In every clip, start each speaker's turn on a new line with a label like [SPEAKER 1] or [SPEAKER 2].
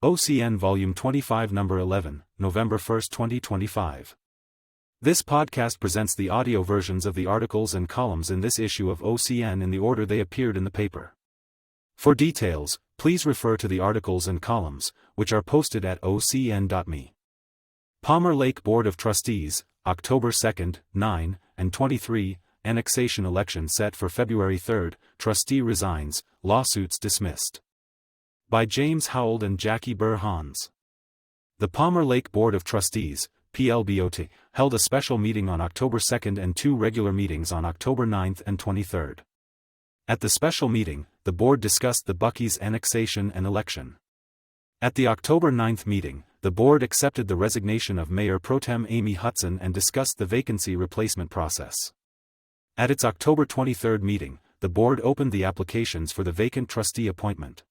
[SPEAKER 1] OCN Volume 25 Number 11, November 1, 2025. This podcast presents the audio versions of the articles and columns in this issue of OCN in the order they appeared in the paper. For details, please refer to the articles and columns, which are posted at ocn.me. Palmer Lake Board of Trustees, October 2, 9, and 23, Annexation election set for February 3, Trustee resigns, lawsuits dismissed. By James Howell and Jackie Burhans. The Palmer Lake Board of Trustees, PLBOT, held a special meeting on October 2 and two regular meetings on October 9 and 23. At the special meeting, the board discussed the Buc-ee's annexation and election. At the October 9 meeting, the board accepted the resignation of Mayor Pro Tem Amy Hutson and discussed the vacancy replacement process. At its October 23 meeting, the board opened the applications for the vacant trustee appointment.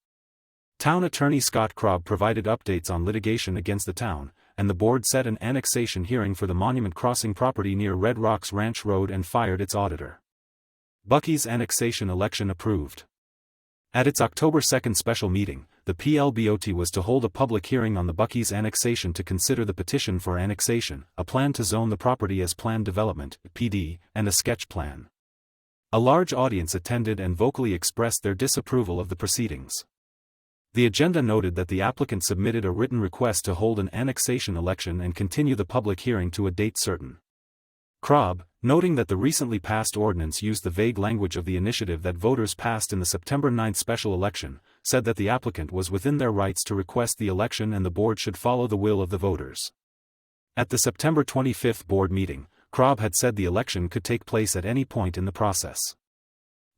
[SPEAKER 1] Town Attorney Scott Krob provided updates on litigation against the town, and the board set an annexation hearing for the Monument Crossing property near Red Rocks Ranch Road and fired its auditor. Buc-ee's annexation election approved. At its October 2 special meeting, the PLBOT was to hold a public hearing on the Buc-ee's annexation to consider the petition for annexation, a plan to zone the property as planned development, PD, and a sketch plan. A large audience attended and vocally expressed their disapproval of the proceedings. The agenda noted that the applicant submitted a written request to hold an annexation election and continue the public hearing to a date certain. Krob, noting that the recently passed ordinance used the vague language of the initiative that voters passed in the September 9 special election, said that the applicant was within their rights to request the election and the board should follow the will of the voters. At the September 25 board meeting, Krob had said the election could take place at any point in the process.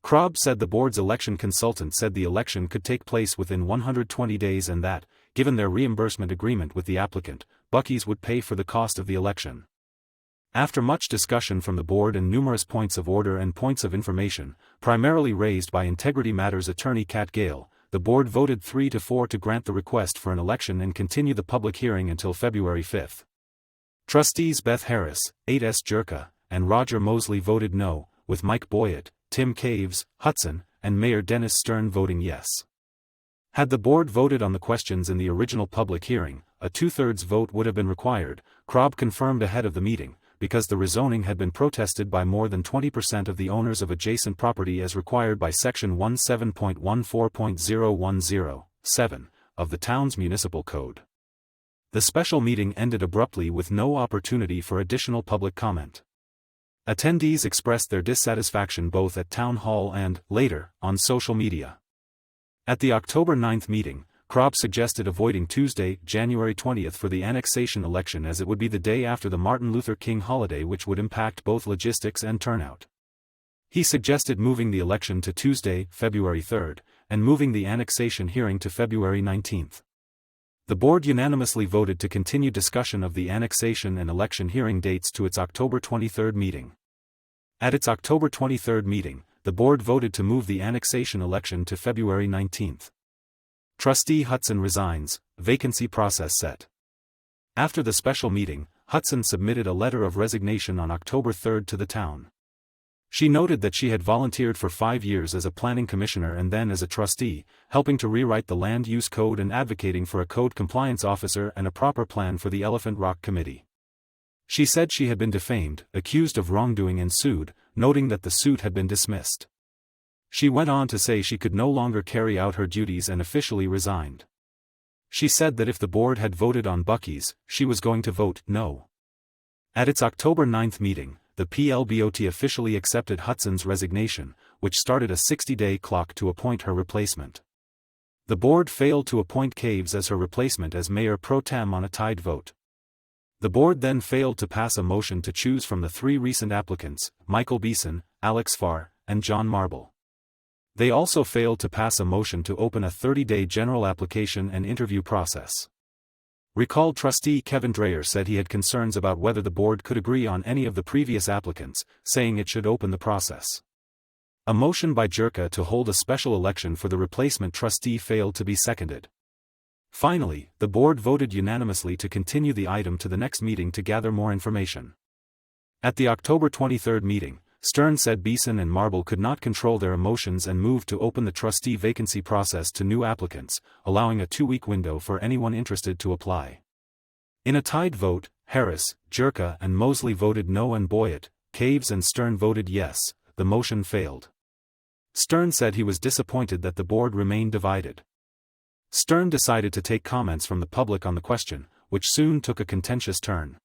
[SPEAKER 1] Krob said the board's election consultant said the election could take place within 120 days and that, given their reimbursement agreement with the applicant, Buc-ee's would pay for the cost of the election. After much discussion from the board and numerous points of order and points of information, primarily raised by Integrity Matters attorney Kat Gale, the board voted 3-4 to grant the request for an election and continue the public hearing until February 5. Trustees Beth Harris, 8S Jerka, and Roger Mosley voted no, with Mike Boyett, Tim Caves, Hudson, and Mayor Dennis Stern voting yes. Had the board voted on the questions in the original public hearing, a two-thirds vote would have been required, Krob confirmed ahead of the meeting, because the rezoning had been protested by more than 20% of the owners of adjacent property as required by Section 17.14.010(7) of the town's municipal code. The special meeting ended abruptly with no opportunity for additional public comment. Attendees expressed their dissatisfaction both at Town Hall and, later, on social media. At the October 9 meeting, Krob suggested avoiding Tuesday, January 20 for the annexation election as it would be the day after the Martin Luther King holiday which would impact both logistics and turnout. He suggested moving the election to Tuesday, February 3, and moving the annexation hearing to February 19. The board unanimously voted to continue discussion of the annexation and election hearing dates to its October 23 meeting. At its October 23 meeting, the board voted to move the annexation election to February 19. Trustee Hutson resigns, vacancy process set. After the special meeting, Hutson submitted a letter of resignation on October 3 to the town. She noted that she had volunteered for 5 years as a planning commissioner and then as a trustee, helping to rewrite the land use code and advocating for a code compliance officer and a proper plan for the Elephant Rock Committee. She said she had been defamed, accused of wrongdoing and sued, noting that the suit had been dismissed. She went on to say she could no longer carry out her duties and officially resigned. She said that if the board had voted on Buc-ee's, she was going to vote no. At its October 9 meeting, the PLBOT officially accepted Hutson's resignation, which started a 60-day clock to appoint her replacement. The board failed to appoint Caves as her replacement as Mayor Pro Tem on a tied vote. The board then failed to pass a motion to choose from the three recent applicants, Michael Beeson, Alex Farr, and John Marble. They also failed to pass a motion to open a 30-day general application and interview process. Recalled trustee Kevin Dreyer said he had concerns about whether the board could agree on any of the previous applicants, saying it should open the process. A motion by Jerka to hold a special election for the replacement trustee failed to be seconded. Finally, the board voted unanimously to continue the item to the next meeting to gather more information. At the October 23 meeting, Stern said Beeson and Marble could not control their emotions and moved to open the trustee vacancy process to new applicants, allowing a 2-week window for anyone interested to apply. In a tied vote, Harris, Jerka and Mosley voted no and Boyett, Caves and Stern voted yes. The motion failed. Stern said he was disappointed that the board remained divided. Stern decided to take comments from the public on the question, which soon took a contentious turn.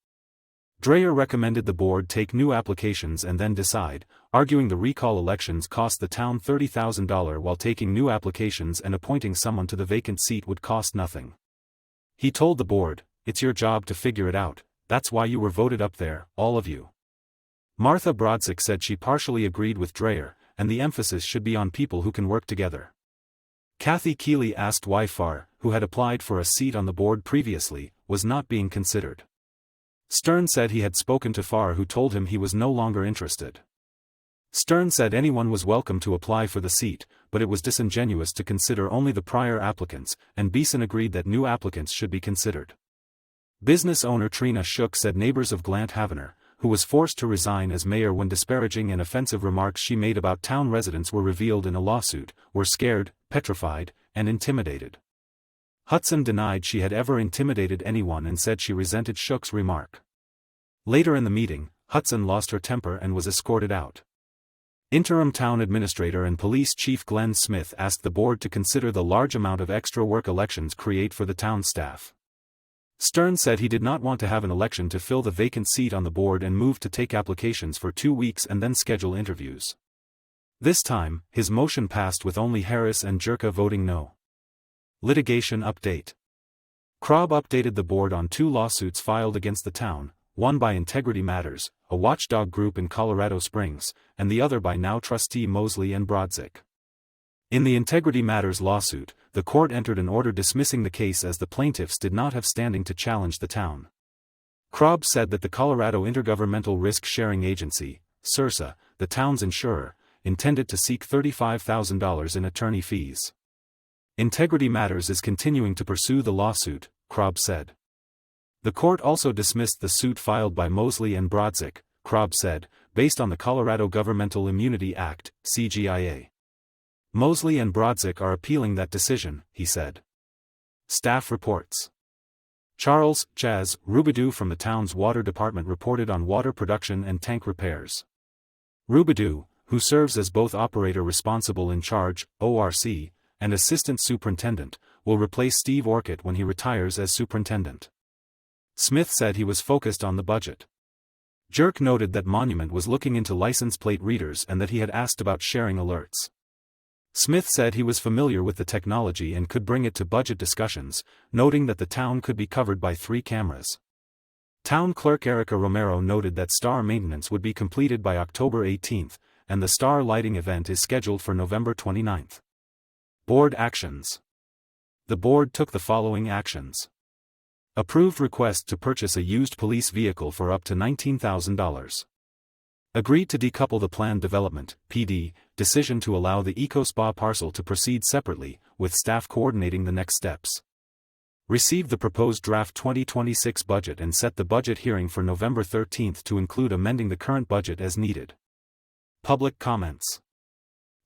[SPEAKER 1] Dreyer recommended the board take new applications and then decide, arguing the recall elections cost the town $30,000 while taking new applications and appointing someone to the vacant seat would cost nothing. He told the board, "It's your job to figure it out, that's why you were voted up there, all of you." Martha Brodzik said she partially agreed with Dreyer, and the emphasis should be on people who can work together. Kathy Keeley asked why Farr, who had applied for a seat on the board previously, was not being considered. Stern said he had spoken to Farr who told him he was no longer interested. Stern said anyone was welcome to apply for the seat, but it was disingenuous to consider only the prior applicants, and Beeson agreed that new applicants should be considered. Business owner Trina Shook said neighbors of Glant Havener, who was forced to resign as mayor when disparaging and offensive remarks she made about town residents were revealed in a lawsuit, were scared, petrified, and intimidated. Hudson denied she had ever intimidated anyone and said she resented Shook's remark. Later in the meeting, Hudson lost her temper and was escorted out. Interim town administrator and police chief Glenn Smith asked the board to consider the large amount of extra work elections create for the town staff. Stern said he did not want to have an election to fill the vacant seat on the board and moved to take applications for 2 weeks and then schedule interviews. This time, his motion passed with only Harris and Jerka voting no. Litigation update. Krob updated the board on 2 lawsuits filed against the town, one by Integrity Matters, a watchdog group in Colorado Springs, and the other by now trustee Mosley and Brodzik. In the Integrity Matters lawsuit, the court entered an order dismissing the case as the plaintiffs did not have standing to challenge the town. Krob said that the Colorado Intergovernmental Risk Sharing Agency, CIRSA, the town's insurer, intended to seek $35,000 in attorney fees. Integrity Matters is continuing to pursue the lawsuit, Krob said. The court also dismissed the suit filed by Mosley and Brodzik, Krob said, based on the Colorado Governmental Immunity Act, CGIA. Mosley and Brodzik are appealing that decision, he said. Staff reports. Charles Chaz Robidoux from the town's water department reported on water production and tank repairs. Robidoux, who serves as both operator responsible in charge, ORC, and assistant superintendent, will replace Steve Orcutt when he retires as superintendent. Smith said he was focused on the budget. Jerk noted that Monument was looking into license plate readers and that he had asked about sharing alerts. Smith said he was familiar with the technology and could bring it to budget discussions, noting that the town could be covered by 3 cameras. Town Clerk Erica Romero noted that star maintenance would be completed by October 18, and the star lighting event is scheduled for November 29. Board actions. The board took the following actions. Approved request to purchase a used police vehicle for up to $19,000. Agreed to decouple the planned development, PD, decision to allow the EcoSpa parcel to proceed separately, with staff coordinating the next steps. Received the proposed draft 2026 budget and set the budget hearing for November 13 to include amending the current budget as needed. Public comments.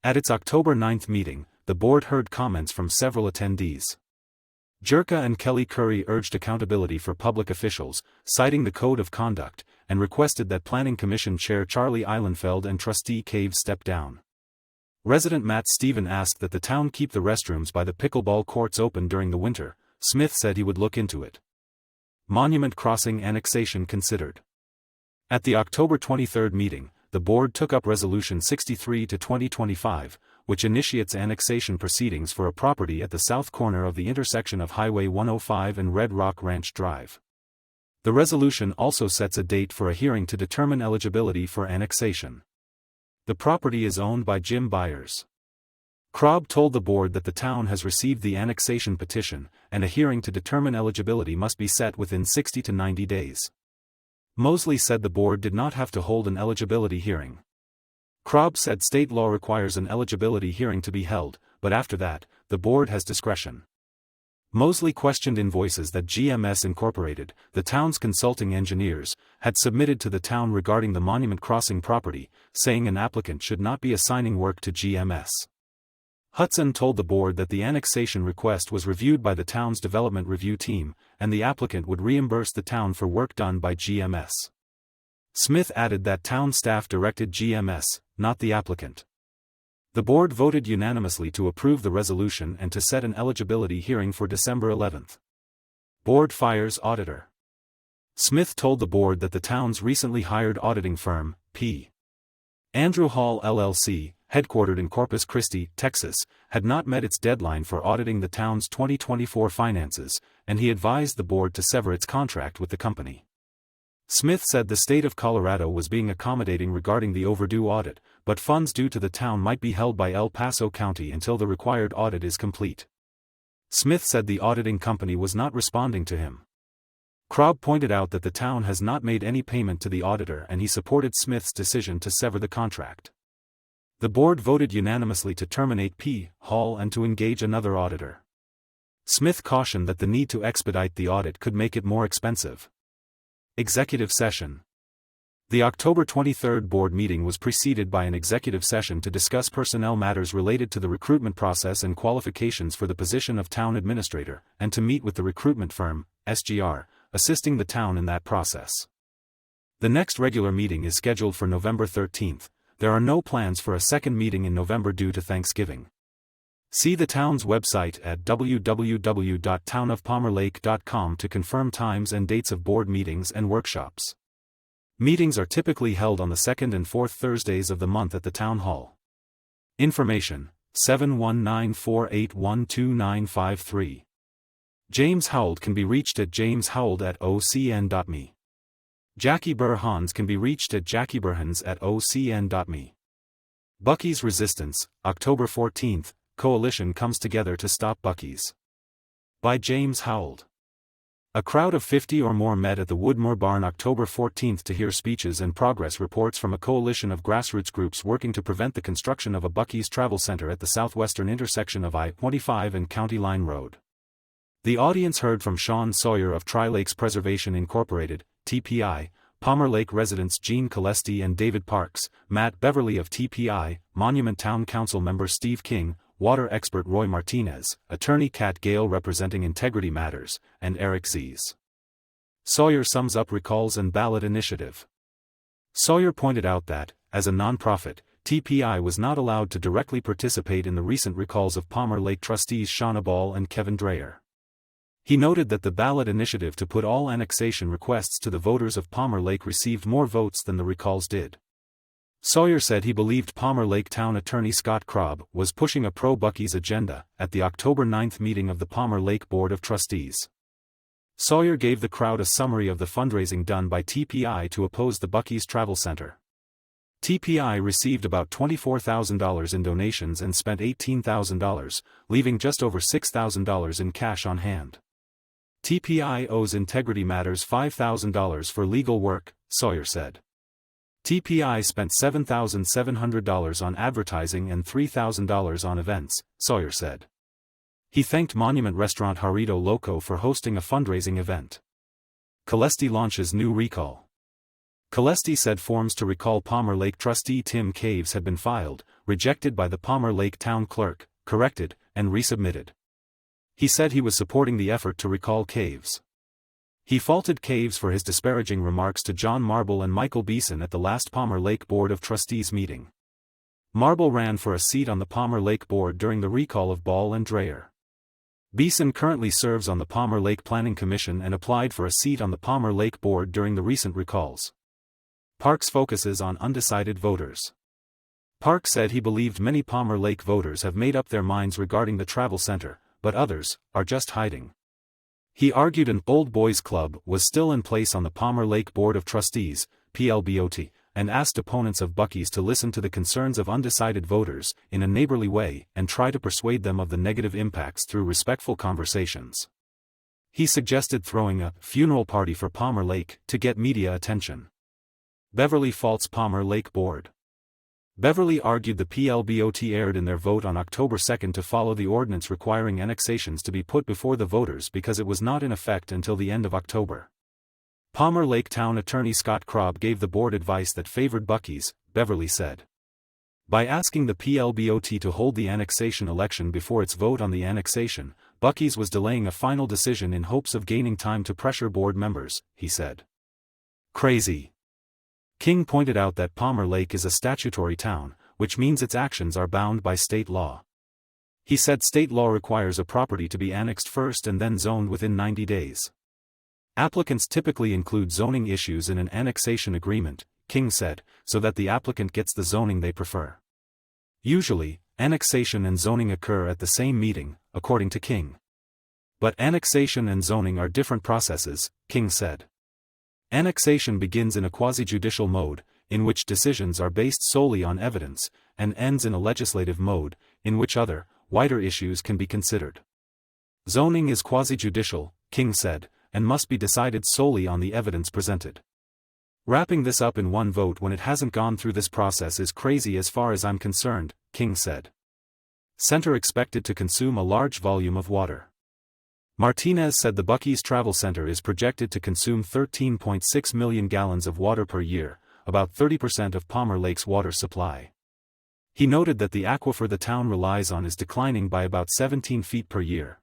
[SPEAKER 1] At its October 9 meeting, the board heard comments from several attendees. Jerka and Kelly Curry urged accountability for public officials, citing the Code of Conduct, and requested that Planning Commission Chair Charlie Eilenfeld and Trustee Caves step down. Resident Matt Stephen asked that the town keep the restrooms by the pickleball courts open during the winter. Smith said he would look into it. Monument Crossing annexation considered. At the October 23 meeting, the board took up Resolution 63/2025, which initiates annexation proceedings for a property at the south corner of the intersection of Highway 105 and Red Rock Ranch Drive. The resolution also sets a date for a hearing to determine eligibility for annexation. The property is owned by Jim Byers. Krob told the board that the town has received the annexation petition, and a hearing to determine eligibility must be set within 60 to 90 days. Mosley said the board did not have to hold an eligibility hearing. Krob said state law requires an eligibility hearing to be held, but after that, the board has discretion. Mosley questioned invoices that GMS Incorporated, the town's consulting engineers, had submitted to the town regarding the Monument Crossing property, saying an applicant should not be assigning work to GMS. Hudson told the board that the annexation request was reviewed by the town's development review team, and the applicant would reimburse the town for work done by GMS. Smith added that town staff directed GMS, not the applicant. The board voted unanimously to approve the resolution and to set an eligibility hearing for December 11. Board fires auditor. Smith told the board that the town's recently hired auditing firm, P. Andrew Hall LLC, headquartered in Corpus Christi, Texas, had not met its deadline for auditing the town's 2024 finances, and he advised the board to sever its contract with the company. Smith said the state of Colorado was being accommodating regarding the overdue audit, but funds due to the town might be held by El Paso County until the required audit is complete. Smith said the auditing company was not responding to him. Krob pointed out that the town has not made any payment to the auditor, and he supported Smith's decision to sever the contract. The board voted unanimously to terminate P. Hall and to engage another auditor. Smith cautioned that the need to expedite the audit could make it more expensive. Executive session. The October 23 board meeting was preceded by an executive session to discuss personnel matters related to the recruitment process and qualifications for the position of town administrator, and to meet with the recruitment firm, SGR, assisting the town in that process. The next regular meeting is scheduled for November 13. There are no plans for a second meeting in November due to Thanksgiving. See the town's website at www.townofpalmerlake.com to confirm times and dates of board meetings and workshops. Meetings are typically held on the second and fourth Thursdays of the month at the town hall. Information: 71948122953. James Howell can be reached at jameshowell@ocn.me. Jackie Burhans can be reached at jackieburhans@ocn.me. Buc-ee's Resistance, October 14. Coalition comes together to stop Buc-ee's. By James Howell. A crowd of 50 or more met at the Woodmoor Barn October 14 to hear speeches and progress reports from a coalition of grassroots groups working to prevent the construction of a Buc-ee's travel center at the southwestern intersection of I-25 and County Line Road. The audience heard from Sean Sawyer of Tri-Lakes Preservation Incorporated, TPI, Palmer Lake residents Gene Calesti and David Parks, Matt Beverly of TPI, Monument Town Council member Steve King, water expert Roy Martinez, attorney Kat Gale representing Integrity Matters, and Eric Z's. Sawyer sums up recalls and ballot initiative. Sawyer pointed out that, as a nonprofit, TPI was not allowed to directly participate in the recent recalls of Palmer Lake trustees Shauna Ball and Kevin Dreyer. He noted that the ballot initiative to put all annexation requests to the voters of Palmer Lake received more votes than the recalls did. Sawyer said he believed Palmer Lake Town Attorney Scott Krob was pushing a pro-Buc-ee's agenda at the October 9 meeting of the Palmer Lake Board of Trustees. Sawyer gave the crowd a summary of the fundraising done by TPI to oppose the Buc-ee's Travel Center. TPI received about $24,000 in donations and spent $18,000, leaving just over $6,000 in cash on hand. TPI owes Integrity Matters $5,000 for legal work, Sawyer said. TPI spent $7,700 on advertising and $3,000 on events, Sawyer said. He thanked Monument Restaurant Jarrito Loco for hosting a fundraising event. Calesti launches new recall. Calesti said forms to recall Palmer Lake trustee Tim Caves had been filed, rejected by the Palmer Lake town clerk, corrected, and resubmitted. He said he was supporting the effort to recall Caves. He faulted Caves for his disparaging remarks to John Marble and Michael Beeson at the last Palmer Lake Board of Trustees meeting. Marble ran for a seat on the Palmer Lake Board during the recall of Ball and Dreyer. Beeson currently serves on the Palmer Lake Planning Commission and applied for a seat on the Palmer Lake Board during the recent recalls. Parks focuses on undecided voters. Park said he believed many Palmer Lake voters have made up their minds regarding the travel center, but others are just hiding. He argued an Old Boys Club was still in place on the Palmer Lake Board of Trustees, PLBOT, and asked opponents of Buc-ee's to listen to the concerns of undecided voters in a neighborly way and try to persuade them of the negative impacts through respectful conversations. He suggested throwing a funeral party for Palmer Lake to get media attention. Beverly faults Palmer Lake Board. Beverly argued the PLBOT erred in their vote on October 2 to follow the ordinance requiring annexations to be put before the voters because it was not in effect until the end of October. Palmer Lake Town Attorney Scott Krob gave the board advice that favored Buc-ee's, Beverly said. By asking the PLBOT to hold the annexation election before its vote on the annexation, Buc-ee's was delaying a final decision in hopes of gaining time to pressure board members, he said. Crazy. King pointed out that Palmer Lake is a statutory town, which means its actions are bound by state law. He said state law requires a property to be annexed first and then zoned within 90 days. Applicants typically include zoning issues in an annexation agreement, King said, so that the applicant gets the zoning they prefer. Usually, annexation and zoning occur at the same meeting, according to King. But annexation and zoning are different processes, King said. Annexation begins in a quasi-judicial mode, in which decisions are based solely on evidence, and ends in a legislative mode, in which other, wider issues can be considered. Zoning is quasi-judicial, King said, and must be decided solely on the evidence presented. Wrapping this up in one vote when it hasn't gone through this process is crazy as far as I'm concerned, King said. Center expected to consume a large volume of water. Martinez said the Buc-ee's Travel Center is projected to consume 13.6 million gallons of water per year, about 30% of Palmer Lake's water supply. He noted that the aquifer the town relies on is declining by about 17 feet per year.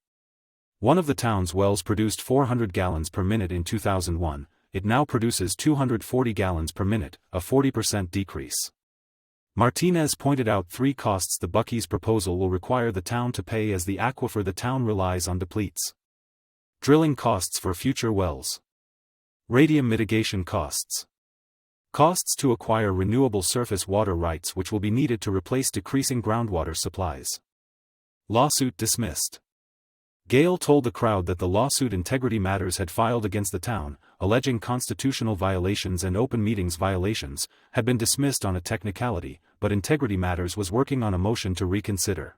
[SPEAKER 1] One of the town's wells produced 400 gallons per minute in 2001, it now produces 240 gallons per minute, a 40% decrease. Martinez pointed out three costs the Buc-ee's proposal will require the town to pay as the aquifer the town relies on depletes. Drilling costs for future wells. Radium mitigation costs. Costs to acquire renewable surface water rights which will be needed to replace decreasing groundwater supplies. Lawsuit dismissed. Gale told the crowd that the lawsuit Integrity Matters had filed against the town, alleging constitutional violations and open meetings violations, had been dismissed on a technicality, but Integrity Matters was working on a motion to reconsider.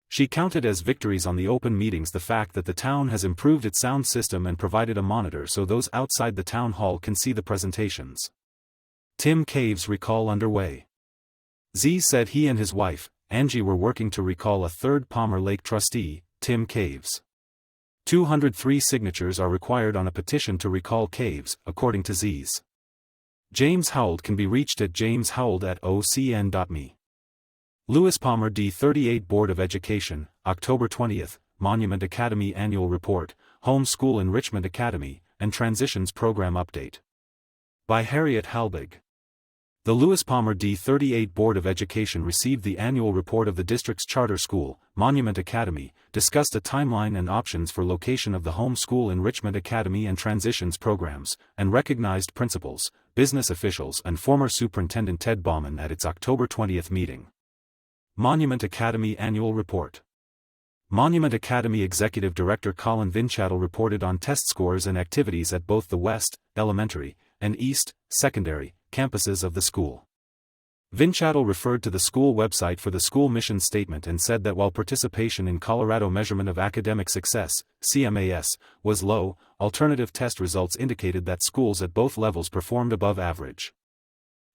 [SPEAKER 1] She counted as victories on the open meetings the fact that the town has improved its sound system and provided a monitor so those outside the town hall can see the presentations. Tim Cave's recall underway. Z said he and his wife, Angie, were working to recall a third Palmer Lake trustee, Tim Caves. 203 signatures are required on a petition to recall Caves, according to Z's. James Howell can be reached at jameshowell@ocn.me. Lewis Palmer D38 Board of Education, October 20, Monument Academy Annual Report, Home School Enrichment Academy, and Transitions Program Update. By Harriet Halbig. The Lewis Palmer D38 Board of Education received the annual report of the district's charter school, Monument Academy, discussed a timeline and options for location of the Home School Enrichment Academy and Transitions programs, and recognized principals, business officials and former Superintendent Ted Bauman at its October 20 meeting. Monument Academy Annual Report. Monument Academy Executive Director Colin Vinchattel reported on test scores and activities at both the West, Elementary, and East, Secondary, campuses of the school. Vinchattel referred to the school website for the school mission statement and said that while participation in Colorado Measurement of Academic Success, CMAS, was low, alternative test results indicated that schools at both levels performed above average.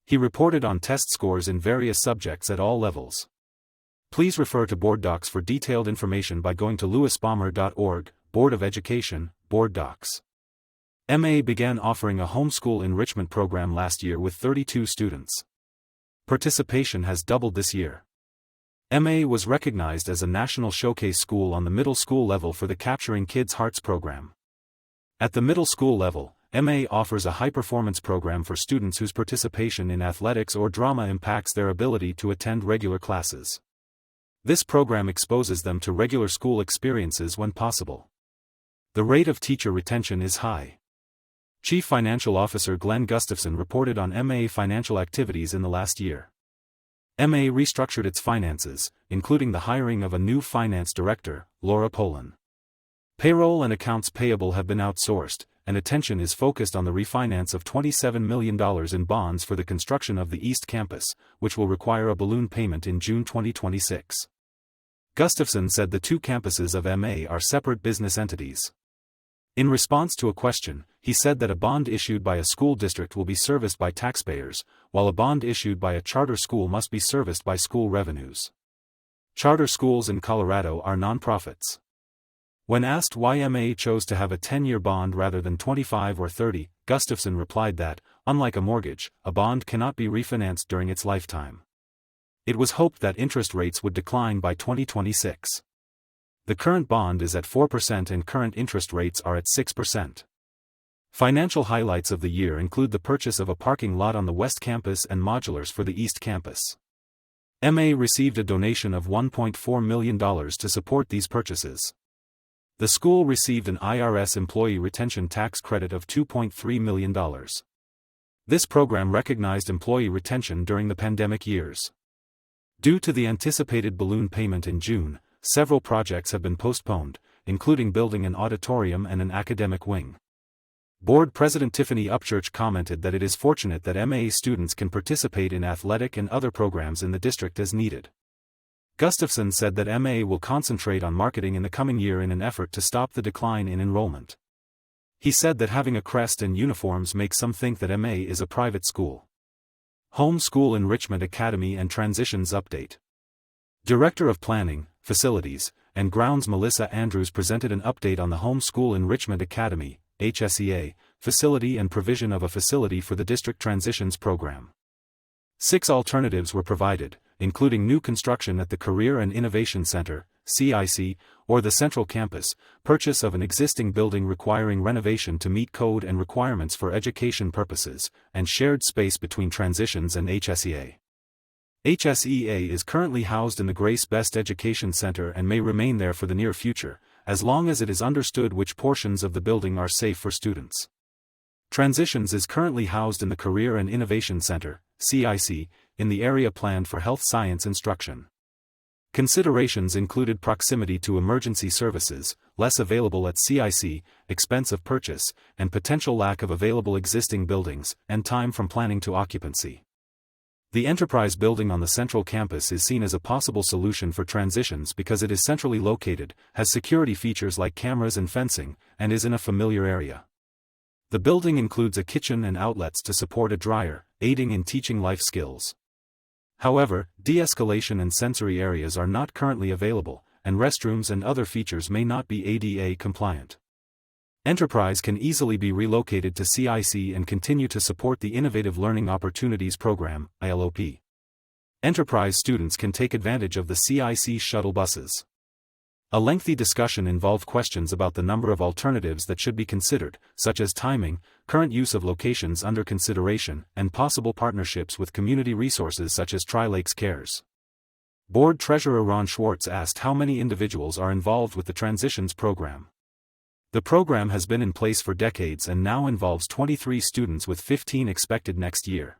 [SPEAKER 1] He reported on test scores in various subjects at all levels. Please refer to board docs for detailed information by going to lewispalmer.org, Board of Education, Board Docs. MA began offering a homeschool enrichment program last year with 32 students. Participation has doubled this year. MA was recognized as a national showcase school on the middle school level for the Capturing Kids' Hearts program. At the middle school level, MA offers a high-performance program for students whose participation in athletics or drama impacts their ability to attend regular classes. This program exposes them to regular school experiences when possible. The rate of teacher retention is high. Chief Financial Officer Glenn Gustafson reported on MA financial activities in the last year. MA restructured its finances, including the hiring of a new finance director, Laura Polan. Payroll and accounts payable have been outsourced, and attention is focused on the refinance of $27 million in bonds for the construction of the East Campus, which will require a balloon payment in June 2026. Gustafson said the two campuses of MA are separate business entities. In response to a question, he said that a bond issued by a school district will be serviced by taxpayers, while a bond issued by a charter school must be serviced by school revenues. Charter schools in Colorado are nonprofits. When asked why MA chose to have a 10-year bond rather than 25 or 30, Gustafson replied that, unlike a mortgage, a bond cannot be refinanced during its lifetime. It was hoped that interest rates would decline by 2026. The current bond is at 4% and current interest rates are at 6%. Financial highlights of the year include the purchase of a parking lot on the West Campus and modulars for the East Campus. MA received a donation of $1.4 million to support these purchases. The school received an IRS employee retention tax credit of $2.3 million. This program recognized employee retention during the pandemic years. Due to the anticipated balloon payment in June, several projects have been postponed, including building an auditorium and an academic wing. Board President Tiffany Upchurch commented that it is fortunate that MA students can participate in athletic and other programs in the district as needed. Gustafson said that MA will concentrate on marketing in the coming year in an effort to stop the decline in enrollment. He said that having a crest and uniforms makes some think that MA is a private school. Home School Enrichment Academy and Transitions Update. Director of Planning, Facilities, and Grounds Melissa Andrews presented an update on the Home School Enrichment Academy, HSEA, facility and provision of a facility for the district transitions program. 6 alternatives were provided, including new construction at the Career and Innovation Center, CIC, or the Central Campus, purchase of an existing building requiring renovation to meet code and requirements for education purposes, and shared space between transitions and HSEA. HSEA is currently housed in the Grace Best Education Center and may remain there for the near future, as long as it is understood which portions of the building are safe for students. Transitions is currently housed in the Career and Innovation Center, CIC, in the area planned for health science instruction. Considerations included proximity to emergency services, less available at CIC, expense of purchase, and potential lack of available existing buildings, and time from planning to occupancy. The Enterprise building on the Central Campus is seen as a possible solution for transitions because it is centrally located, has security features like cameras and fencing, and is in a familiar area. The building includes a kitchen and outlets to support a dryer, aiding in teaching life skills. However, de-escalation and sensory areas are not currently available, and restrooms and other features may not be ADA compliant. Enterprise can easily be relocated to CIC and continue to support the Innovative Learning Opportunities Program, ILOP. Enterprise students can take advantage of the CIC shuttle buses. A lengthy discussion involved questions about the number of alternatives that should be considered, such as timing, current use of locations under consideration, and possible partnerships with community resources such as Tri-Lakes Cares. Board Treasurer Ron Schwartz asked how many individuals are involved with the Transitions program. The program has been in place for decades and now involves 23 students with 15 expected next year.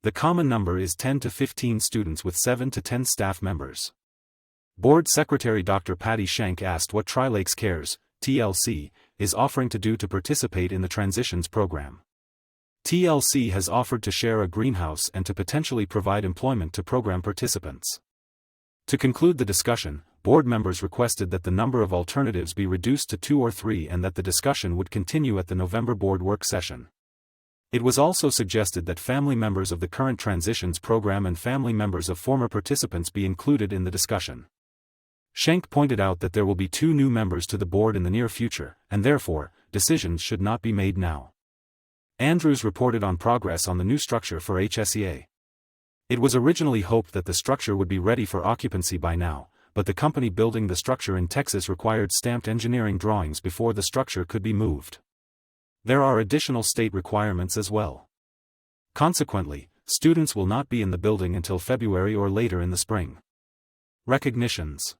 [SPEAKER 1] The common number is 10 to 15 students with 7 to 10 staff members. Board Secretary Dr. Patty Schenk asked what Tri-Lakes Cares, TLC, is offering to do to participate in the Transitions program. TLC has offered to share a greenhouse and to potentially provide employment to program participants. To conclude the discussion, board members requested that the number of alternatives be reduced to 2 or 3 and that the discussion would continue at the November board work session. It was also suggested that family members of the current Transitions program and family members of former participants be included in the discussion. Schenk pointed out that there will be 2 new members to the board in the near future, and therefore, decisions should not be made now. Andrews reported on progress on the new structure for HSEA. It was originally hoped that the structure would be ready for occupancy by now, but the company building the structure in Texas required stamped engineering drawings before the structure could be moved. There are additional state requirements as well. Consequently, students will not be in the building until February or later in the spring. Recognitions.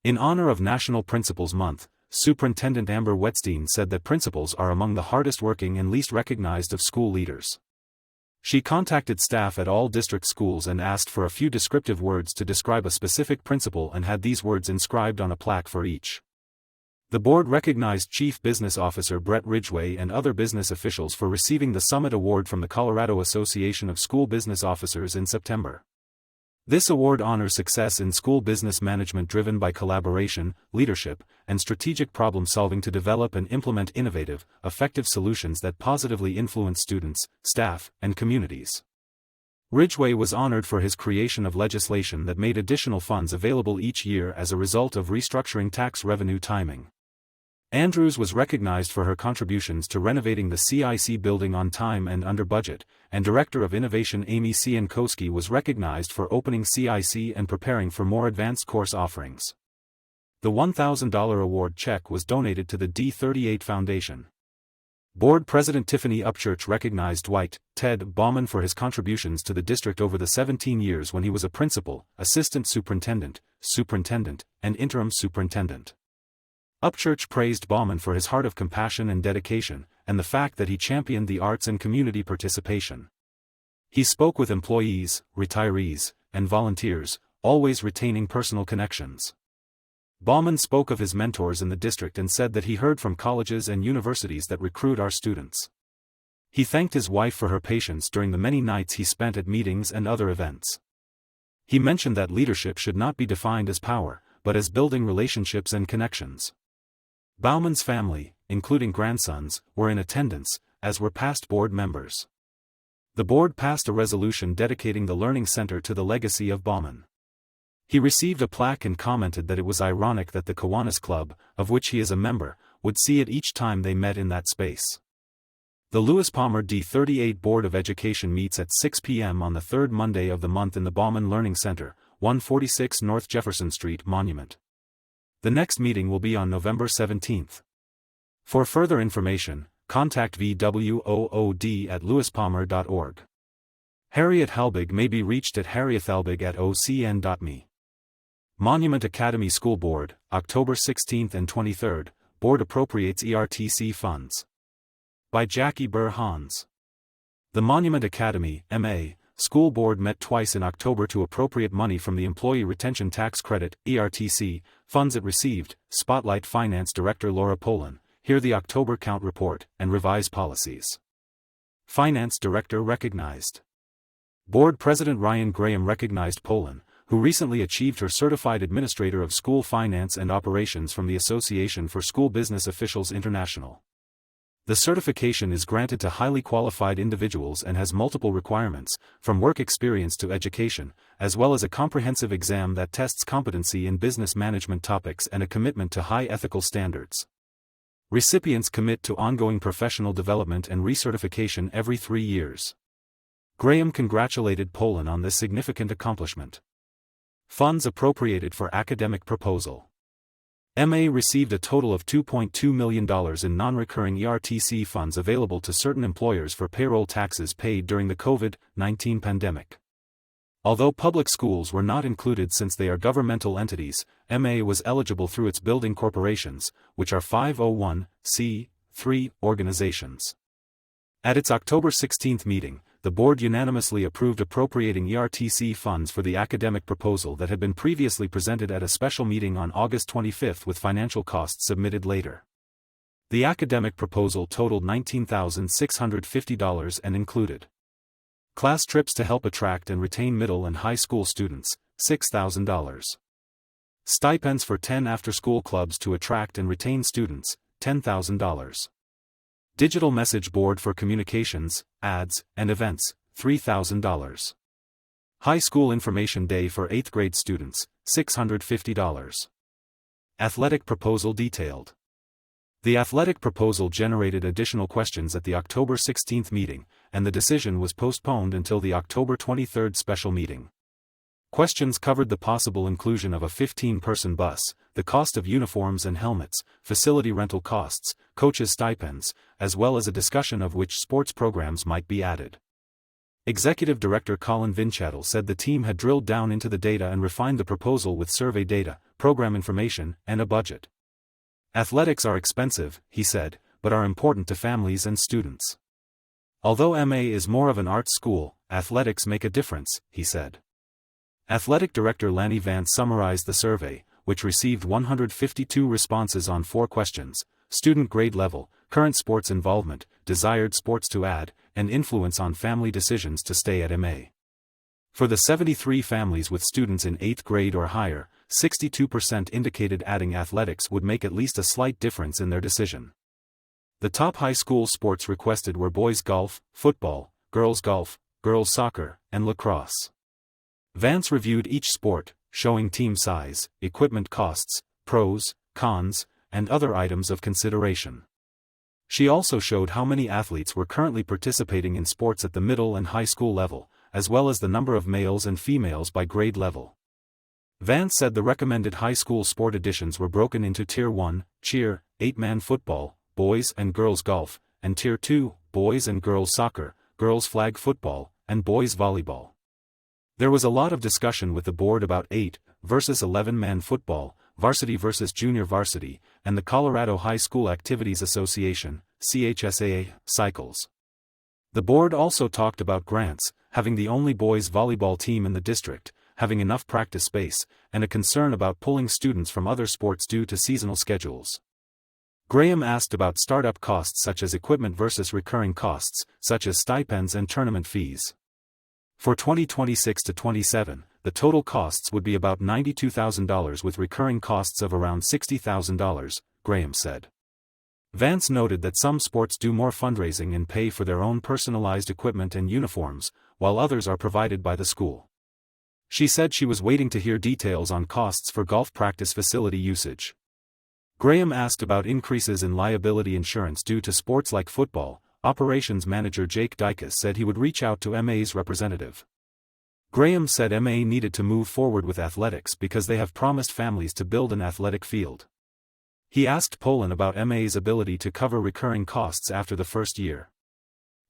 [SPEAKER 1] In honor of National Principals Month, Superintendent Amber Wetstein said that principals are among the hardest working and least recognized of school leaders. She contacted staff at all district schools and asked for a few descriptive words to describe a specific principal and had these words inscribed on a plaque for each. The board recognized Chief Business Officer Brett Ridgway and other business officials for receiving the Summit Award from the Colorado Association of School Business Officers in September. This award honors success in school business management driven by collaboration, leadership, and strategic problem-solving to develop and implement innovative, effective solutions that positively influence students, staff, and communities. Ridgway was honored for his creation of legislation that made additional funds available each year as a result of restructuring tax revenue timing. Andrews was recognized for her contributions to renovating the CIC building on time and under budget, and Director of Innovation Amy Ciankowski was recognized for opening CIC and preparing for more advanced course offerings. The $1,000 award check was donated to the D38 Foundation. Board President Tiffany Upchurch recognized Dwight Ted Bauman for his contributions to the district over the 17 years when he was a principal, assistant superintendent, and interim superintendent. Upchurch praised Bauman for his heart of compassion and dedication, and the fact that he championed the arts and community participation. He spoke with employees, retirees, and volunteers, always retaining personal connections. Bauman spoke of his mentors in the district and said that he heard from colleges and universities that recruit our students. He thanked his wife for her patience during the many nights he spent at meetings and other events. He mentioned that leadership should not be defined as power, but as building relationships and connections. Bauman's family, including grandsons, were in attendance, as were past board members. The board passed a resolution dedicating the Learning Center to the legacy of Bauman. He received a plaque and commented that it was ironic that the Kiwanis Club, of which he is a member, would see it each time they met in that space. The Lewis Palmer D38 Board of Education meets at 6 p.m. on the third Monday of the month in the Bauman Learning Center, 146 North Jefferson Street, Monument. The next meeting will be on November 17th. For further information, contact VWOOD@lewispalmer.org. Harriet Halbig may be reached at harriethalbig@ocn.me. Monument Academy School Board, October 16th and 23rd, Board appropriates ERTC funds. By Jackie Burhans. The Monument Academy, M.A., School Board met twice in October to appropriate money from the Employee Retention Tax Credit, ERTC, funds it received. Spotlight Finance Director Laura Polan, hear the October count report, and revise policies. Finance Director recognized. Board President Ryan Graham recognized Polan, who recently achieved her Certified Administrator of School Finance and Operations from the Association for School Business Officials International. The certification is granted to highly qualified individuals and has multiple requirements, from work experience to education, as well as a comprehensive exam that tests competency in business management topics and a commitment to high ethical standards. Recipients commit to ongoing professional development and recertification every 3 years. Graham congratulated Polan on this significant accomplishment. Funds appropriated for academic proposal. MA received a total of $2.2 million in non-recurring ERTC funds available to certain employers for payroll taxes paid during the COVID-19 pandemic. Although public schools were not included since they are governmental entities, MA was eligible through its building corporations, which are 501(c)(3) organizations. At its October 16 meeting, the board unanimously approved appropriating ERTC funds for the academic proposal that had been previously presented at a special meeting on August 25 with financial costs submitted later. The academic proposal totaled $19,650 and included class trips to help attract and retain middle and high school students, $6,000. Stipends for 10 after-school clubs to attract and retain students, $10,000. Digital message board for communications, ads, and events, $3,000. High school information day for 8th grade students, $650. Athletic proposal detailed. The athletic proposal generated additional questions at the October 16 meeting, and the decision was postponed until the October 23 special meeting. Questions covered the possible inclusion of a 15-person bus, the cost of uniforms and helmets, facility rental costs, coaches' stipends, as well as a discussion of which sports programs might be added. Executive Director Colin Vinchattel said the team had drilled down into the data and refined the proposal with survey data, program information, and a budget. Athletics are expensive, he said, but are important to families and students. Although MA is more of an arts school, athletics make a difference, he said. Athletic Director Lanny Vance summarized the survey, which received 152 responses on 4 questions: student grade level, current sports involvement, desired sports to add, and influence on family decisions to stay at MA. For the 73 families with students in 8th grade or higher, 62% indicated adding athletics would make at least a slight difference in their decision. The top high school sports requested were boys golf, football, girls soccer, and lacrosse. Vance reviewed each sport, showing team size, equipment costs, pros, cons, and other items of consideration. She also showed how many athletes were currently participating in sports at the middle and high school level, as well as the number of males and females by grade level. Vance said the recommended high school sport additions were broken into Tier 1, cheer, 8-man football, boys and girls golf, and Tier 2, boys and girls soccer, girls flag football, and boys volleyball. There was a lot of discussion with the board about 8 versus 11-man football, varsity versus junior varsity, and the Colorado High School Activities Association, CHSAA, cycles. The board also talked about grants, having the only boys volleyball team in the district, having enough practice space, and a concern about pulling students from other sports due to seasonal schedules. Graham asked about startup costs such as equipment versus recurring costs, such as stipends and tournament fees. For 2026 to 27, the total costs would be about $92,000 with recurring costs of around $60,000, Graham said. Vance noted that some sports do more fundraising and pay for their own personalized equipment and uniforms, while others are provided by the school. She said she was waiting to hear details on costs for golf practice facility usage. Graham asked about increases in liability insurance due to sports like football. Operations Manager Jake Dykus said he would reach out to MA's representative. Graham said MA needed to move forward with athletics because they have promised families to build an athletic field. He asked Poland about MA's ability to cover recurring costs after the first year.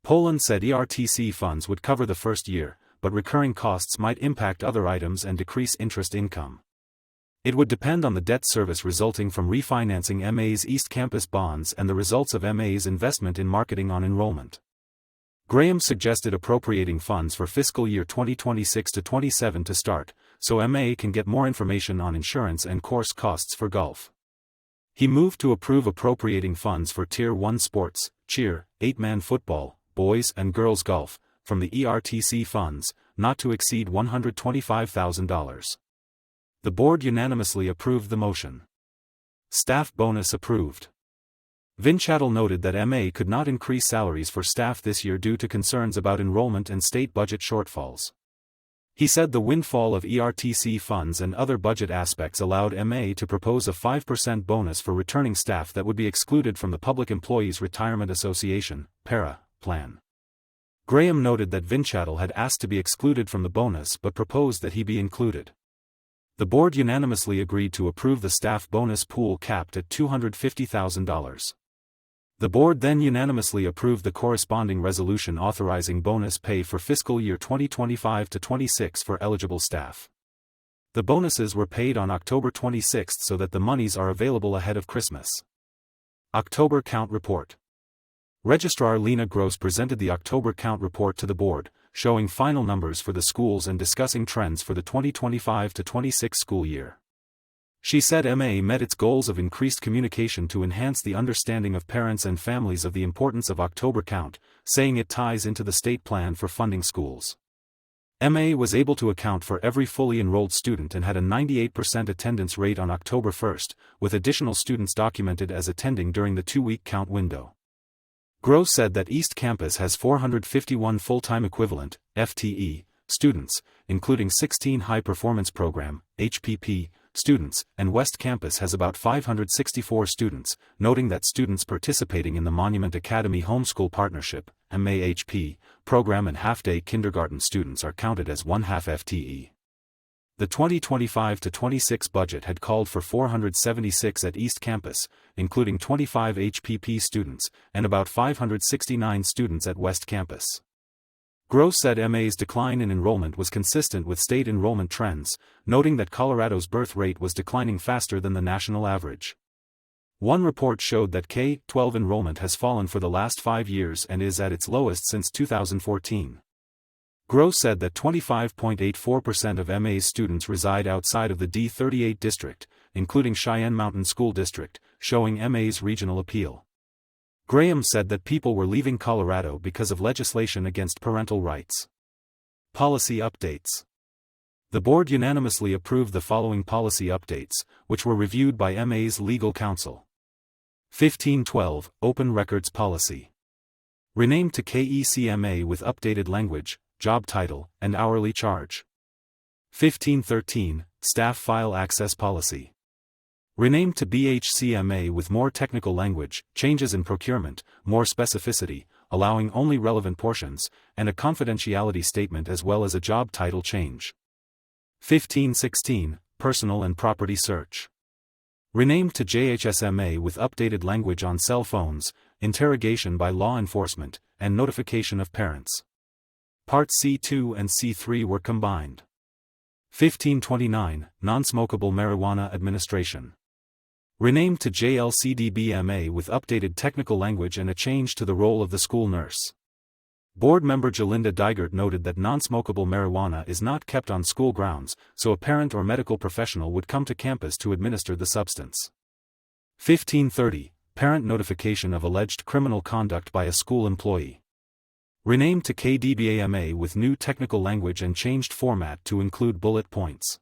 [SPEAKER 1] Poland said ERTC funds would cover the first year, but recurring costs might impact other items and decrease interest income. It would depend on the debt service resulting from refinancing MA's East Campus bonds and the results of MA's investment in marketing on enrollment. Graham suggested appropriating funds for fiscal year 2026 to 27 to start, so MA can get more information on insurance and course costs for golf. He moved to approve appropriating funds for Tier 1 sports, cheer, 8-man football, boys and girls golf, from the ERTC funds, not to exceed $125,000. The board unanimously approved the motion. Staff bonus approved. Vinchattel noted that MA could not increase salaries for staff this year due to concerns about enrollment and state budget shortfalls. He said the windfall of ERTC funds and other budget aspects allowed MA to propose a 5% bonus for returning staff that would be excluded from the Public Employees Retirement Association, PERA, plan. Graham noted that Vinchattel had asked to be excluded from the bonus but proposed that he be included. The board unanimously agreed to approve the staff bonus pool capped at $250,000. The board then unanimously approved the corresponding resolution authorizing bonus pay for fiscal year 2025 to 26 for eligible staff. The bonuses were paid on October 26 so that the monies are available ahead of Christmas. October Count Report. Registrar Lena Gross presented the October Count Report to the board, showing final numbers for the schools and discussing trends for the 2025 to 26 school year. She said MA met its goals of increased communication to enhance the understanding of parents and families of the importance of October Count, saying it ties into the state plan for funding schools. MA was able to account for every fully enrolled student and had a 98% attendance rate on October 1, with additional students documented as attending during the 2-week count window. Gross said that East Campus has 451 full-time equivalent, FTE, students, including 16 high-performance program, HPP, students, and West Campus has about 564 students, noting that students participating in the Monument Academy Homeschool Partnership, MAHP, program and half-day kindergarten students are counted as 1/2 FTE. The 2025-26 budget had called for 476 at East Campus, including 25 HPP students, and about 569 students at West Campus. Gross said MA's decline in enrollment was consistent with state enrollment trends, noting that Colorado's birth rate was declining faster than the national average. One report showed that K-12 enrollment has fallen for the last 5 years and is at its lowest since 2014. Gross said that 25.84% of MA's students reside outside of the D38 district, including Cheyenne Mountain School District, showing MA's regional appeal. Graham said that people were leaving Colorado because of legislation against parental rights. Policy updates. The board unanimously approved the following policy updates, which were reviewed by MA's legal counsel. 1512, Open Records Policy. Renamed to KECMA with updated language, job title, and hourly charge. 1513, Staff File Access Policy. Renamed to BHCMA with more technical language, changes in procurement, more specificity, allowing only relevant portions, and a confidentiality statement as well as a job title change. 1516, Personal and Property Search. Renamed to JHSMA with updated language on cell phones, interrogation by law enforcement, and notification of parents. Parts C2 and C3 were combined. 1529, Non-Smokable Marijuana Administration. Renamed to JLCDBMA with updated technical language and a change to the role of the school nurse. Board member Jalinda Digert noted that non-smokable marijuana is not kept on school grounds, so a parent or medical professional would come to campus to administer the substance. 1530, Parent Notification of Alleged Criminal Conduct by a School Employee. Renamed to KDBAMA with new technical language and changed format to include bullet points.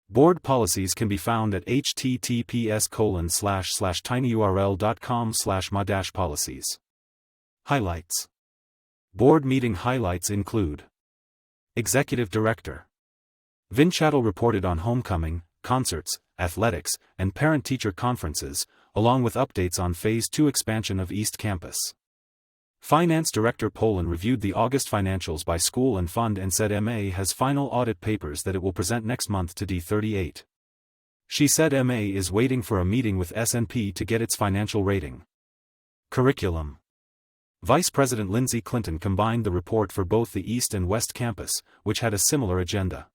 [SPEAKER 1] Board policies can be found at https://tinyurl.com/ma-policies. Highlights. Board meeting highlights include: Executive Director Vinchattel reported on homecoming, concerts, athletics, and parent-teacher conferences, along with updates on Phase 2 expansion of East Campus. Finance Director Poland reviewed the August financials by school and fund and said MA has final audit papers that it will present next month to D38. She said MA is waiting for a meeting with S&P to get its financial rating. Curriculum. Vice President Lindsay Clinton combined the report for both the East and West Campus, which had a similar agenda.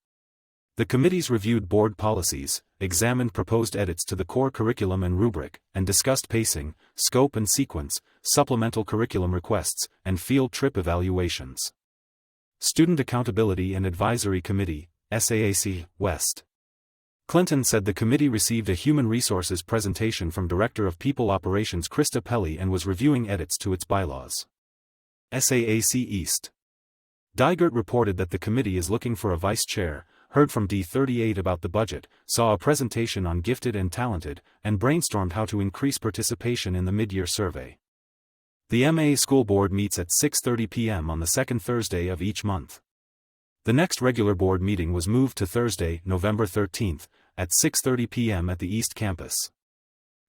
[SPEAKER 1] The committees reviewed board policies, examined proposed edits to the core curriculum and rubric, and discussed pacing, scope and sequence, supplemental curriculum requests, and field trip evaluations. Student Accountability and Advisory Committee, SAAC, West. Clinton said the committee received a human resources presentation from Director of People Operations Krista Pelly and was reviewing edits to its bylaws. SAAC East. Digert reported that the committee is looking for a vice chair, heard from D38 about the budget, saw a presentation on gifted and talented, and brainstormed how to increase participation in the mid-year survey. The MA School Board meets at 6:30 p.m. on the second Thursday of each month. The next regular board meeting was moved to Thursday, November 13th, at 6:30 p.m. at the East Campus.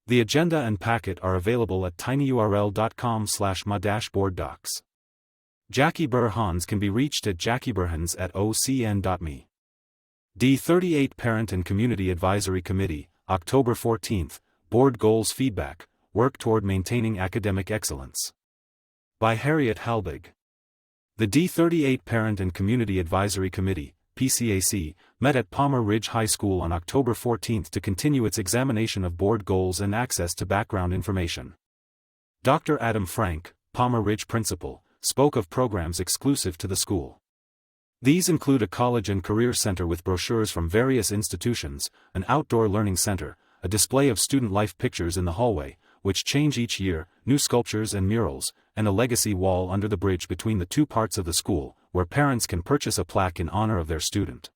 [SPEAKER 1] The agenda and packet are available at tinyurl.com/ma-boarddocs. Jackie Burhans can be reached at jackieburhans@ocn.me. D38 Parent and Community Advisory Committee, October 14th, Board Goals Feedback, Work Toward Maintaining Academic Excellence. By Harriet Halbig. The D38 Parent and Community Advisory Committee, PCAC, met at Palmer Ridge High School on October 14 to continue its examination of board goals and access to background information. Dr. Adam Frank, Palmer Ridge principal, spoke of programs exclusive to the school. These include a college and career center with brochures from various institutions, an outdoor learning center, a display of student life pictures in the hallway, which change each year, new sculptures and murals, and a legacy wall under the bridge between the two parts of the school, where parents can purchase a plaque in honor of their student.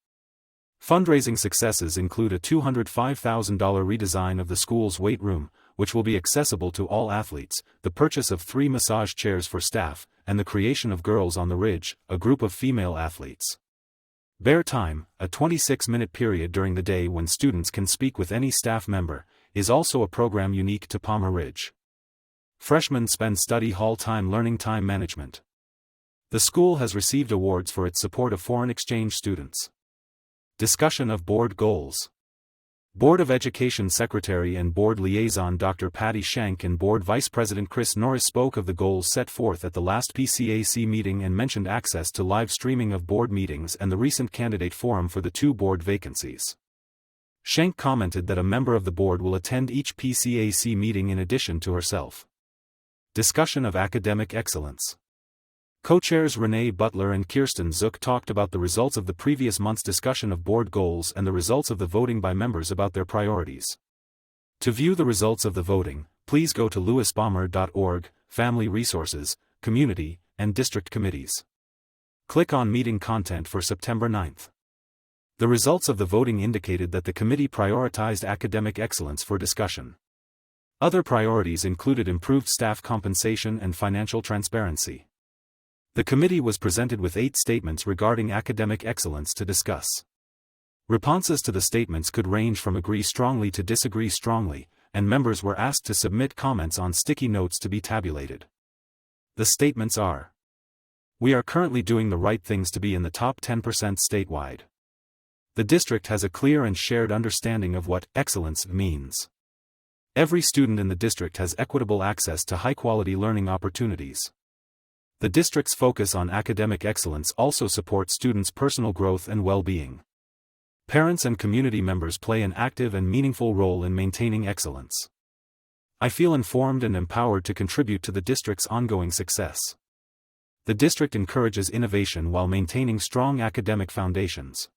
[SPEAKER 1] Fundraising successes include a $205,000 redesign of the school's weight room, which will be accessible to all athletes, the purchase of 3 massage chairs for staff, and the creation of Girls on the Ridge, a group of female athletes. Bear Time, a 26-minute period during the day when students can speak with any staff member, is also a program unique to Palmer Ridge. Freshmen spend study hall time learning time management. The school has received awards for its support of foreign exchange students. Discussion of board goals. Board of Education Secretary and Board Liaison Dr. Patty Shank and Board Vice President Chris Norris spoke of the goals set forth at the last PCAC meeting and mentioned access to live streaming of board meetings and the recent candidate forum for the 2 board vacancies. Shank commented that a member of the board will attend each PCAC meeting in addition to herself. Discussion of academic excellence. Co-chairs Renee Butler and Kirsten Zook talked about the results of the previous month's discussion of board goals and the results of the voting by members about their priorities. To view the results of the voting, please go to lewisbaumer.org, Family Resources, Community, and District Committees. Click on Meeting Content for September 9th. The results of the voting indicated that the committee prioritized academic excellence for discussion. Other priorities included improved staff compensation and financial transparency. The committee was presented with 8 statements regarding academic excellence to discuss. Responses to the statements could range from agree strongly to disagree strongly, and members were asked to submit comments on sticky notes to be tabulated. The statements are: we are currently doing the right things to be in the top 10% statewide. The district has a clear and shared understanding of what excellence means. Every student in the district has equitable access to high-quality learning opportunities. The district's focus on academic excellence also supports students' personal growth and well-being. Parents and community members play an active and meaningful role in maintaining excellence. I feel informed and empowered to contribute to the district's ongoing success. The district encourages innovation while maintaining strong academic foundations.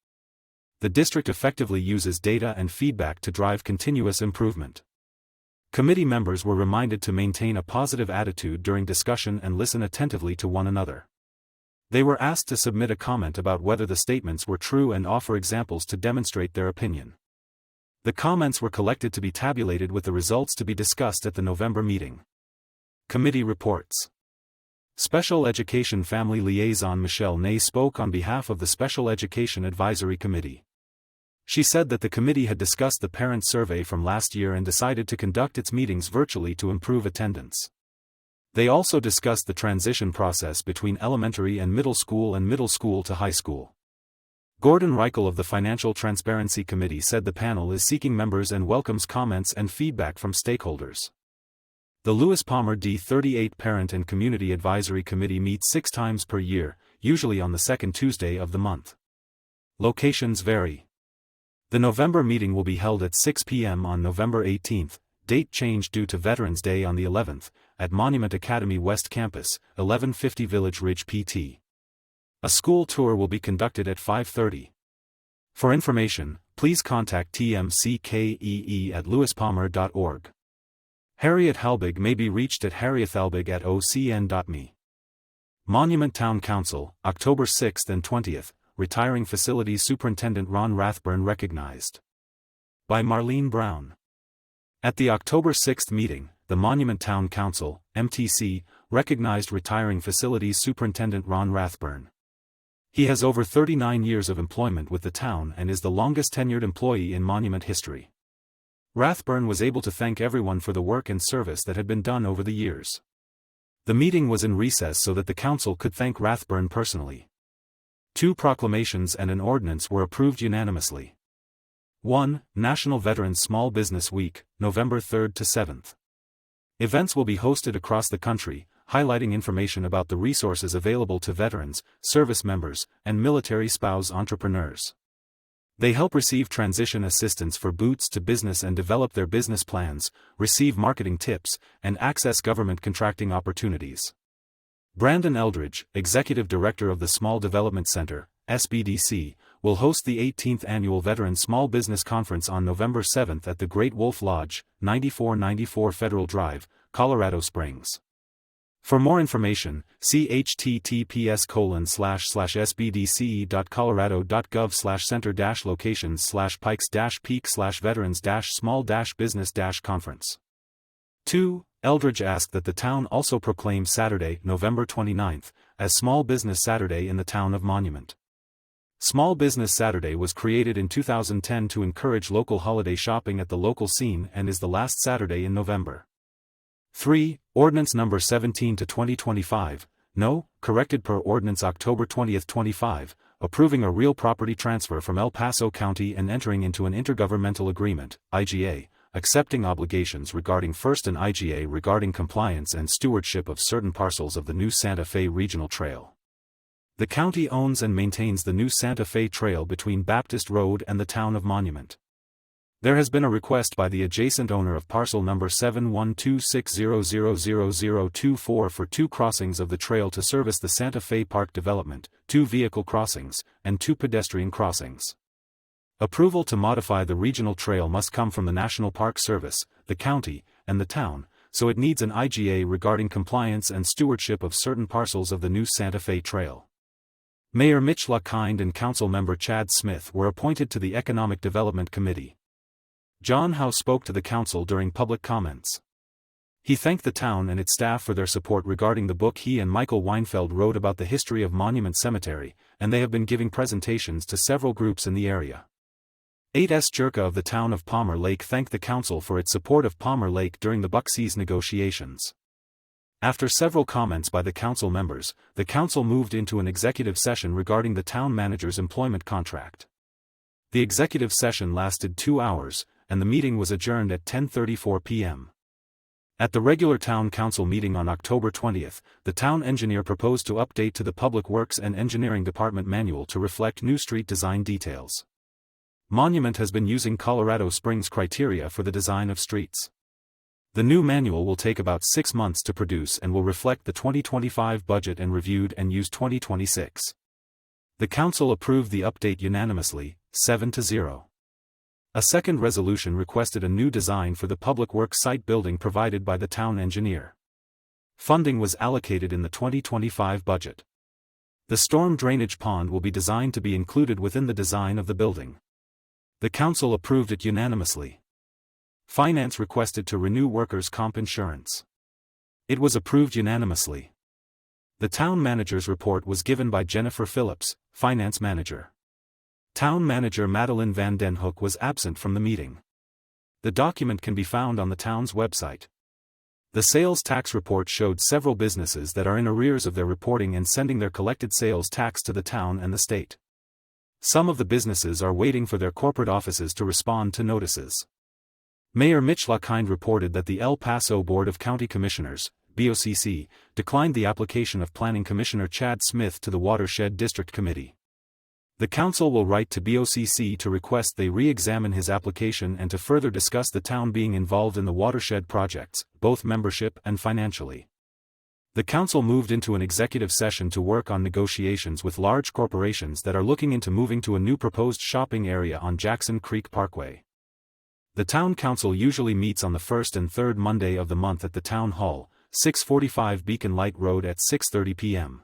[SPEAKER 1] The district effectively uses data and feedback to drive continuous improvement. Committee members were reminded to maintain a positive attitude during discussion and listen attentively to one another. They were asked to submit a comment about whether the statements were true and offer examples to demonstrate their opinion. The comments were collected to be tabulated with the results to be discussed at the November meeting. Committee reports. Special Education Family Liaison Michelle Ney spoke on behalf of the Special Education Advisory Committee. She said that the committee had discussed the parent survey from last year and decided to conduct its meetings virtually to improve attendance. They also discussed the transition process between elementary and middle school to high school. Gordon Reichel of the Financial Transparency Committee said the panel is seeking members and welcomes comments and feedback from stakeholders. The Lewis Palmer D38 Parent and Community Advisory Committee meets 6 times per year, usually on the second Tuesday of the month. Locations vary. The November meeting will be held at 6 p.m. on November 18th, date changed due to Veterans Day on the 11th, at Monument Academy West Campus, 1150 Village Ridge PT. A school tour will be conducted at 5:30. For information, please contact tmckee@lewispalmer.org. Harriet Halbig may be reached at harriethalbig@ocn.me. Monument Town Council, October 6th and 20th, Retiring Facilities Superintendent Ron Rathburn recognized. By Marlene Brown. At the October 6th meeting, the Monument Town Council, MTC, recognized Retiring Facilities Superintendent Ron Rathburn. He has over 39 years of employment with the town and is the longest tenured employee in Monument history. Rathburn was able to thank everyone for the work and service that had been done over the years. The meeting was in recess so that the council could thank Rathburn personally. 2 proclamations and an ordinance were approved unanimously. 1. National Veterans Small Business Week, November 3rd to 7th. Events will be hosted across the country, highlighting information about the resources available to veterans, service members, and military spouse entrepreneurs. They help receive transition assistance for boots to business and develop their business plans, receive marketing tips, and access government contracting opportunities. Brandon Eldridge, Executive Director of the Small Development Center, SBDC, will host the 18th Annual Veteran Small Business Conference on November 7th at the Great Wolf Lodge, 9494 Federal Drive, Colorado Springs. For more information, see https://sbdce.colorado.gov/center-locations/pikes-peak/veterans-small-business-conference. 2. Eldridge asked that the town also proclaim Saturday, November 29th, as Small Business Saturday in the town of Monument. Small Business Saturday was created in 2010 to encourage local holiday shopping at the local scene and is the last Saturday in November. 3. Ordinance Number 17/2025, corrected per Ordinance October 20, 25, approving a real property transfer from El Paso County and entering into an intergovernmental agreement, IGA, accepting obligations regarding first and IGA regarding compliance and stewardship of certain parcels of the new Santa Fe Regional Trail. The county owns and maintains the new Santa Fe Trail between Baptist Road and the town of Monument. There has been a request by the adjacent owner of parcel number 71260000024 for 2 crossings of the trail to service the Santa Fe Park development, 2 vehicle crossings, and 2 pedestrian crossings. Approval to modify the regional trail must come from the National Park Service, the county, and the town, so it needs an IGA regarding compliance and stewardship of certain parcels of the new Santa Fe Trail. Mayor Mitch LaKind and Council Member Chad Smith were appointed to the Economic Development Committee. John Howe spoke to the council during public comments. He thanked the town and its staff for their support regarding the book he and Michael Weinfeld wrote about the history of Monument Cemetery, and they have been giving presentations to several groups in the area. 8S Jerka of the town of Palmer Lake thanked the council for its support of Palmer Lake during the Buc-ee's negotiations. After several comments by the council members, the council moved into an executive session regarding the town manager's employment contract. The executive session lasted 2 hours, and the meeting was adjourned at 10:34 p.m. At the regular town council meeting on October 20th, the town engineer proposed to update to the Public Works and Engineering Department manual to reflect new street design details. Monument has been using Colorado Springs criteria for the design of streets. The new manual will take about 6 months to produce and will reflect the 2025 budget and reviewed and use 2026. The council approved the update unanimously, 7-0. A second resolution requested a new design for the Public Works site building provided by the town engineer. Funding was allocated in the 2025 budget. The storm drainage pond will be designed to be included within the design of the building. The council approved it unanimously. Finance requested to renew workers' comp insurance. It was approved unanimously. The town manager's report was given by Jennifer Phillips, finance manager. Town manager Madeline Van Den Hoek was absent from the meeting. The document can be found on the town's website. The sales tax report showed several businesses that are in arrears of their reporting and sending their collected sales tax to the town and the state. Some of the businesses are waiting for their corporate offices to respond to notices. Mayor Mitch LaKind reported that the El Paso Board of County Commissioners, BOCC, declined the application of Planning Commissioner Chad Smith to the Watershed District Committee. The council will write to BOCC to request they re-examine his application and to further discuss the town being involved in the watershed projects, both membership and financially. The council moved into an executive session to work on negotiations with large corporations that are looking into moving to a new proposed shopping area on Jackson Creek Parkway. The town council usually meets on the first and third Monday of the month at the town hall, 645 Beacon Light Road at 6:30 p.m.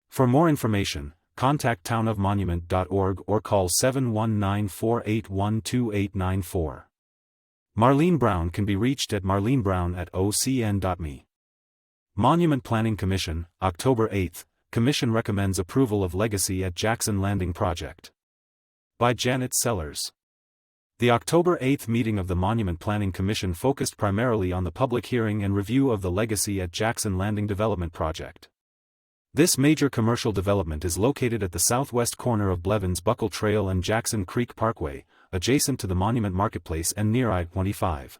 [SPEAKER 1] For more information, contact townofmonument.org or call 719-481-2894. Marlene Brown can be reached at marlenebrown@ocn.me. Monument Planning Commission, October 8, Commission recommends approval of Legacy at Jackson Landing Project. By Janet Sellers. The October 8 meeting of the Monument Planning Commission focused primarily on the public hearing and review of the Legacy at Jackson Landing Development Project. This major commercial development is located at the southwest corner of Blevins Buckle Trail and Jackson Creek Parkway, adjacent to the Monument Marketplace and near I-25.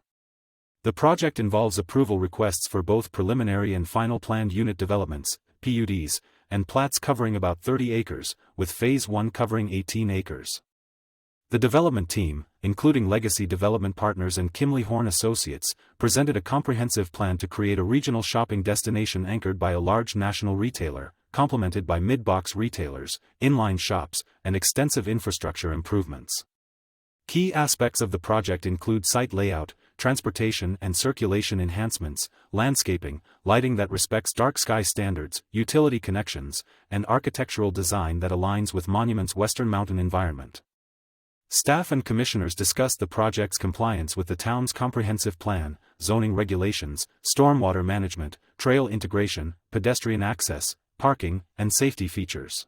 [SPEAKER 1] The project involves approval requests for both preliminary and final planned unit developments, PUDs, and plats covering about 30 acres, with Phase 1 covering 18 acres. The development team, including Legacy Development Partners and Kimley Horn Associates, presented a comprehensive plan to create a regional shopping destination anchored by a large national retailer, complemented by mid-box retailers, inline shops, and extensive infrastructure improvements. Key aspects of the project include site layout, transportation and circulation enhancements, landscaping, lighting that respects dark sky standards, utility connections, and architectural design that aligns with Monument's western mountain environment. Staff and commissioners discussed the project's compliance with the town's comprehensive plan, zoning regulations, stormwater management, trail integration, pedestrian access, parking, and safety features.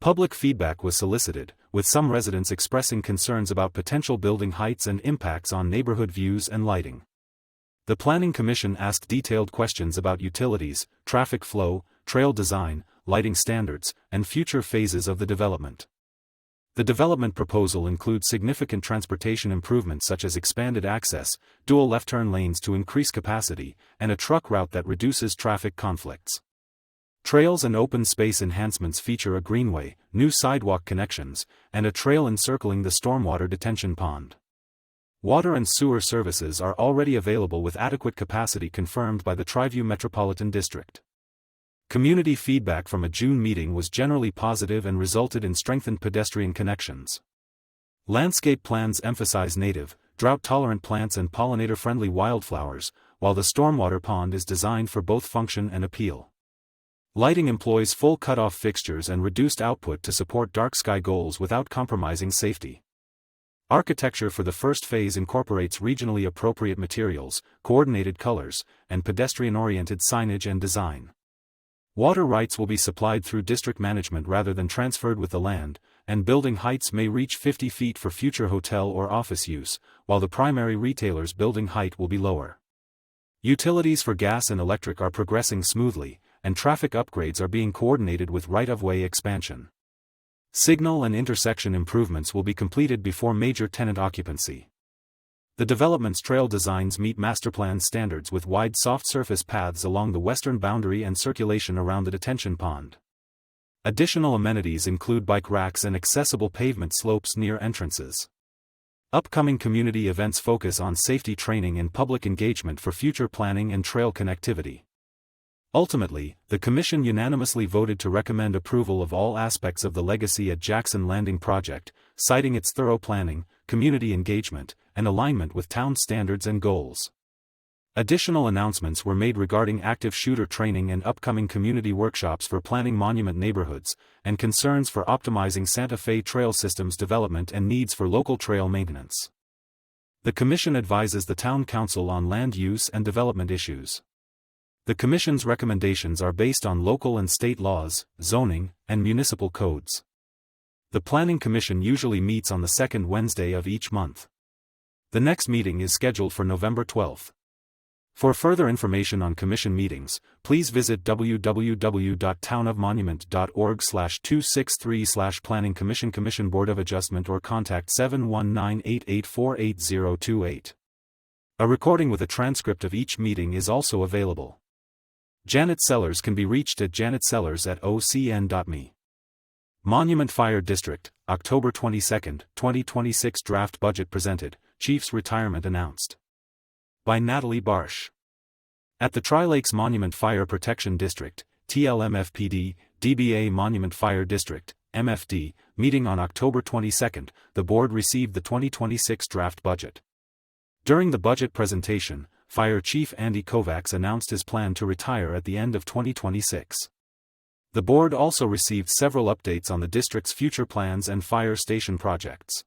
[SPEAKER 1] Public feedback was solicited, with some residents expressing concerns about potential building heights and impacts on neighborhood views and lighting. The Planning Commission asked detailed questions about utilities, traffic flow, trail design, lighting standards, and future phases of the development. The development proposal includes significant transportation improvements such as expanded access, dual left-turn lanes to increase capacity, and a truck route that reduces traffic conflicts. Trails and open space enhancements feature a greenway, new sidewalk connections, and a trail encircling the stormwater detention pond. Water and sewer services are already available with adequate capacity confirmed by the Triview Metropolitan District. Community feedback from a June meeting was generally positive and resulted in strengthened pedestrian connections. Landscape plans emphasize native, drought-tolerant plants and pollinator-friendly wildflowers, while the stormwater pond is designed for both function and appeal. Lighting employs full cutoff fixtures and reduced output to support dark sky goals without compromising safety. Architecture for the first phase incorporates regionally appropriate materials, coordinated colors, and pedestrian-oriented signage and design. Water rights will be supplied through district management rather than transferred with the land, and building heights may reach 50 feet for future hotel or office use, while the primary retailer's building height will be lower. Utilities for gas and electric are progressing smoothly, and traffic upgrades are being coordinated with right-of-way expansion. Signal and intersection improvements will be completed before major tenant occupancy. The development's trail designs meet masterplan standards with wide soft surface paths along the western boundary and circulation around the detention pond. Additional amenities include bike racks and accessible pavement slopes near entrances. Upcoming community events focus on safety training and public engagement for future planning and trail connectivity. Ultimately, the Commission unanimously voted to recommend approval of all aspects of the Legacy at Jackson Landing project, citing its thorough planning, community engagement, and alignment with town standards and goals. Additional announcements were made regarding active shooter training and upcoming community workshops for planning monument neighborhoods, and concerns for optimizing Santa Fe trail systems development and needs for local trail maintenance. The Commission advises the Town Council on land use and development issues. The Commission's recommendations are based on local and state laws, zoning, and municipal codes. The Planning Commission usually meets on the second Wednesday of each month. The next meeting is scheduled for November 12. For further information on Commission meetings, please visit www.townofmonument.org/263/Planning Commission Commission Board of Adjustment or contact 719-884-8028. A recording with a transcript of each meeting is also available. Janet Sellers can be reached at janetsellers@ocn.me. Monument Fire District, October 22, 2026 Draft Budget presented, Chief's retirement announced. By Natalie Barsh. At the Tri-Lakes Monument Fire Protection District, TLMFPD, DBA Monument Fire District, MFD, meeting on October 22, the board received the 2026 draft budget. During the budget presentation, Fire Chief Andy Kovacs announced his plan to retire at the end of 2026. The board also received several updates on the district's future plans and fire station projects.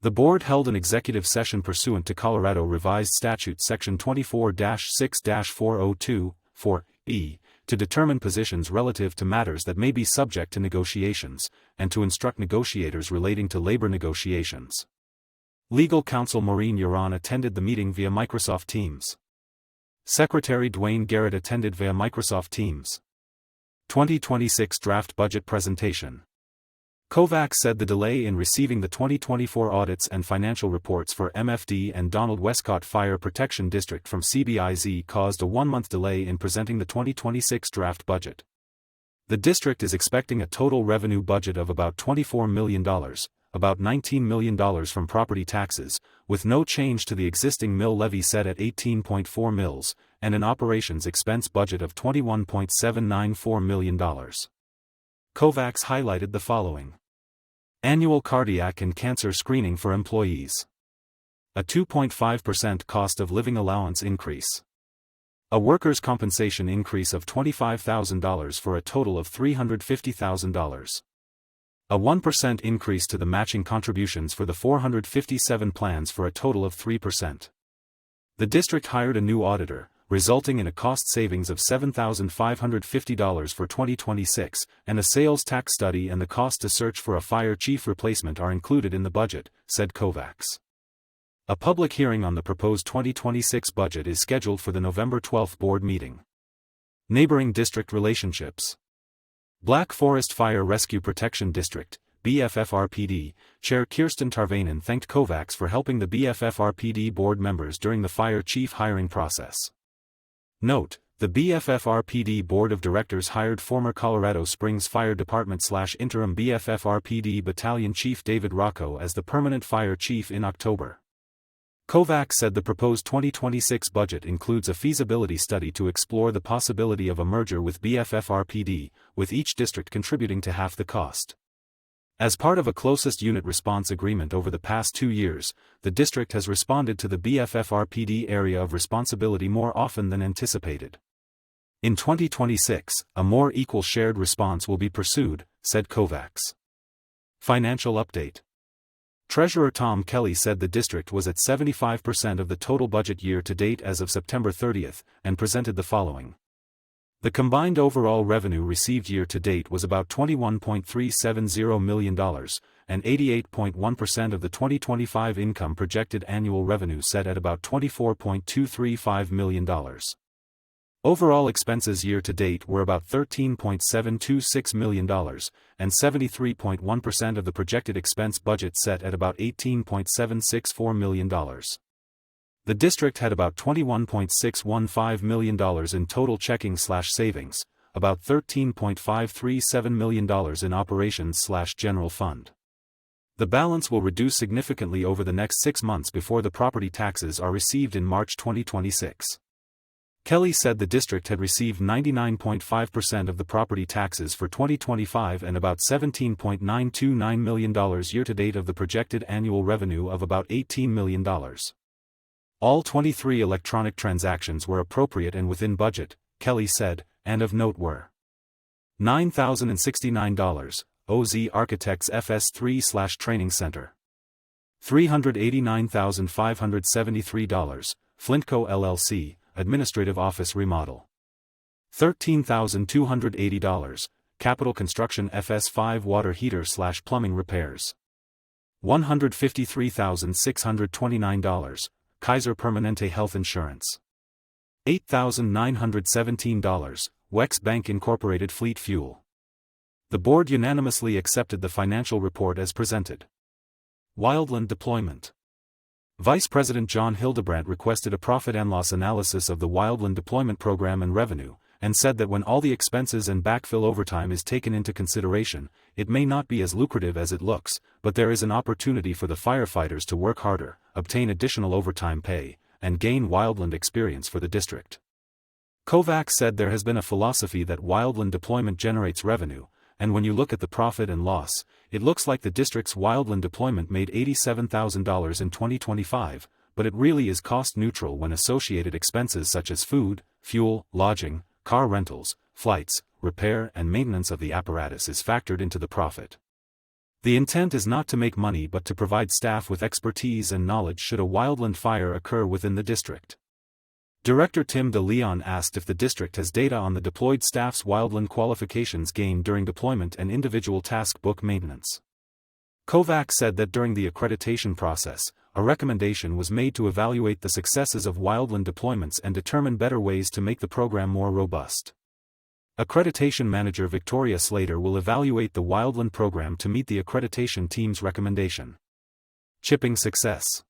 [SPEAKER 1] The board held an executive session pursuant to Colorado Revised Statute Section 24-6-402(4)(e) to determine positions relative to matters that may be subject to negotiations, and to instruct negotiators relating to labor negotiations. Legal counsel Maureen Uran attended the meeting via Microsoft Teams. Secretary Dwayne Garrett attended via Microsoft Teams. 2026 Draft Budget Presentation. Kovacs said the delay in receiving the 2024 audits and financial reports for MFD and Donald Westcott Fire Protection District from CBIZ caused a one-month delay in presenting the 2026 draft budget. The district is expecting a total revenue budget of about $24 million, about $19 million from property taxes, with no change to the existing mill levy set at 18.4 mills, and an operations expense budget of $21.794 million. Kovacs highlighted the following. Annual cardiac and cancer screening for employees. A 2.5% cost of living allowance increase. A workers' compensation increase of $25,000 for a total of $350,000. A 1% increase to the matching contributions for the 457 plans for a total of 3%. The district hired a new auditor, resulting in a cost savings of $7,550 for 2026, and a sales tax study and the cost to search for a fire chief replacement are included in the budget, said Kovacs. A public hearing on the proposed 2026 budget is scheduled for the November 12 board meeting. Neighboring district relationships. Black Forest Fire Rescue Protection District, BFFRPD, Chair Kirsten Tarvanen thanked Kovacs for helping the BFFRPD board members during the fire chief hiring process. Note, the BFFRPD Board of Directors hired former Colorado Springs Fire Department/interim BFFRPD Battalion Chief David Rocco as the permanent fire chief in October. Kovacs said the proposed 2026 budget includes a feasibility study to explore the possibility of a merger with BFFRPD, with each district contributing to half the cost. As part of a closest unit response agreement over the past 2 years, the district has responded to the BFFRPD area of responsibility more often than anticipated. In 2026, a more equal shared response will be pursued, said Kovacs. Financial update. Treasurer Tom Kelly said the district was at 75% of the total budget year to date as of September 30th, and presented the following. The combined overall revenue received year to date was about $21.370 million, and 88.1% of the 2025 income projected annual revenue set at about $24.235 million. Overall expenses year to date were about $13.726 million, and 73.1% of the projected expense budget set at about $18.764 million. The district had about $21.615 million in total checking/savings, about $13.537 million in operations/general fund. The balance will reduce significantly over the next 6 months before the property taxes are received in March 2026. Kelly said the district had received 99.5% of the property taxes for 2025 and about $17.929 million year-to-date of the projected annual revenue of about $18 million. All 23 electronic transactions were appropriate and within budget, Kelly said, and of note were $9,069, OZ Architects FS3/Training Center. $389,573, Flintco LLC, Administrative Office Remodel. $13,280, Capital Construction FS5 Water Heater/Plumbing Repairs. $153,629, Kaiser Permanente Health Insurance. $8,917, Wex Bank Incorporated Fleet Fuel. The board unanimously accepted the financial report as presented. Wildland deployment. Vice President John Hildebrandt requested a profit and loss analysis of the Wildland deployment program and revenue, and said that when all the expenses and backfill overtime is taken into consideration, it may not be as lucrative as it looks, but there is an opportunity for the firefighters to work harder, obtain additional overtime pay, and gain wildland experience for the district. Kovacs said there has been a philosophy that wildland deployment generates revenue, and when you look at the profit and loss, it looks like the district's wildland deployment made $87,000 in 2025, but it really is cost neutral when associated expenses such as food, fuel, lodging, car rentals, flights, repair and maintenance of the apparatus is factored into the profit. The intent is not to make money but to provide staff with expertise and knowledge should a wildland fire occur within the district. Director Tim De Leon asked if the district has data on the deployed staff's wildland qualifications gained during deployment and individual task book maintenance. Kovacs said that during the accreditation process, a recommendation was made to evaluate the successes of wildland deployments and determine better ways to make the program more robust. Accreditation Manager Victoria Slater will evaluate the wildland program to meet the accreditation team's recommendation. Chipping success.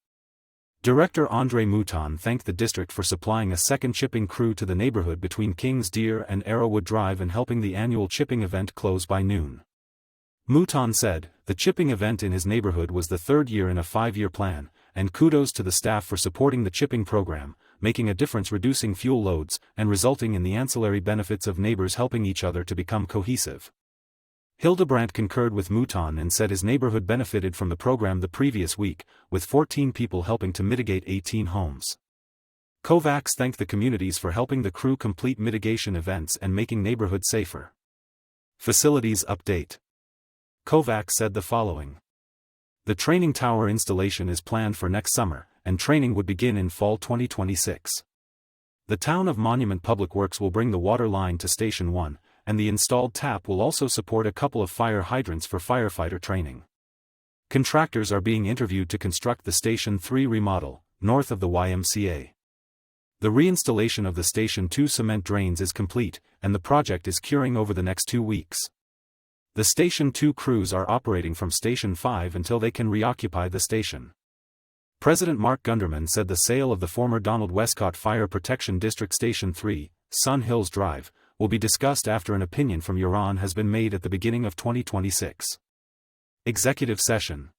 [SPEAKER 1] Director Andre Mouton thanked the district for supplying a second chipping crew to the neighborhood between Kings Deer and Arrowwood Drive and helping the annual chipping event close by noon. Mouton said, the chipping event in his neighborhood was the third year in a 5-year plan, and kudos to the staff for supporting the chipping program, making a difference reducing fuel loads, and resulting in the ancillary benefits of neighbors helping each other to become cohesive. Hildebrandt concurred with Mouton and said his neighborhood benefited from the program the previous week, with 14 people helping to mitigate 18 homes. Kovacs thanked the communities for helping the crew complete mitigation events and making neighborhoods safer. Facilities update. Kovacs said the following. The training tower installation is planned for next summer, and training would begin in fall 2026. The Town of Monument Public Works will bring the water line to Station 1, and the installed tap will also support a couple of fire hydrants for firefighter training. Contractors are being interviewed to construct the Station 3 remodel, north of the YMCA. The reinstallation of the Station 2 cement drains is complete, and the project is curing over the next 2 weeks. The Station 2 crews are operating from Station 5 until they can reoccupy the station. President Mark Gunderman said the sale of the former Donald Westcott Fire Protection District Station 3, Sun Hills Drive, will be discussed after an opinion from Huron has been made at the beginning of 2026. Executive Session.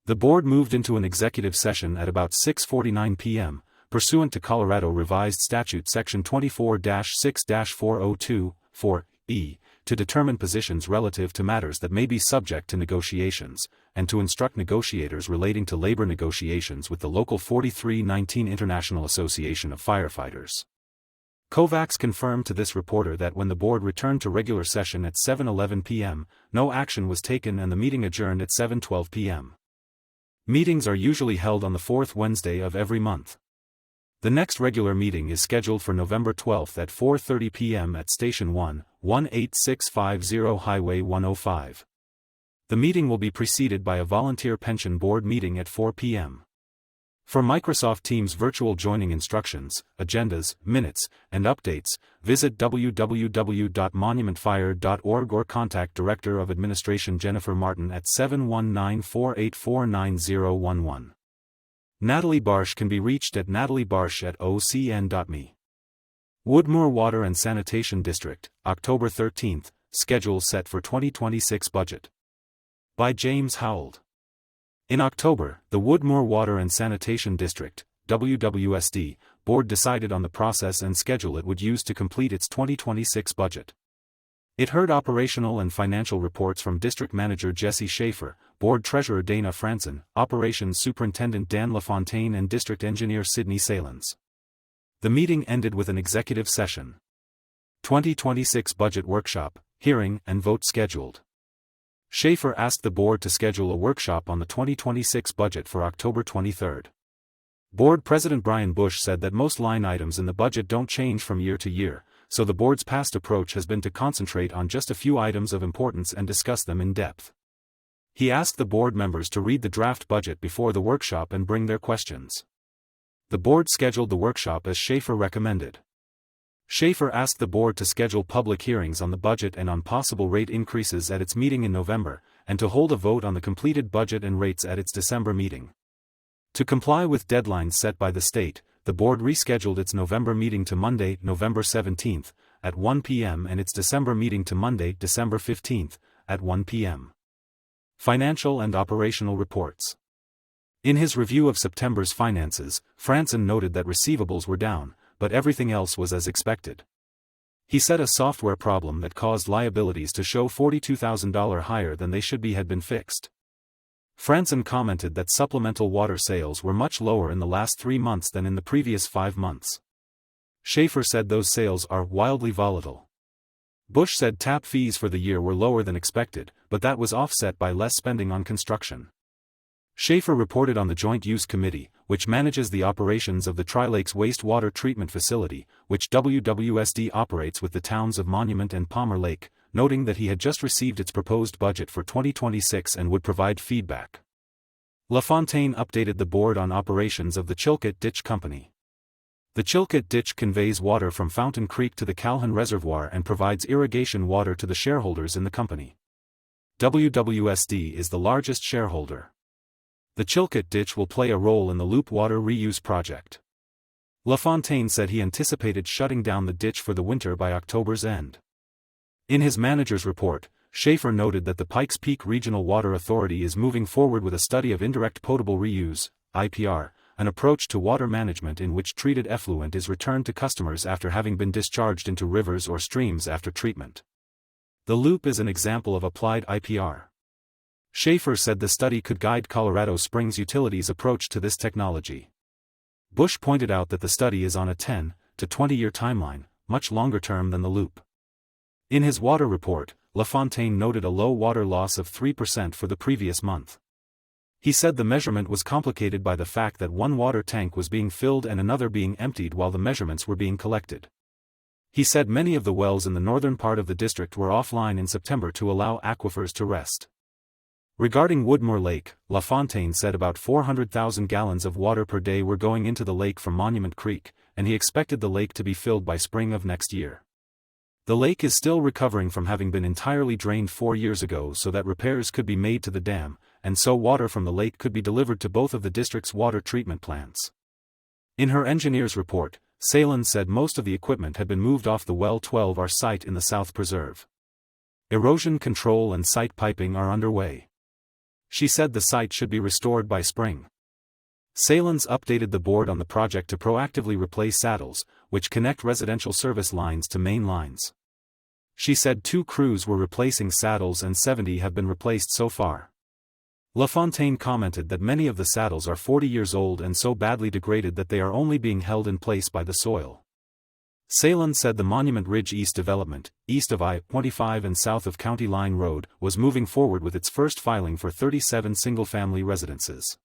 [SPEAKER 1] The board moved into an executive session at about 6:49 p.m., pursuant to Colorado Revised Statute Section 24-6-402, 4E, to determine positions relative to matters that may be subject to negotiations, and to instruct negotiators relating to labor negotiations with the Local 4319 International Association of Firefighters. Kovacs confirmed to this reporter that when the board returned to regular session at 7:11 p.m., no action was taken and the meeting adjourned at 7:12 p.m. Meetings are usually held on the fourth Wednesday of every month. The next regular meeting is scheduled for November 12 at 4:30 p.m. at Station 1, 18650 Highway 105. The meeting will be preceded by a volunteer pension board meeting at 4 p.m. For Microsoft Teams virtual joining instructions, agendas, minutes, and updates, visit www.monumentfire.org or contact Director of Administration Jennifer Martin at 719-484-9011. Natalie Barsh can be reached at nataliebarsh@ocn.me. Woodmoor Water and Sanitation District, October 13, schedule set for 2026 budget. By James Howell. In October, the Woodmoor Water and Sanitation District, WWSD, Board decided on the process and schedule it would use to complete its 2026 budget. It heard operational and financial reports from District Manager Jesse Schaefer, Board Treasurer Dana Franson, Operations Superintendent Dan LaFontaine and District Engineer Sidney Salins. The meeting ended with an executive session. 2026 budget workshop, hearing, and vote scheduled. Schaefer asked the board to schedule a workshop on the 2026 budget for October 23. Board President Brian Bush said that most line items in the budget don't change from year to year, so the board's past approach has been to concentrate on just a few items of importance and discuss them in depth. He asked the board members to read the draft budget before the workshop and bring their questions. The board scheduled the workshop as Schaefer recommended. Schaefer asked the board to schedule public hearings on the budget and on possible rate increases at its meeting in November, and to hold a vote on the completed budget and rates at its December meeting. To comply with deadlines set by the state, the board rescheduled its November meeting to Monday, November 17, at 1 p.m. and its December meeting to Monday, December 15, at 1 p.m. Financial and operational reports. In his review of September's finances, Franson noted that receivables were down, but everything else was as expected. He said a software problem that caused liabilities to show $42,000 higher than they should be had been fixed. Franson commented that supplemental water sales were much lower in the last 3 months than in the previous 5 months. Schaefer said those sales are wildly volatile. Bush said tap fees for the year were lower than expected, but that was offset by less spending on construction. Schaefer reported on the Joint Use Committee, which manages the operations of the Tri-Lakes Wastewater Treatment Facility, which WWSD operates with the towns of Monument and Palmer Lake, noting that he had just received its proposed budget for 2026 and would provide feedback. LaFontaine updated the board on operations of the Chilkat Ditch Company. The Chilkat Ditch conveys water from Fountain Creek to the Calhoun Reservoir and provides irrigation water to the shareholders in the company. WWSD is the largest shareholder. The Chilkat Ditch will play a role in the Loop Water Reuse Project. LaFontaine said he anticipated shutting down the ditch for the winter by October's end. In his manager's report, Schaefer noted that the Pikes Peak Regional Water Authority is moving forward with a study of indirect potable reuse, IPR, an approach to water management in which treated effluent is returned to customers after having been discharged into rivers or streams after treatment. The Loop is an example of applied IPR. Schaefer said the study could guide Colorado Springs Utilities' approach to this technology. Bush pointed out that the study is on a 10 to 20-year timeline, much longer term than the Loop. In his water report, LaFontaine noted a low water loss of 3% for the previous month. He said the measurement was complicated by the fact that one water tank was being filled and another being emptied while the measurements were being collected. He said many of the wells in the northern part of the district were offline in September to allow aquifers to rest. Regarding Woodmoor Lake, LaFontaine said about 400,000 gallons of water per day were going into the lake from Monument Creek, and he expected the lake to be filled by spring of next year. The lake is still recovering from having been entirely drained 4 years ago so that repairs could be made to the dam, and so water from the lake could be delivered to both of the district's water treatment plants. In her engineer's report, Salins said most of the equipment had been moved off the Well 12R site in the South Preserve. Erosion control and site piping are underway. She said the site should be restored by spring. Salins updated the board on the project to proactively replace saddles, which connect residential service lines to main lines. She said 2 crews were replacing saddles and 70 have been replaced so far. LaFontaine commented that many of the saddles are 40 years old and so badly degraded that they are only being held in place by the soil. Salin said the Monument Ridge East development, east of I-25 and south of County Line Road, was moving forward with its first filing for 37 single-family residences.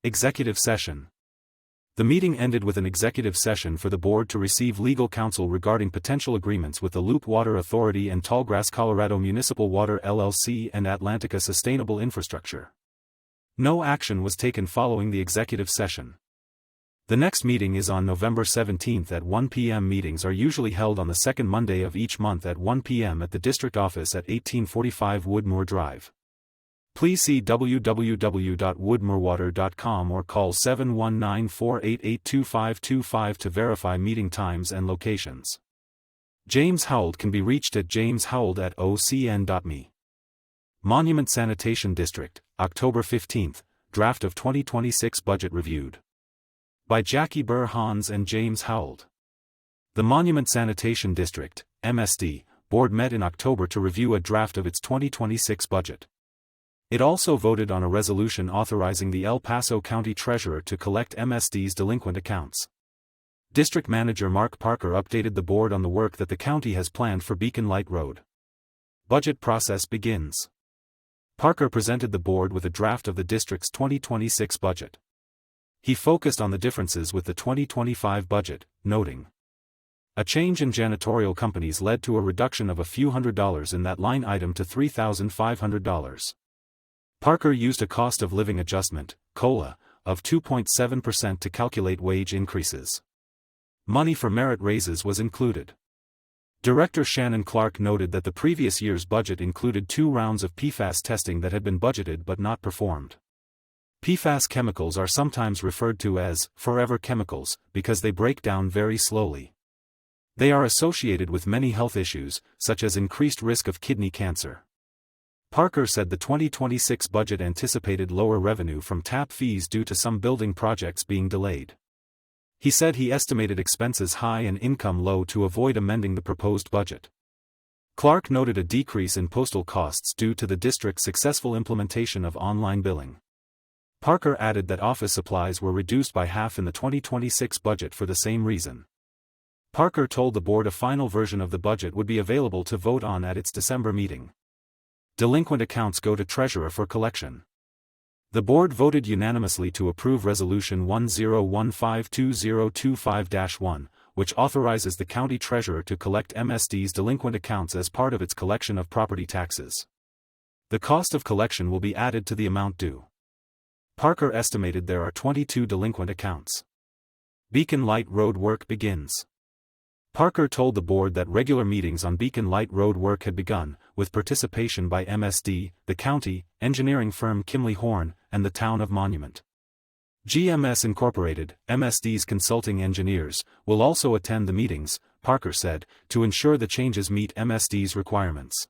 [SPEAKER 1] Executive Session. The meeting ended with an executive session for the board to receive legal counsel regarding potential agreements with the Loop Water Authority and Tallgrass Colorado Municipal Water LLC and Atlantica Sustainable Infrastructure. No action was taken following the executive session. The next meeting is on November 17 at 1 p.m. Meetings are usually held on the second Monday of each month at 1 p.m. at the district office at 1845 Woodmoor Drive. Please see www.woodmoorwater.com or call 719-488-2525 to verify meeting times and locations. James Howell can be reached at jameshowell@ocn.me. Monument Sanitation District, October 15, Draft of 2026 Budget Reviewed. By Jackie Burhans and James Howell. The Monument Sanitation District, MSD, Board met in October to review a draft of its 2026 budget. It also voted on a resolution authorizing the El Paso County Treasurer to collect MSD's delinquent accounts. District Manager Mark Parker updated the board on the work that the county has planned for Beacon Light Road. Budget process begins. Parker presented the board with a draft of the district's 2026 budget. He focused on the differences with the 2025 budget, noting, "A change in janitorial companies led to a reduction of a few $100s in that line item to $3,500. Parker used a cost of living adjustment, COLA, of 2.7% to calculate wage increases. Money for merit raises was included." Director Shannon Clark noted that the previous year's budget included 2 rounds of PFAS testing that had been budgeted but not performed. PFAS chemicals are sometimes referred to as forever chemicals because they break down very slowly. They are associated with many health issues, such as increased risk of kidney cancer. Parker said the 2026 budget anticipated lower revenue from tap fees due to some building projects being delayed. He said he estimated expenses high and income low to avoid amending the proposed budget. Clark noted a decrease in postal costs due to the district's successful implementation of online billing. Parker added that office supplies were reduced by half in the 2026 budget for the same reason. Parker told the board a final version of the budget would be available to vote on at its December meeting. Delinquent accounts go to Treasurer for collection. The board voted unanimously to approve Resolution 10152025-1, which authorizes the county treasurer to collect MSD's delinquent accounts as part of its collection of property taxes. The cost of collection will be added to the amount due. Parker estimated there are 22 delinquent accounts. Beacon Light Road work begins. Parker told the board that regular meetings on Beacon Light Road work had begun, with participation by MSD, the county, engineering firm Kimley Horn, and the town of Monument. GMS Incorporated, MSD's consulting engineers, will also attend the meetings, Parker said, to ensure the changes meet MSD's requirements.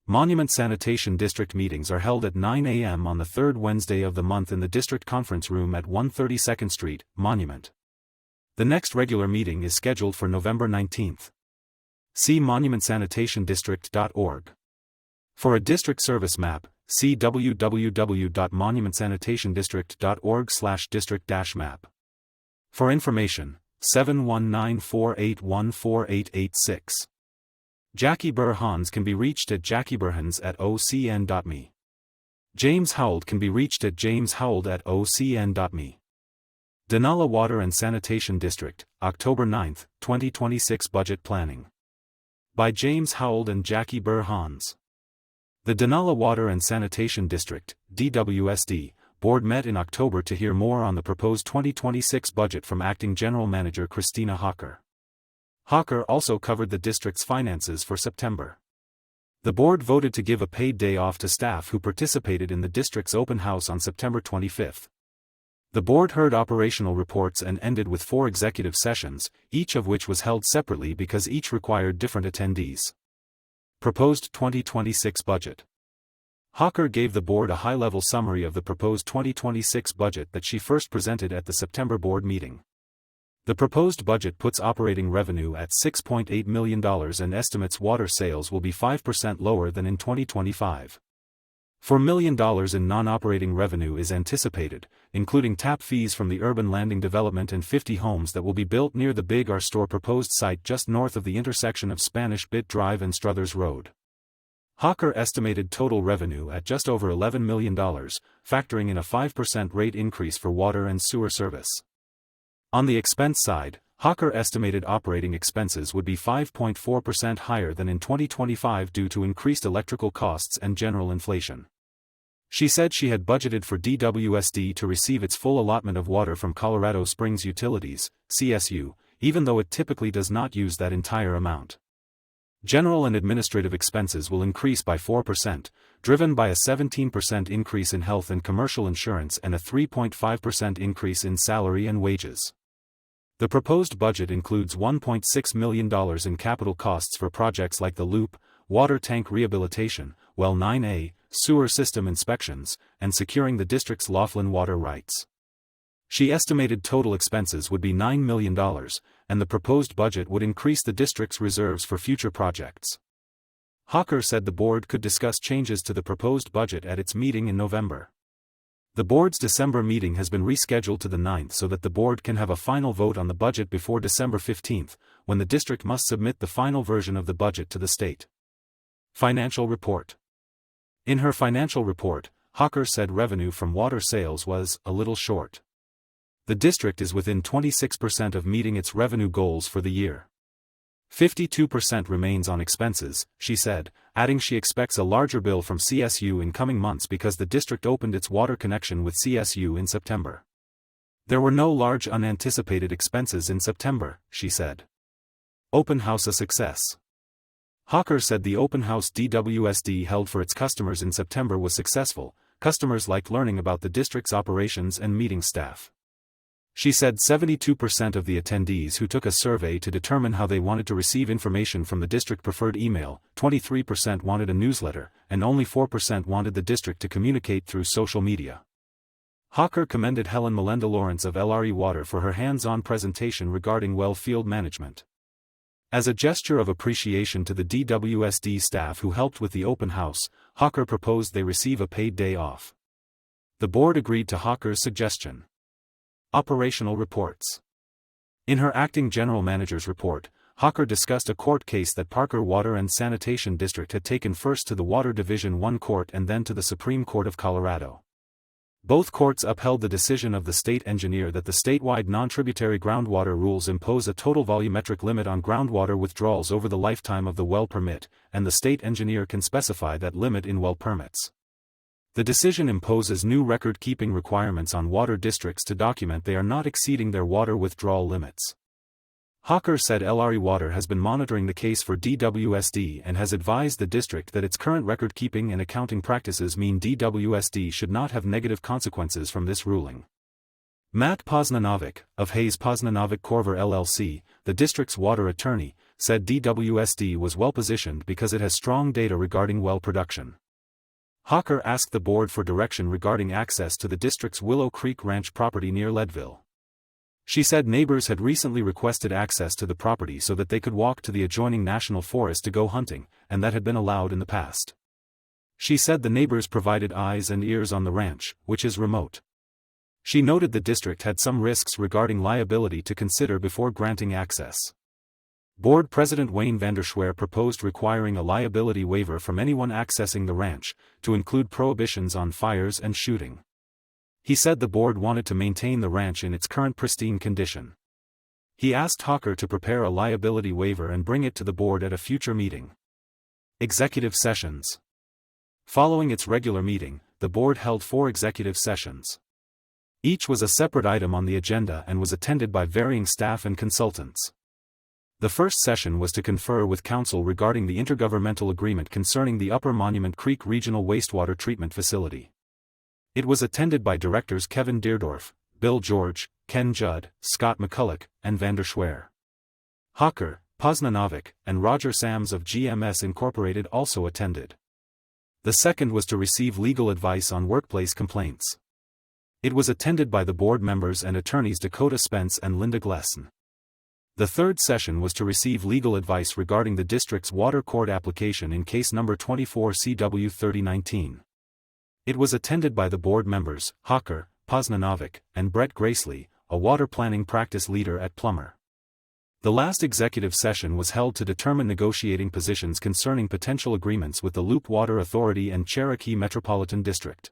[SPEAKER 1] Monument Sanitation District meetings are held at 9 a.m. on the third Wednesday of the month in the District Conference Room at 132nd Street, Monument. The next regular meeting is scheduled for November 19. See monumentsanitationdistrict.org. For a district service map, see www.monumentsanitationdistrict.org/district-map. For information, 719-481-4886. Jackie Burhans can be reached at jackieburhans@ocn.me. James Howell can be reached at jameshowell@ocn.me. Donala Water and Sanitation District, October 9, 2026 Budget Planning. By James Howell and Jackie Burhans. The Donala Water and Sanitation District, DWSD, Board met in October to hear more on the proposed 2026 budget from Acting General Manager Christina Hawker. Hawker also covered the district's finances for September. The board voted to give a paid day off to staff who participated in the district's open house on September 25. The board heard operational reports and ended with 4 executive sessions, each of which was held separately because each required different attendees. Proposed 2026 budget. Hawker gave the board a high-level summary of the proposed 2026 budget that she first presented at the September board meeting. The proposed budget puts operating revenue at $6.8 million and estimates water sales will be 5% lower than in 2025. $4 million in non-operating revenue is anticipated, including tap fees from the urban landing development and 50 homes that will be built near the Big R Store proposed site just north of the intersection of Spanish Bit Drive and Struthers Road. Hawker estimated total revenue at just over $11 million, factoring in a 5% rate increase for water and sewer service. On the expense side, Hawker estimated operating expenses would be 5.4% higher than in 2025 due to increased electrical costs and general inflation. She said she had budgeted for DWSD to receive its full allotment of water from Colorado Springs Utilities, CSU, even though it typically does not use that entire amount. General and administrative expenses will increase by 4%, driven by a 17% increase in health and commercial insurance and a 3.5% increase in salary and wages. The proposed budget includes $1.6 million in capital costs for projects like the Loop, water tank rehabilitation, Well 9A, sewer system inspections, and securing the district's Laughlin water rights. She estimated total expenses would be $9 million, and the proposed budget would increase the district's reserves for future projects. Hawker said the board could discuss changes to the proposed budget at its meeting in November. The board's December meeting has been rescheduled to the 9th so that the board can have a final vote on the budget before December 15th, when the district must submit the final version of the budget to the state. Financial report. In her financial report, Hawker said revenue from water sales was a little short. The district is within 26% of meeting its revenue goals for the year. 52% remains on expenses, she said, adding she expects a larger bill from CSU in coming months because the district opened its water connection with CSU in September. There were no large unanticipated expenses in September, she said. Open house a success. Hawker said the open house DWSD held for its customers in September was successful. Customers liked learning about the district's operations and meeting staff. She said 72% of the attendees who took a survey to determine how they wanted to receive information from the district preferred email, 23% wanted a newsletter, and only 4% wanted the district to communicate through social media. Hawker commended Helen Melinda Lawrence of LRE Water for her hands-on presentation regarding well field management. As a gesture of appreciation to the DWSD staff who helped with the open house, Hawker proposed they receive a paid day off. The board agreed to Hawker's suggestion. Operational reports. In her acting general manager's report, Hawker discussed a court case that Parker Water and Sanitation District had taken first to the Water Division 1 Court and then to the Supreme Court of Colorado. Both courts upheld the decision of the state engineer that the statewide non-tributary groundwater rules impose a total volumetric limit on groundwater withdrawals over the lifetime of the well permit, and the state engineer can specify that limit in well permits. The decision imposes new record-keeping requirements on water districts to document they are not exceeding their water withdrawal limits. Hawker said LRE Water has been monitoring the case for DWSD and has advised the district that its current record-keeping and accounting practices mean DWSD should not have negative consequences from this ruling. Matt Posnanovic, of Hayes Posnanovic Corver LLC, the district's water attorney, said DWSD was well-positioned because it has strong data regarding well production. Hawker asked the board for direction regarding access to the district's Willow Creek Ranch property near Leadville. She said neighbors had recently requested access to the property so that they could walk to the adjoining national forest to go hunting, and that had been allowed in the past. She said the neighbors provided eyes and ears on the ranch, which is remote. She noted the district had some risks regarding liability to consider before granting access. Board President Wayne Vanderschwer proposed requiring a liability waiver from anyone accessing the ranch, to include prohibitions on fires and shooting. He said the board wanted to maintain the ranch in its current pristine condition. He asked Hawker to prepare a liability waiver and bring it to the board at a future meeting. Executive sessions. Following its regular meeting, the board held 4 executive sessions. Each was a separate item on the agenda and was attended by varying staff and consultants. The first session was to confer with Council regarding the intergovernmental agreement concerning the Upper Monument Creek Regional Wastewater Treatment Facility. It was attended by Directors Kevin Deerdorf, Bill George, Ken Judd, Scott McCulloch, and Vanderschwer. Hawker, Posnanovic, and Roger Sams of GMS Incorporated also attended. The second was to receive legal advice on workplace complaints. It was attended by the board members and attorneys Dakota Spence and Linda Glesson. The third session was to receive legal advice regarding the district's water court application in case number 24 CW 3019. It was attended by the board members, Hawker, Poznanovic, and Brett Gracely, a water planning practice leader at Plummer. The last executive session was held to determine negotiating positions concerning potential agreements with the Loop Water Authority and Cherokee Metropolitan District.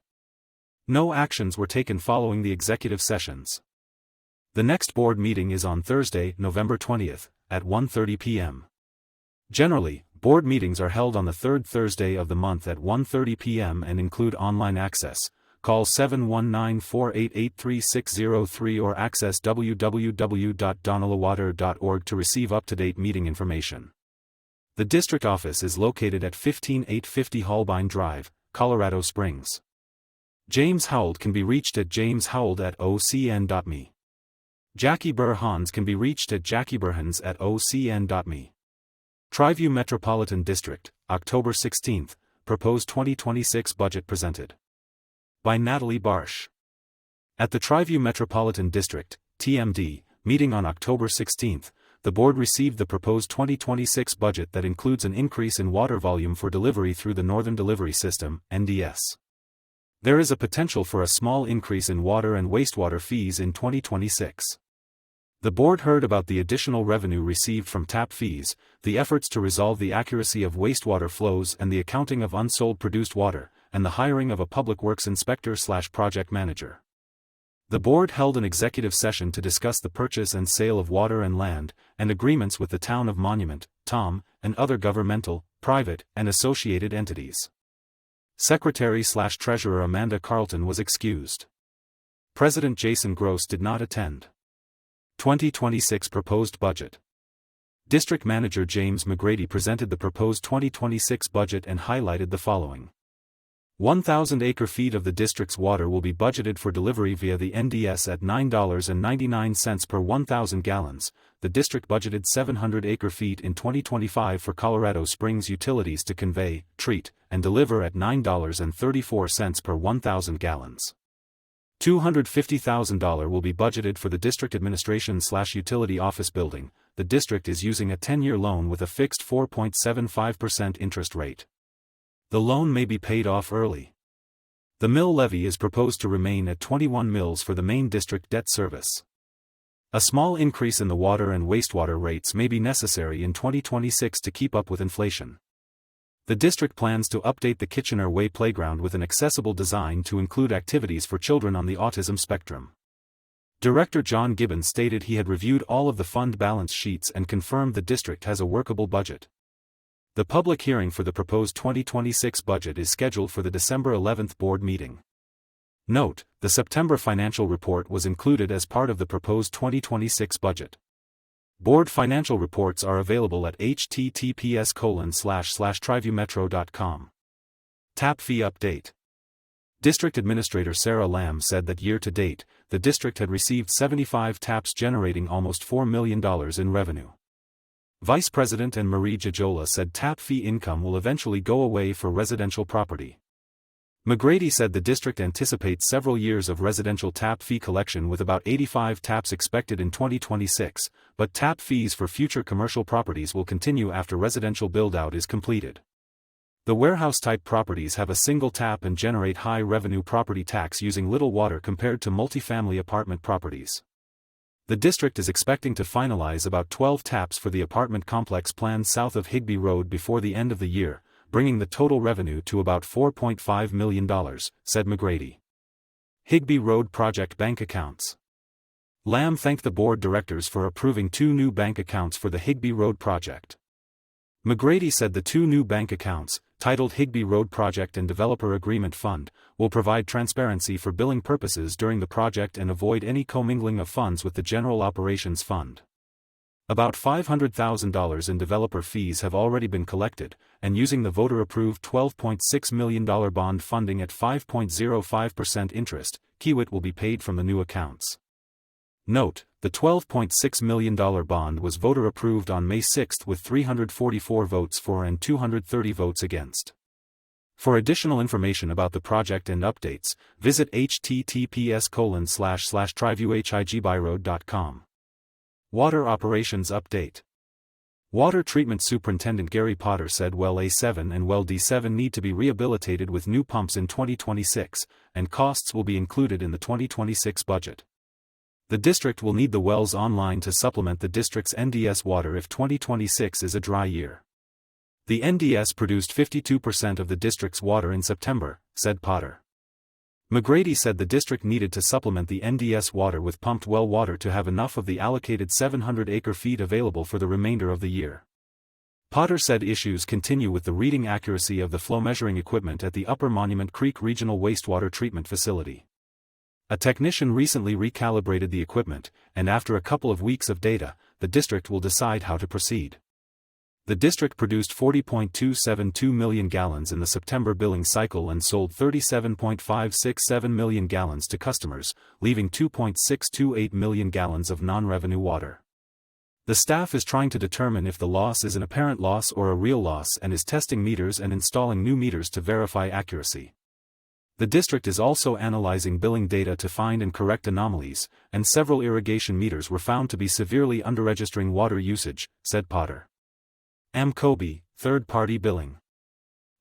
[SPEAKER 1] No actions were taken following the executive sessions. The next board meeting is on Thursday, November 20th, at 1:30 p.m. Generally, board meetings are held on the third Thursday of the month at 1:30 p.m. and include online access. Call 719-488-3603 or access www.donalawater.org to receive up-to-date meeting information. The district office is located at 15850 Holbein Drive, Colorado Springs. James Howell can be reached at jameshowell@ocn.me. Jackie Burhans can be reached at jackieburhans@ocn.me. Triview Metropolitan District, October 16, Proposed 2026 Budget presented by Natalie Barsh. At the Triview Metropolitan District, TMD, meeting on October 16, the board received the proposed 2026 budget that includes an increase in water volume for delivery through the Northern Delivery System, NDS. There is a potential for a small increase in water and wastewater fees in 2026. The board heard about the additional revenue received from tap fees, the efforts to resolve the accuracy of wastewater flows and the accounting of unsold produced water, and the hiring of a public works inspector/project manager. The board held an executive session to discuss the purchase and sale of water and land, and agreements with the Town of Monument, TOM, and other governmental, private, and associated entities. Secretary/Treasurer Amanda Carlton was excused. President Jason Gross did not attend. 2026 Proposed Budget. District Manager James McGrady presented the proposed 2026 budget and highlighted the following. 1,000 acre-feet of the district's water will be budgeted for delivery via the NDS at $9.99 per 1,000 gallons. The district budgeted 700 acre-feet in 2025 for Colorado Springs utilities to convey, treat, and deliver at $9.34 per 1,000 gallons. $250,000 will be budgeted for the district administration/utility office building. The district is using a 10-year loan with a fixed 4.75% interest rate. The loan may be paid off early. The mill levy is proposed to remain at 21 mills for the main district debt service. A small increase in the water and wastewater rates may be necessary in 2026 to keep up with inflation. The district plans to update the Kitchener Way playground with an accessible design to include activities for children on the autism spectrum. Director John Gibbons stated he had reviewed all of the fund balance sheets and confirmed the district has a workable budget. The public hearing for the proposed 2026 budget is scheduled for the December 11 board meeting. Note, the September financial report was included as part of the proposed 2026 budget. Board financial reports are available at https://triviewmetro.com. Tap fee update. District Administrator Sarah Lamb said that year-to-date, the district had received 75 taps generating almost $4 million in revenue. Vice President Anne Marie Jajola said tap fee income will eventually go away for residential property. McGrady said the district anticipates several years of residential tap fee collection with about 85 taps expected in 2026, but tap fees for future commercial properties will continue after residential build-out is completed. The warehouse-type properties have a single tap and generate high revenue property tax using little water compared to multifamily apartment properties. The district is expecting to finalize about 12 taps for the apartment complex planned south of Higbee Road before the end of the year, bringing the total revenue to about $4.5 million, said McGrady. Higbee Road Project Bank Accounts. Lamb thanked the board directors for approving 2 new bank accounts for the Higbee Road project. McGrady said the 2 new bank accounts, titled Higbee Road Project and Developer Agreement Fund, will provide transparency for billing purposes during the project and avoid any commingling of funds with the General Operations Fund. About $500,000 in developer fees have already been collected, and using the voter-approved $12.6 million bond funding at 5.05% interest, Kiewit will be paid from the new accounts. Note, the $12.6 million bond was voter-approved on May 6 with 344 votes for and 230 votes against. For additional information about the project and updates, visit https://triviewhigbyroad.com. Water Operations Update. Water Treatment Superintendent Gary Potter said well A7 and well D7 need to be rehabilitated with new pumps in 2026, and costs will be included in the 2026 budget. The district will need the wells online to supplement the district's NDS water if 2026 is a dry year. The NDS produced 52% of the district's water in September, said Potter. McGrady said the district needed to supplement the NDS water with pumped well water to have enough of the allocated 700 acre-feet available for the remainder of the year. Potter said issues continue with the reading accuracy of the flow measuring equipment at the Upper Monument Creek Regional Wastewater Treatment Facility. A technician recently recalibrated the equipment, and after a couple of weeks of data, the district will decide how to proceed. The district produced 40.272 million gallons in the September billing cycle and sold 37.567 million gallons to customers, leaving 2.628 million gallons of non-revenue water. The staff is trying to determine if the loss is an apparent loss or a real loss and is testing meters and installing new meters to verify accuracy. The district is also analyzing billing data to find and correct anomalies, and several irrigation meters were found to be severely underregistering water usage, said Potter. AMCOBE, third-party billing.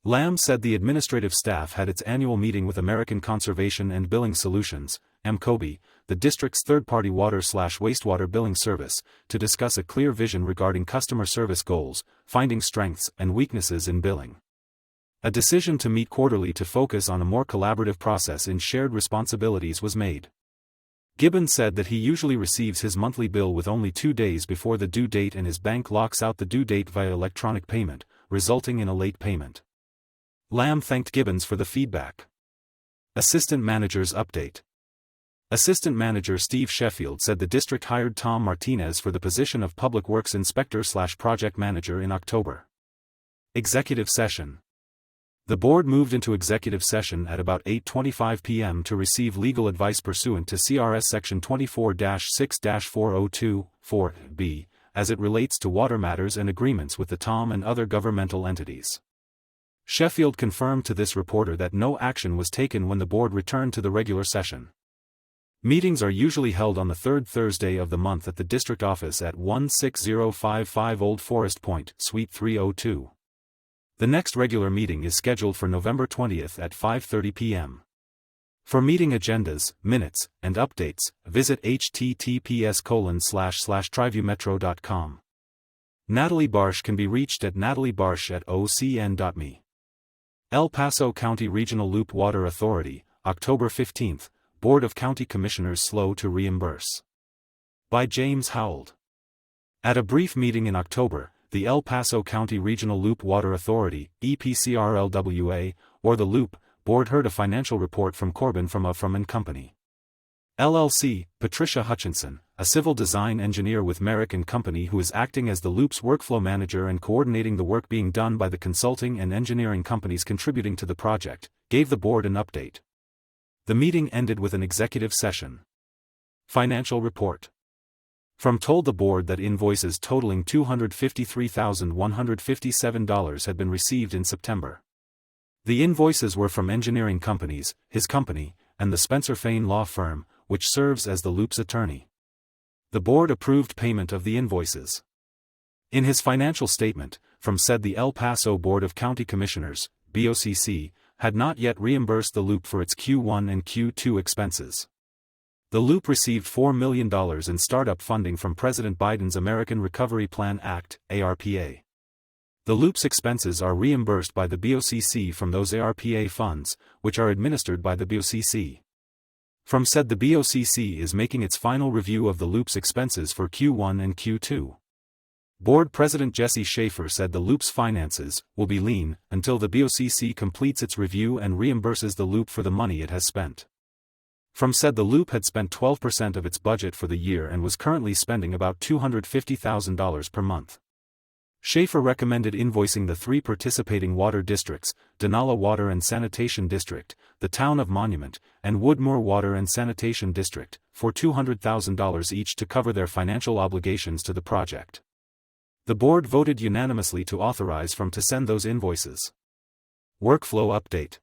[SPEAKER 1] Lamb said the administrative staff had its annual meeting with American Conservation and Billing Solutions, AMCOBE, the district's third-party water/wastewater billing service, to discuss a clear vision regarding customer service goals, finding strengths and weaknesses in billing. A decision to meet quarterly to focus on a more collaborative process in shared responsibilities was made. Gibbons said that he usually receives his monthly bill with only 2 days before the due date and his bank locks out the due date via electronic payment, resulting in a late payment. Lamb thanked Gibbons for the feedback. Assistant Manager's Update. Assistant Manager Steve Sheffield said the district hired Tom Martinez for the position of Public Works Inspector/Project Manager in October. Executive Session. The board moved into executive session at about 8:25 p.m. to receive legal advice pursuant to CRS Section 24-6-4024-B, as it relates to water matters and agreements with the TOM and other governmental entities. Sheffield confirmed to this reporter that no action was taken when the board returned to the regular session. Meetings are usually held on the third Thursday of the month at the district office at 16055 Old Forest Point, Suite 302. The next regular meeting is scheduled for November 20th at 5:30 p.m. For meeting agendas, minutes, and updates, visit https://triviewmetro.com. Natalie Barsh can be reached at nataliebarsh@ocn.me. El Paso County Regional Loop Water Authority, October 15th, Board of County Commissioners slow to reimburse. By James Howell. At a brief meeting in October, the El Paso County Regional Loop Water Authority, EPCRLWA, or the Loop, Board heard a financial report from Corbin from & Company. LLC, Patricia Hutchinson, a civil design engineer with Merrick & Company who is acting as the Loop's workflow manager and coordinating the work being done by the consulting and engineering companies contributing to the project, gave the board an update. The meeting ended with an executive session. Financial report. From told the board that invoices totaling $253,157 had been received in September. The invoices were from engineering companies, his company, and the Spencer Fane law firm, which serves as the Loop's attorney. The board approved payment of the invoices. In his financial statement, from said the El Paso Board of County Commissioners, BOCC, had not yet reimbursed the Loop for its Q1 and Q2 expenses. The Loop received $4 million in startup funding from President Biden's American Recovery Plan Act, ARPA. The Loop's expenses are reimbursed by the BOCC from those ARPA funds, which are administered by the BOCC. From said the BOCC is making its final review of the Loop's expenses for Q1 and Q2. Board President Jesse Schaefer said the Loop's finances will be lean until the BOCC completes its review and reimburses the Loop for the money it has spent. From said the Loop had spent 12% of its budget for the year and was currently spending about $250,000 per month. Schaefer recommended invoicing the 3 participating water districts, Donala Water and Sanitation District, the Town of Monument, and Woodmoor Water and Sanitation District, for $200,000 each to cover their financial obligations to the project. The board voted unanimously to authorize to send those invoices. Workflow update.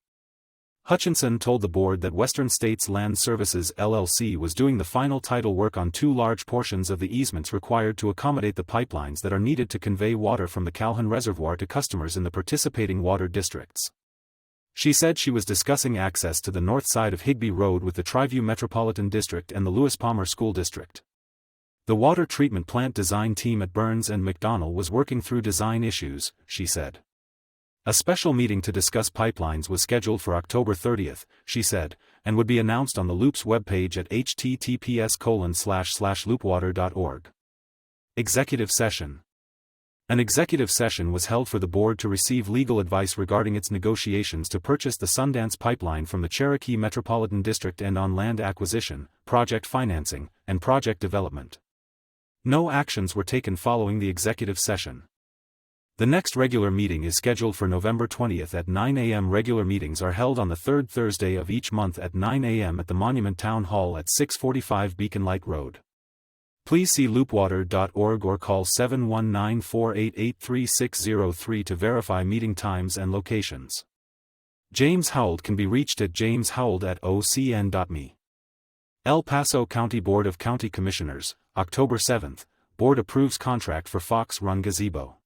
[SPEAKER 1] Hutchinson told the board that Western States Land Services LLC was doing the final title work on 2 large portions of the easements required to accommodate the pipelines that are needed to convey water from the Calhoun Reservoir to customers in the participating water districts. She said she was discussing access to the north side of Higbee Road with the Triview Metropolitan District and the Lewis Palmer School District. The water treatment plant design team at Burns and McDonnell was working through design issues, she said. A special meeting to discuss pipelines was scheduled for October 30, she said, and would be announced on the Loop's webpage at https://loopwater.org. Executive Session. An executive session was held for the board to receive legal advice regarding its negotiations to purchase the Sundance Pipeline from the Cherokee Metropolitan District and on land acquisition, project financing, and project development. No actions were taken following the executive session. The next regular meeting is scheduled for November 20 at 9 a.m. Regular meetings are held on the third Thursday of each month at 9 a.m. at the Monument Town Hall at 645 Beacon Light Road. Please see loopwater.org or call 719-488-3603 to verify meeting times and locations. James Howell can be reached at jameshowell@ocn.me. El Paso County Board of County Commissioners, October 7, Board approves contract for Fox Run Gazebo.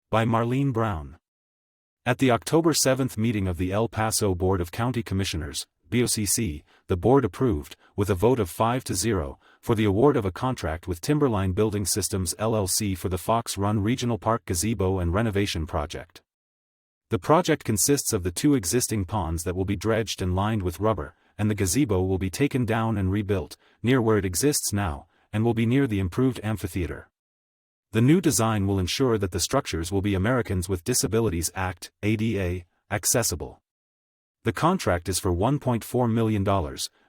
[SPEAKER 1] By Marlene Brown. At the October 7 meeting of the El Paso Board of County Commissioners, BOCC, the board approved, with a vote of 5-0, for the award of a contract with Timberline Building Systems LLC for the Fox Run Regional Park Gazebo and Renovation Project. The project consists of the 2 existing ponds that will be dredged and lined with rubber, and the gazebo will be taken down and rebuilt, near where it exists now, and will be near the improved amphitheater. The new design will ensure that the structures will be Americans with Disabilities Act, ADA, accessible. The contract is for $1.4 million,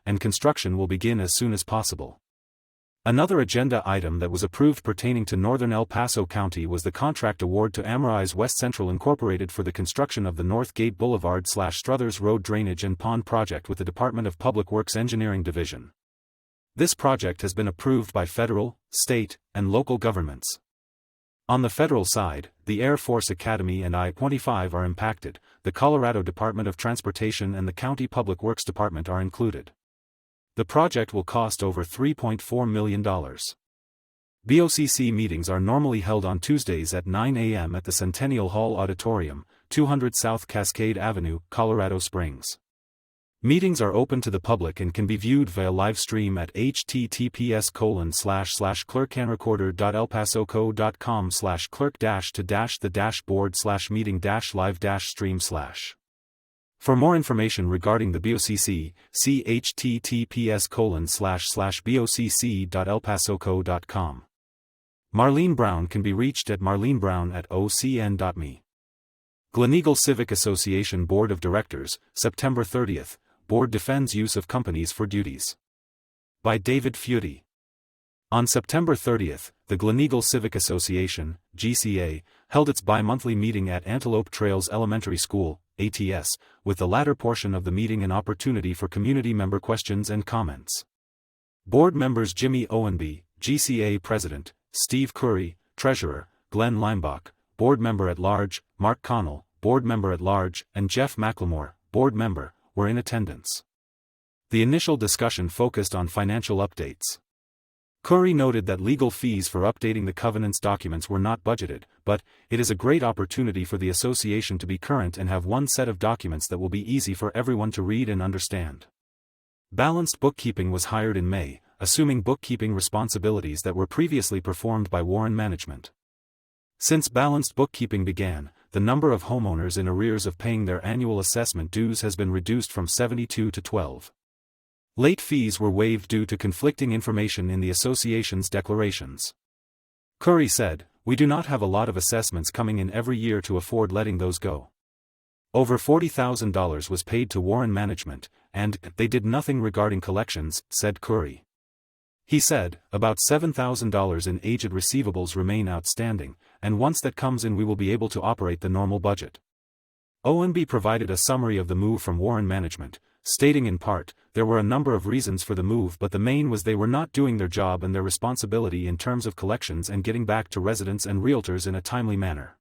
[SPEAKER 1] and construction will begin as soon as possible. Another agenda item that was approved pertaining to northern El Paso County was the contract award to Amerize West Central Incorporated for the construction of the North Gate Boulevard/Struthers Road Drainage and Pond Project with the Department of Public Works Engineering Division. This project has been approved by federal, state, and local governments. On the federal side, the Air Force Academy and I-25 are impacted, the Colorado Department of Transportation and the County Public Works Department are included. The project will cost over $3.4 million. BOCC meetings are normally held on Tuesdays at 9 a.m. at the Centennial Hall Auditorium, 200 South Cascade Avenue, Colorado Springs. Meetings are open to the public and can be viewed via live stream at https://clerkcanrecorder.elpaso.com/clerk-to-the-board/meeting-live-stream/. For more information regarding the BOCC, see https://bocc.elpasoco.com. Marlene Brown can be reached at marlenebrown@ocn.me. Gleneagle Civic Association Board of Directors, September 30. Board defends use of companies for duties. By David Feudy. On September 30, the Gleneagle Civic Association, GCA, held its bi-monthly meeting at Antelope Trails Elementary School, ATS, with the latter portion of the meeting an opportunity for community member questions and comments. Board members Jimmy Owenby, GCA President, Steve Curry, Treasurer, Glenn Leimbach, Board Member at Large, Mark Connell, Board Member at Large, and Jeff McLemore, Board Member, were in attendance. The initial discussion focused on financial updates. Curry noted that legal fees for updating the covenant's documents were not budgeted, but it is a great opportunity for the association to be current and have one set of documents that will be easy for everyone to read and understand. Balanced Bookkeeping was hired in May, assuming bookkeeping responsibilities that were previously performed by Warren Management. Since Balanced Bookkeeping began, the number of homeowners in arrears of paying their annual assessment dues has been reduced from 72 to 12. Late fees were waived due to conflicting information in the association's declarations. Curry said, "We do not have a lot of assessments coming in every year to afford letting those go." Over $40,000 was paid to Warren Management, and they did nothing regarding collections, said Curry. He said, about $7,000 in aged receivables remain outstanding, and once that comes in we will be able to operate the normal budget. ONB provided a summary of the move from Warren Management, stating in part, there were a number of reasons for the move but the main was they were not doing their job and their responsibility in terms of collections and getting back to residents and realtors in a timely manner.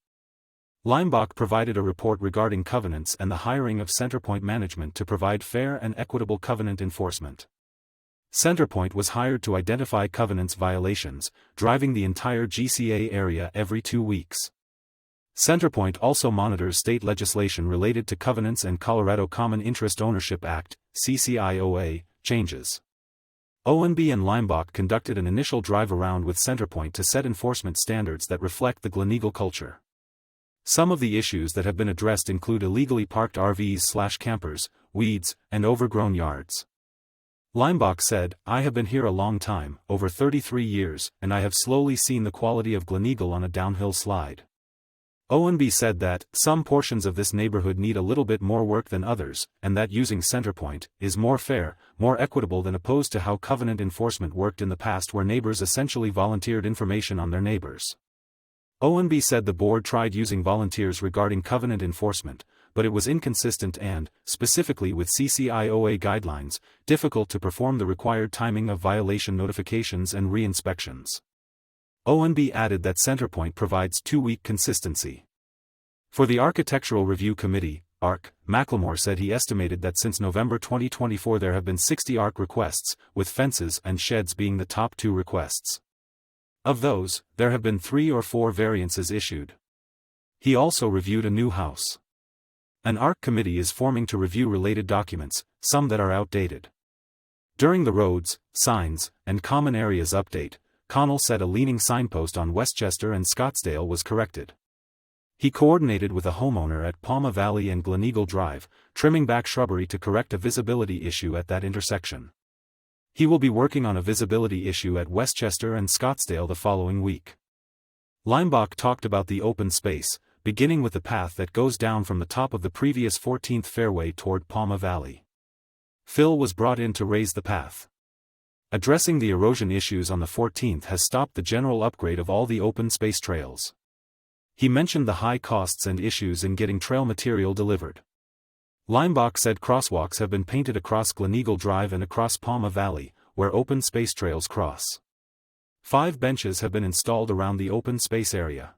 [SPEAKER 1] Leimbach provided a report regarding covenants and the hiring of Centerpoint Management to provide fair and equitable covenant enforcement. Centerpoint was hired to identify covenants violations, driving the entire GCA area every 2 weeks. Centerpoint also monitors state legislation related to covenants and Colorado Common Interest Ownership Act, CCIOA, changes. ONB and Leimbach conducted an initial drive around with Centerpoint to set enforcement standards that reflect the Gleneagle culture. Some of the issues that have been addressed include illegally parked RVs/campers, weeds, and overgrown yards. Leimbach said, "I have been here a long time, over 33 years, and I have slowly seen the quality of Gleneagle on a downhill slide." ONB said that, "Some portions of this neighborhood need a little bit more work than others, and that using Centerpoint is more fair, more equitable than opposed to how covenant enforcement worked in the past where neighbors essentially volunteered information on their neighbors." ONB said the board tried using volunteers regarding covenant enforcement, but it was inconsistent and, specifically with CCIOA guidelines, difficult to perform the required timing of violation notifications and re-inspections. ONB added that Centerpoint provides 2-week consistency. For the Architectural Review Committee, ARC, Macklemore said he estimated that since November 2024 there have been 60 ARC requests, with fences and sheds being the top 2 requests. Of those, there have been 3 or 4 variances issued. He also reviewed a new house. An ARC committee is forming to review related documents, some that are outdated. During the roads, signs, and common areas update, Connell said a leaning signpost on Westchester and Scottsdale was corrected. He coordinated with a homeowner at Palma Valley and Gleneagle Drive, trimming back shrubbery to correct a visibility issue at that intersection. He will be working on a visibility issue at Westchester and Scottsdale the following week. Leimbach talked about the open space, beginning with the path that goes down from the top of the previous 14th fairway toward Palma Valley. Phil was brought in to raise the path. Addressing the erosion issues on the 14th has stopped the general upgrade of all the open space trails. He mentioned the high costs and issues in getting trail material delivered. Leimbach said crosswalks have been painted across Gleneagle Drive and across Palma Valley, where open space trails cross. 5 benches have been installed around the open space area.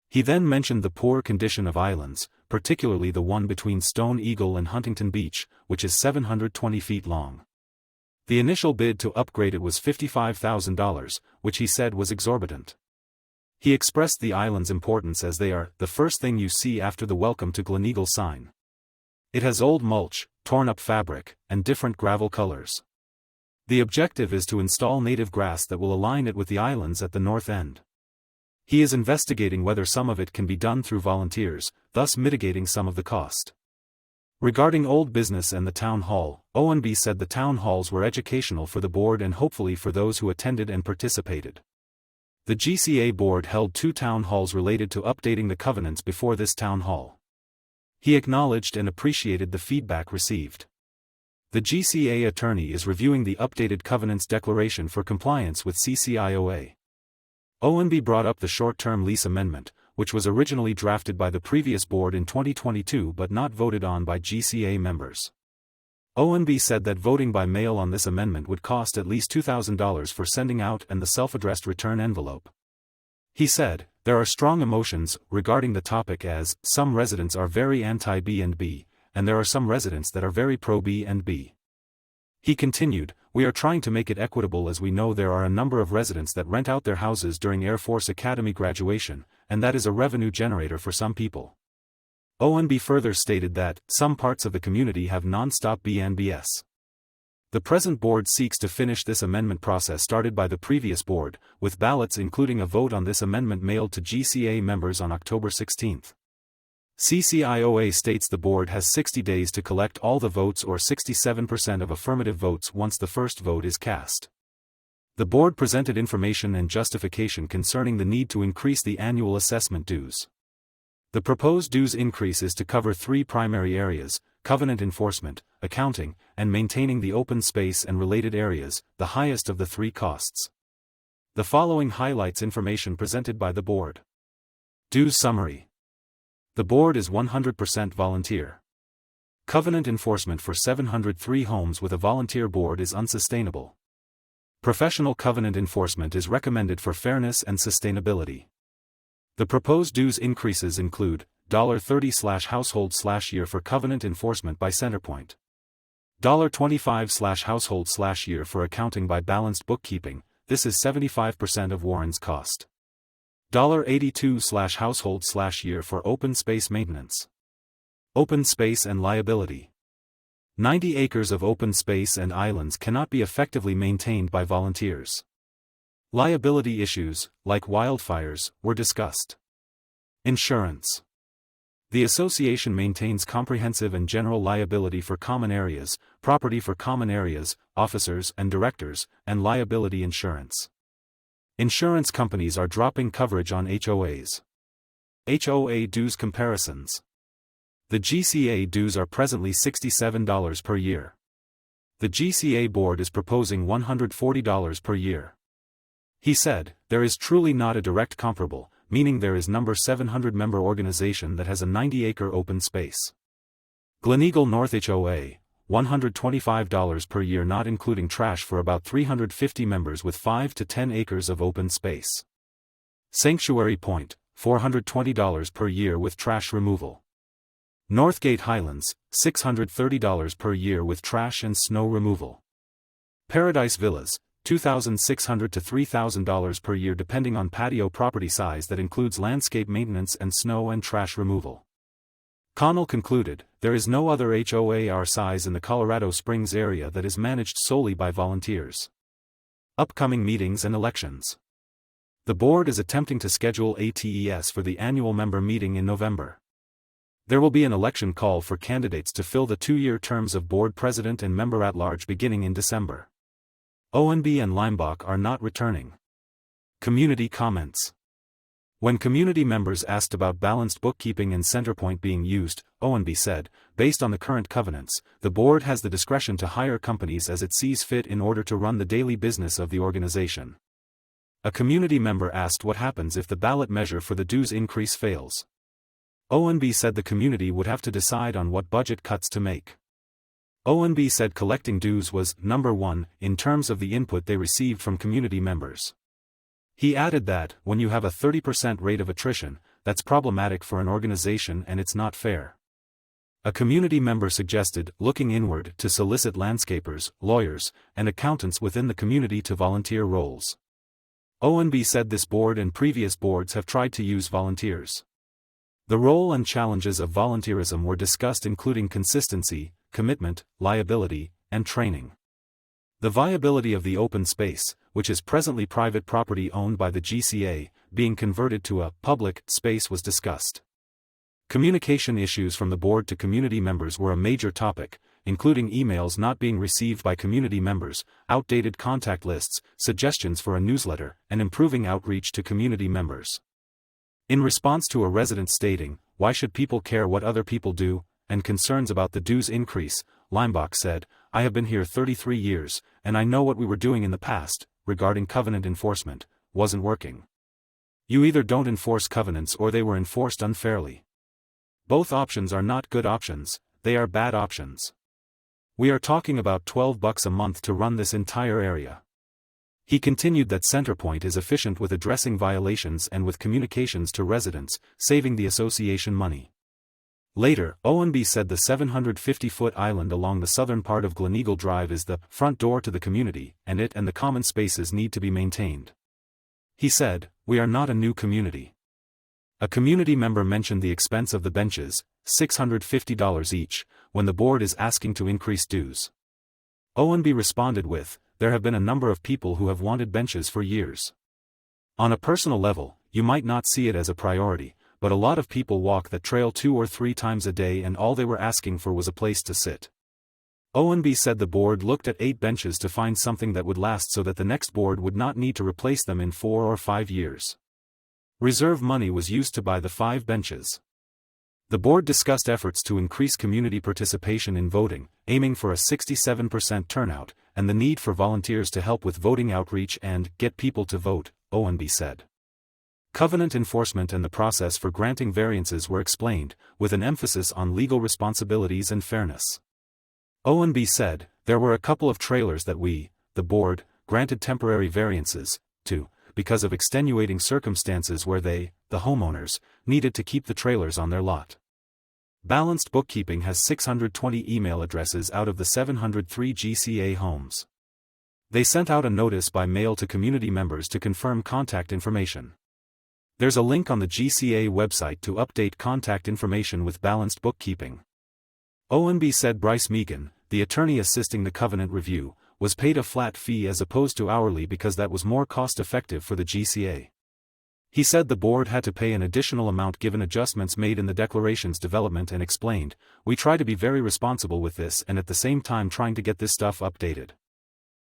[SPEAKER 1] He then mentioned the poor condition of islands, particularly the one between Stone Eagle and Huntington Beach, which is 720 feet long. The initial bid to upgrade it was $55,000, which he said was exorbitant. He expressed the island's importance as they are the first thing you see after the Welcome to Gleneagle sign. It has old mulch, torn-up fabric, and different gravel colors. The objective is to install native grass that will align it with the islands at the north end. He is investigating whether some of it can be done through volunteers, thus mitigating some of the cost. Regarding Old Business and the Town Hall, ONB said the town halls were educational for the board and hopefully for those who attended and participated. The GCA board held 2 town halls related to updating the covenants before this town hall. He acknowledged and appreciated the feedback received. The GCA attorney is reviewing the updated covenants declaration for compliance with CCIOA. ONB brought up the short-term lease amendment, which was originally drafted by the previous board in 2022 but not voted on by GCA members. ONB said that voting by mail on this amendment would cost at least $2,000 for sending out and the self-addressed return envelope. He said, "There are strong emotions regarding the topic as some residents are very anti-B&B, and there are some residents that are very pro-B&B." He continued, "We are trying to make it equitable as we know there are a number of residents that rent out their houses during Air Force Academy graduation, and that is a revenue generator for some people." ONB further stated that some parts of the community have non-stop B&Bs. The present board seeks to finish this amendment process started by the previous board, with ballots including a vote on this amendment mailed to GCA members on October 16. CCIOA states the board has 60 days to collect all the votes or 67% of affirmative votes once the first vote is cast. The board presented information and justification concerning the need to increase the annual assessment dues. The proposed dues increase is to cover 3 primary areas: covenant enforcement, accounting, and maintaining the open space and related areas, the highest of the 3 costs. The following highlights information presented by the board. Dues summary. The board is 100% volunteer. Covenant enforcement for 703 homes with a volunteer board is unsustainable. Professional covenant enforcement is recommended for fairness and sustainability. The proposed dues increases include $30/household/year for covenant enforcement by Centerpoint, $25/household/year for accounting by balanced bookkeeping, this is 75% of Warren's cost, $82/household/year for open space maintenance, open space and liability. 90 acres of open space and islands cannot be effectively maintained by volunteers. Liability issues, like wildfires, were discussed. Insurance. The association maintains comprehensive and general liability for common areas, property for common areas, officers and directors, and liability insurance. Insurance companies are dropping coverage on HOAs. HOA dues comparisons. The GCA dues are presently $67 per year. The GCA board is proposing $140 per year. He said, there is truly not a direct comparable, meaning there is number 700 member organization that has a 90-acre open space. Gleneagle North HOA, $125 per year not including trash for about 350 members with 5 to 10 acres of open space. Sanctuary Point, $420 per year with trash removal. Northgate Highlands, $630 per year with trash and snow removal. Paradise Villas, $2,600 to $3,000 per year depending on patio property size that includes landscape maintenance and snow and trash removal. Connell concluded, there is no other HOA our size in the Colorado Springs area that is managed solely by volunteers. Upcoming meetings and elections. The board is attempting to schedule ATES for the annual member meeting in November. There will be an election call for candidates to fill the 2-year terms of board president and member at large beginning in December. ONB and Leimbach are not returning. Community comments. When community members asked about balanced bookkeeping and Centerpoint being used, ONB said, based on the current covenants, the board has the discretion to hire companies as it sees fit in order to run the daily business of the organization. A community member asked what happens if the ballot measure for the dues increase fails. ONB said the community would have to decide on what budget cuts to make. ONB said collecting dues was, number one, in terms of the input they received from community members. He added that, when you have a 30% rate of attrition, that's problematic for an organization and it's not fair. A community member suggested looking inward to solicit landscapers, lawyers, and accountants within the community to volunteer roles. ONB said this board and previous boards have tried to use volunteers. The role and challenges of volunteerism were discussed including consistency, commitment, liability, and training. The viability of the open space, which is presently private property owned by the GCA, being converted to a public space was discussed. Communication issues from the board to community members were a major topic, including emails not being received by community members, outdated contact lists, suggestions for a newsletter, and improving outreach to community members. In response to a resident stating, "Why should people care what other people do?" and concerns about the dues increase, Leimbach said, "I have been here 33 years, and I know what we were doing in the past, regarding covenant enforcement, wasn't working. You either don't enforce covenants or they were enforced unfairly. Both options are not good options, they are bad options. We are talking about $12 a month to run this entire area." He continued that Centerpoint is efficient with addressing violations and with communications to residents, saving the association money. Later, ONB said the 750-foot island along the southern part of Gleneagle Drive is the front door to the community, and it and the common spaces need to be maintained. He said, "We are not a new community." A community member mentioned the expense of the benches, $650 each, when the board is asking to increase dues. ONB responded with, "There have been a number of people who have wanted benches for years. On a personal level, you might not see it as a priority, but a lot of people walk that trail 2 or 3 times a day and all they were asking for was a place to sit." ONB said the board looked at 8 benches to find something that would last so that the next board would not need to replace them in 4 or 5 years. Reserve money was used to buy the 5 benches. The board discussed efforts to increase community participation in voting, aiming for a 67% turnout, and the need for volunteers to help with voting outreach and get people to vote, ONB said. Covenant enforcement and the process for granting variances were explained, with an emphasis on legal responsibilities and fairness. ONB said, "There were a couple of trailers that we, the board, granted temporary variances to, because of extenuating circumstances where they, the homeowners, needed to keep the trailers on their lot. Balanced Bookkeeping has 620 email addresses out of the 703 GCA homes. They sent out a notice by mail to community members to confirm contact information. There's a link on the GCA website to update contact information with Balanced Bookkeeping. ONB said Bryce Megan, the attorney assisting the covenant review, was paid a flat fee as opposed to hourly because that was more cost-effective for the GCA. He said the board had to pay an additional amount given adjustments made in the declarations development and explained, "We try to be very responsible with this and at the same time trying to get this stuff updated."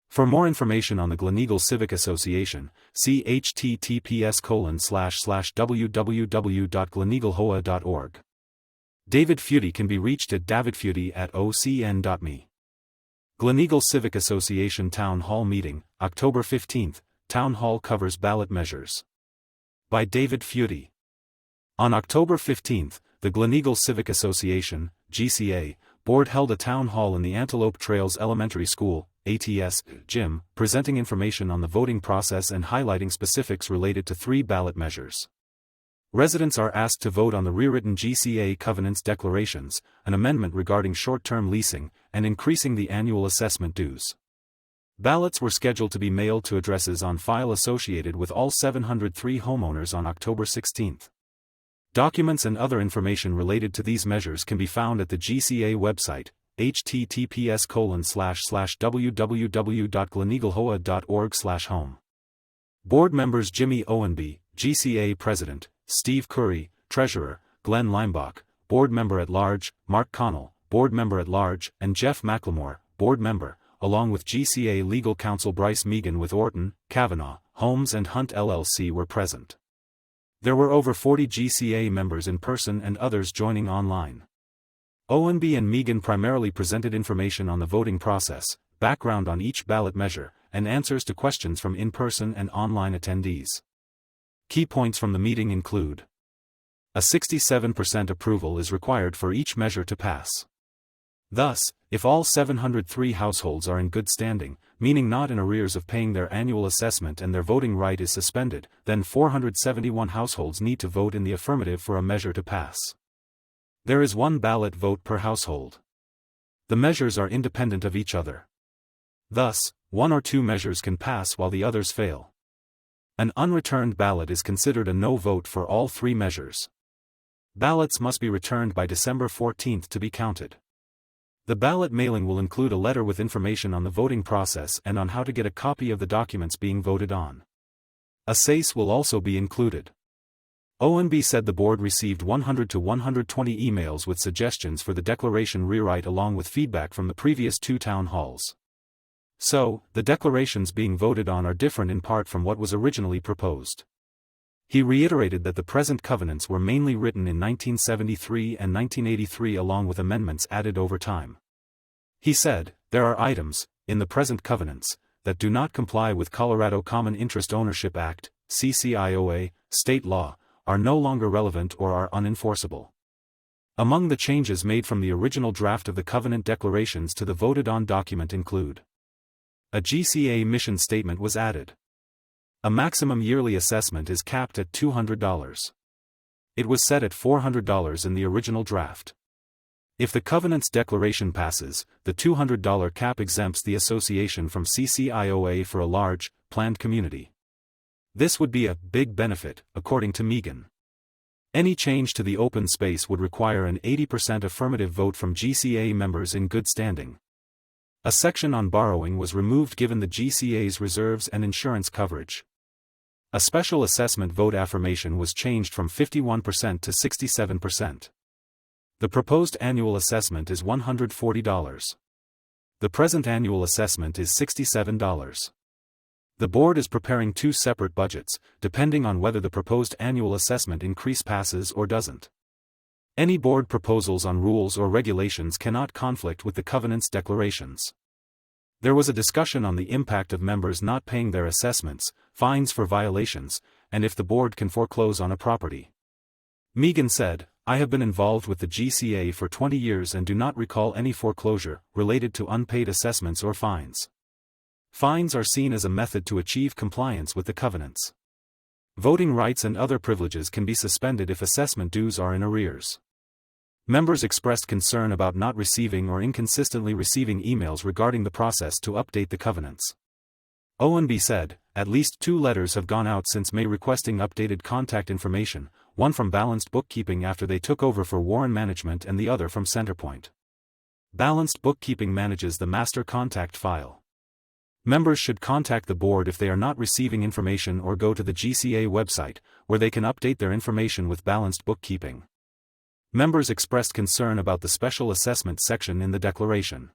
[SPEAKER 1] For more information on the Gleneagle Civic Association, see https://www.gleneaglehoa.org. David Feudy can be reached at davidfeudy@ocn.me. Gleneagle Civic Association Town Hall Meeting, October 15. Town Hall covers ballot measures. By David Feudy. On October 15, the Gleneagle Civic Association, GCA, Board held a town hall in the Antelope Trails Elementary School, ATS, gym, presenting information on the voting process and highlighting specifics related to 3 ballot measures. Residents are asked to vote on the rewritten GCA Covenants Declarations, an amendment regarding short-term leasing, and increasing the annual assessment dues. Ballots were scheduled to be mailed to addresses on file associated with all 703 homeowners on October 16. Documents and other information related to these measures can be found at the GCA website, https://www.gleneaglehoa.org/home. Board members Jimmy Owenby, GCA President, Steve Curry, Treasurer, Glenn Leimbach, Board Member at Large, Mark Connell, Board Member at Large, and Jeff McLemore, Board Member, along with GCA Legal Counsel Bryce Megan with Orton, Kavanaugh, Holmes and Hunt LLC were present. There were over 40 GCA members in person and others joining online. Owenby and Megan primarily presented information on the voting process, background on each ballot measure, and answers to questions from in-person and online attendees. Key points from the meeting include: a 67% approval is required for each measure to pass. Thus, if all 703 households are in good standing, meaning not in arrears of paying their annual assessment and their voting right is suspended, then 471 households need to vote in the affirmative for a measure to pass. There is 1 ballot vote per household. The measures are independent of each other. Thus, 1 or 2 measures can pass while the others fail. An unreturned ballot is considered a no vote for all 3 measures. Ballots must be returned by December 14 to be counted. The ballot mailing will include a letter with information on the voting process and on how to get a copy of the documents being voted on. A SACE will also be included. ONB said the board received 100 to 120 emails with suggestions for the declaration rewrite along with feedback from the previous 2 town halls. So, the declarations being voted on are different in part from what was originally proposed. He reiterated that the present covenants were mainly written in 1973 and 1983 along with amendments added over time. He said, there are items, in the present covenants, that do not comply with Colorado Common Interest Ownership Act, CCIOA, state law, are no longer relevant or are unenforceable. Among the changes made from the original draft of the covenant declarations to the voted-on document include: a GCA mission statement was added. A maximum yearly assessment is capped at $200. It was set at $400 in the original draft. If the covenant's declaration passes, the $200 cap exempts the association from CCIOA for a large, planned community. This would be a big benefit, according to Megan. Any change to the open space would require an 80% affirmative vote from GCA members in good standing. A section on borrowing was removed given the GCA's reserves and insurance coverage. A special assessment vote affirmation was changed from 51% to 67%. The proposed annual assessment is $140. The present annual assessment is $67. The board is preparing 2 separate budgets, depending on whether the proposed annual assessment increase passes or doesn't. Any board proposals on rules or regulations cannot conflict with the covenant's declarations. There was a discussion on the impact of members not paying their assessments, fines for violations, and if the board can foreclose on a property. Megan said, I have been involved with the GCA for 20 years and do not recall any foreclosure related to unpaid assessments or fines. Fines are seen as a method to achieve compliance with the covenants. Voting rights and other privileges can be suspended if assessment dues are in arrears. Members expressed concern about not receiving or inconsistently receiving emails regarding the process to update the covenants. ONB said, at least 2 letters have gone out since May requesting updated contact information, one from Balanced Bookkeeping after they took over for Warren Management and the other from Centerpoint. Balanced Bookkeeping manages the master contact file. Members should contact the board if they are not receiving information or go to the GCA website, where they can update their information with Balanced Bookkeeping. Members expressed concern about the special assessment section in the declaration.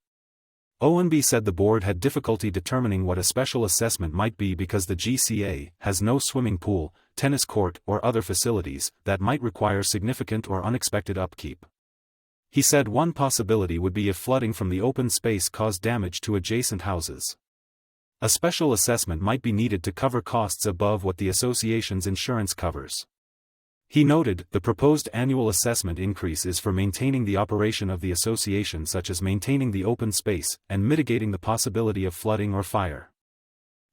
[SPEAKER 1] ONB said the board had difficulty determining what a special assessment might be because the GCA has no swimming pool, tennis court or other facilities that might require significant or unexpected upkeep. He said one possibility would be if flooding from the open space caused damage to adjacent houses. A special assessment might be needed to cover costs above what the association's insurance covers. He noted, the proposed annual assessment increase is for maintaining the operation of the association, such as maintaining the open space and mitigating the possibility of flooding or fire.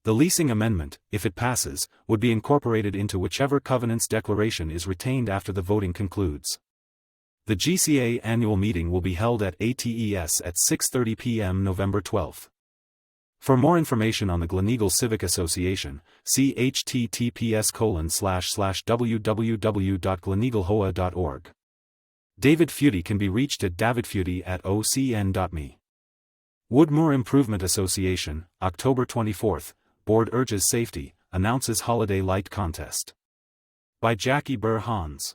[SPEAKER 1] The leasing amendment, if it passes, would be incorporated into whichever covenants declaration is retained after the voting concludes. The GCA annual meeting will be held at ATES at 6:30 p.m. November 12. For more information on the Gleneagle Civic Association, see https://www.gleneaglehoa.org. David Feudy can be reached at davidfeudy@ocn.me. Woodmoor Improvement Association, October 24, Board urges safety, announces holiday light contest. By Jackie Burhans.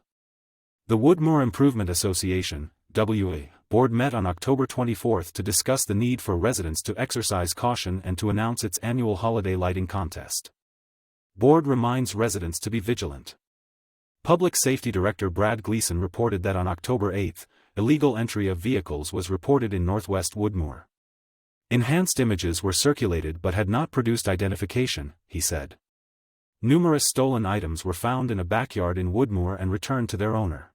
[SPEAKER 1] The Woodmoor Improvement Association, WA, Board met on October 24 to discuss the need for residents to exercise caution and to announce its annual holiday lighting contest. Board reminds residents to be vigilant. Public Safety Director Brad Gleason reported that on October 8, illegal entry of vehicles was reported in northwest Woodmoor. Enhanced images were circulated but had not produced identification, he said. Numerous stolen items were found in a backyard in Woodmoor and returned to their owner.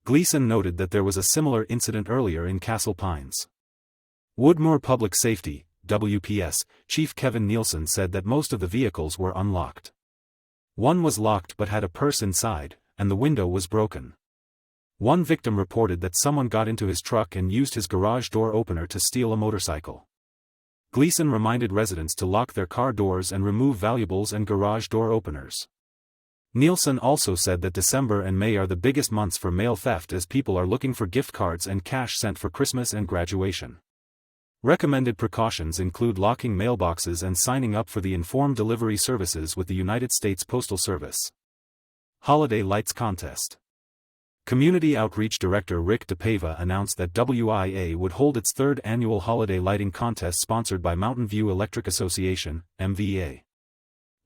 [SPEAKER 1] Gleason noted that there was a similar incident earlier in Castle Pines. Woodmoor Public Safety, WPS, Chief Kevin Nielsen said that most of the vehicles were unlocked. One was locked but had a purse inside, and the window was broken. One victim reported that someone got into his truck and used his garage door opener to steal a motorcycle. Gleason reminded residents to lock their car doors and remove valuables and garage door openers. Nielsen also said that December and May are the biggest months for mail theft as people are looking for gift cards and cash sent for Christmas and graduation. Recommended precautions include locking mailboxes and signing up for the informed delivery services with the United States Postal Service. Holiday Lights Contest. Community Outreach Director Rick DePaiva announced that WIA would hold its 3rd annual holiday lighting contest sponsored by Mountain View Electric Association, MVA.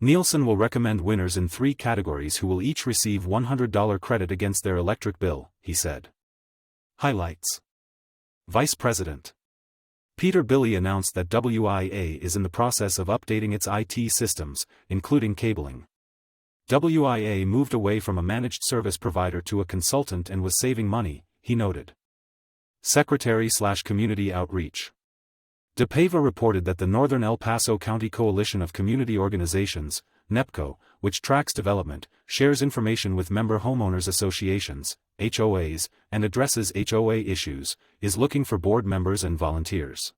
[SPEAKER 1] Nielsen will recommend winners in 3 categories who will each receive $100 credit against their electric bill, he said. Highlights. Vice President Peter Billy announced that WIA is in the process of updating its IT systems, including cabling. WIA moved away from a managed service provider to a consultant and was saving money, he noted. Secretary/Community Outreach. DePaiva reported that the Northern El Paso County Coalition of Community Organizations, NEPCO, which tracks development, shares information with member homeowners associations, HOAs, and addresses HOA issues, is looking for board members and volunteers.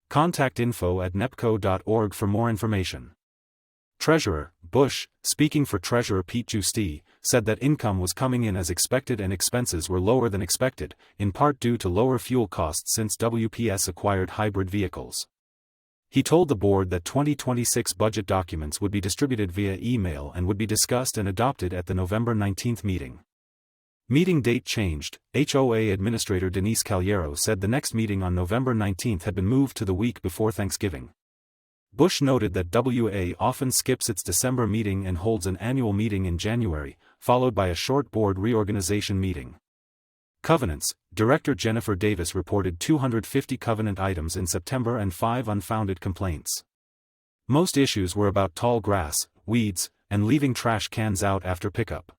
[SPEAKER 1] Contact info@nepco.org for more information. Treasurer Bush, speaking for Treasurer Pete Giusti, said that income was coming in as expected and expenses were lower than expected, in part due to lower fuel costs since WPS acquired hybrid vehicles. He told the board that 2026 budget documents would be distributed via email and would be discussed and adopted at the November 19 meeting. Meeting date changed. HOA Administrator Denise Caliero said the next meeting on November 19 had been moved to the week before Thanksgiving. Bush noted that WA often skips its December meeting and holds an annual meeting in January, followed by a short board reorganization meeting. Covenants. Director Jennifer Davis reported 250 covenant items in September and 5 unfounded complaints. Most issues were about tall grass, weeds, and leaving trash cans out after pickup.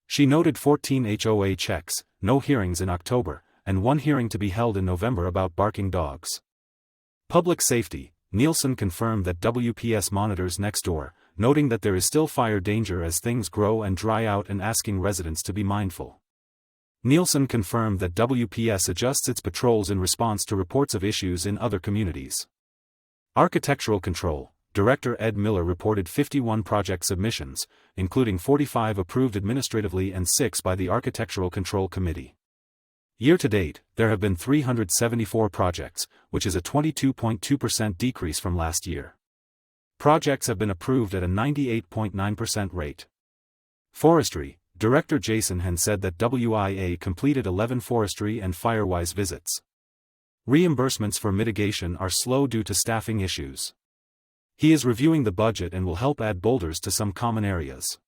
[SPEAKER 1] She noted 14 HOA checks, no hearings in October, and 1 hearing to be held in November about barking dogs. Public Safety. Nielsen confirmed that WPS monitors next door, noting that there is still fire danger as things grow and dry out and asking residents to be mindful. Nielsen confirmed that WPS adjusts its patrols in response to reports of issues in other communities. Architectural Control Director Ed Miller reported 51 project submissions, including 45 approved administratively and 6 by the Architectural Control Committee. Year to date, there have been 374 projects, which is a 22.2% decrease from last year. Projects have been approved at a 98.9% rate. Forestry Director Jason Hen said that WIA completed 11 forestry and firewise visits. Reimbursements for mitigation are slow due to staffing issues. He is reviewing the budget and will help add boulders to some common areas.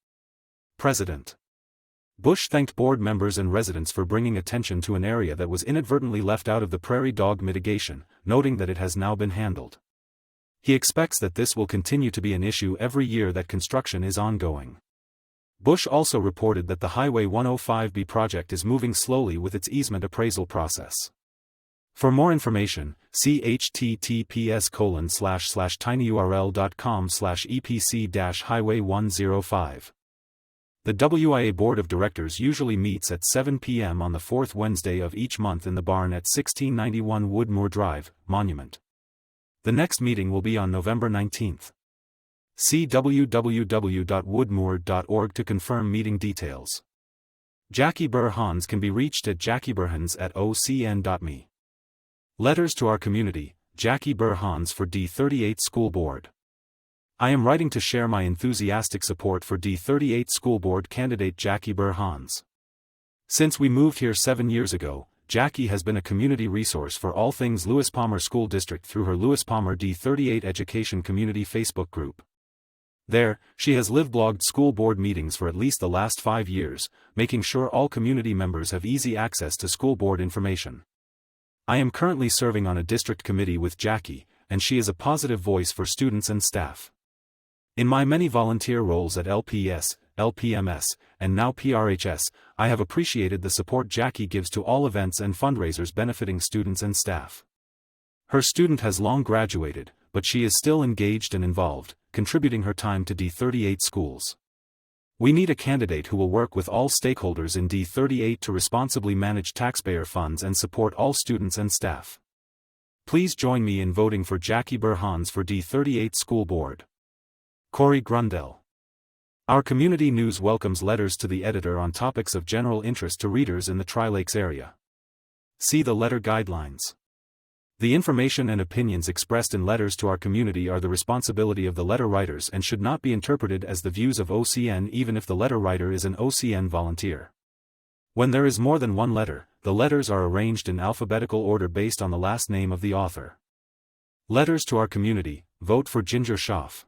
[SPEAKER 1] President Bush thanked board members and residents for bringing attention to an area that was inadvertently left out of the prairie dog mitigation, noting that it has now been handled. He expects that this will continue to be an issue every year that construction is ongoing. Bush also reported that the Highway 105B project is moving slowly with its easement appraisal process. For more information, see https://tinyurl.com/epc-highway105. The WIA Board of Directors usually meets at 7 p.m. on the fourth Wednesday of each month in the barn at 1691 Woodmoor Drive, Monument. The next meeting will be on November 19th. See www.woodmoor.org to confirm meeting details. Jackie Burhans can be reached at jackieburhans@ocn.me. Letters to our community, Jackie Burhans for D38 School Board. I am writing to share my enthusiastic support for D38 School Board candidate Jackie Burhans. Since we moved here 7 years ago, Jackie has been a community resource for all things Lewis Palmer School District through her Lewis Palmer D38 Education Community Facebook group. There, she has live-blogged school board meetings for at least the last 5 years, making sure all community members have easy access to school board information. I am currently serving on a district committee with Jackie, and she is a positive voice for students and staff. In my many volunteer roles at LPS, LPMS, and now PRHS, I have appreciated the support Jackie gives to all events and fundraisers benefiting students and staff. Her student has long graduated, but she is still engaged and involved, contributing her time to D38 schools. We need a candidate who will work with all stakeholders in D38 to responsibly manage taxpayer funds and support all students and staff. Please join me in voting for Jackie Burhans for D38 School Board. Corey Grundel. Our community news welcomes letters to the editor on topics of general interest to readers in the Tri-Lakes area. See the letter guidelines. The information and opinions expressed in letters to our community are the responsibility of the letter writers and should not be interpreted as the views of OCN even if the letter writer is an OCN volunteer. When there is more than one letter, the letters are arranged in alphabetical order based on the last name of the author. Letters to our community, vote for Ginger Schaaf.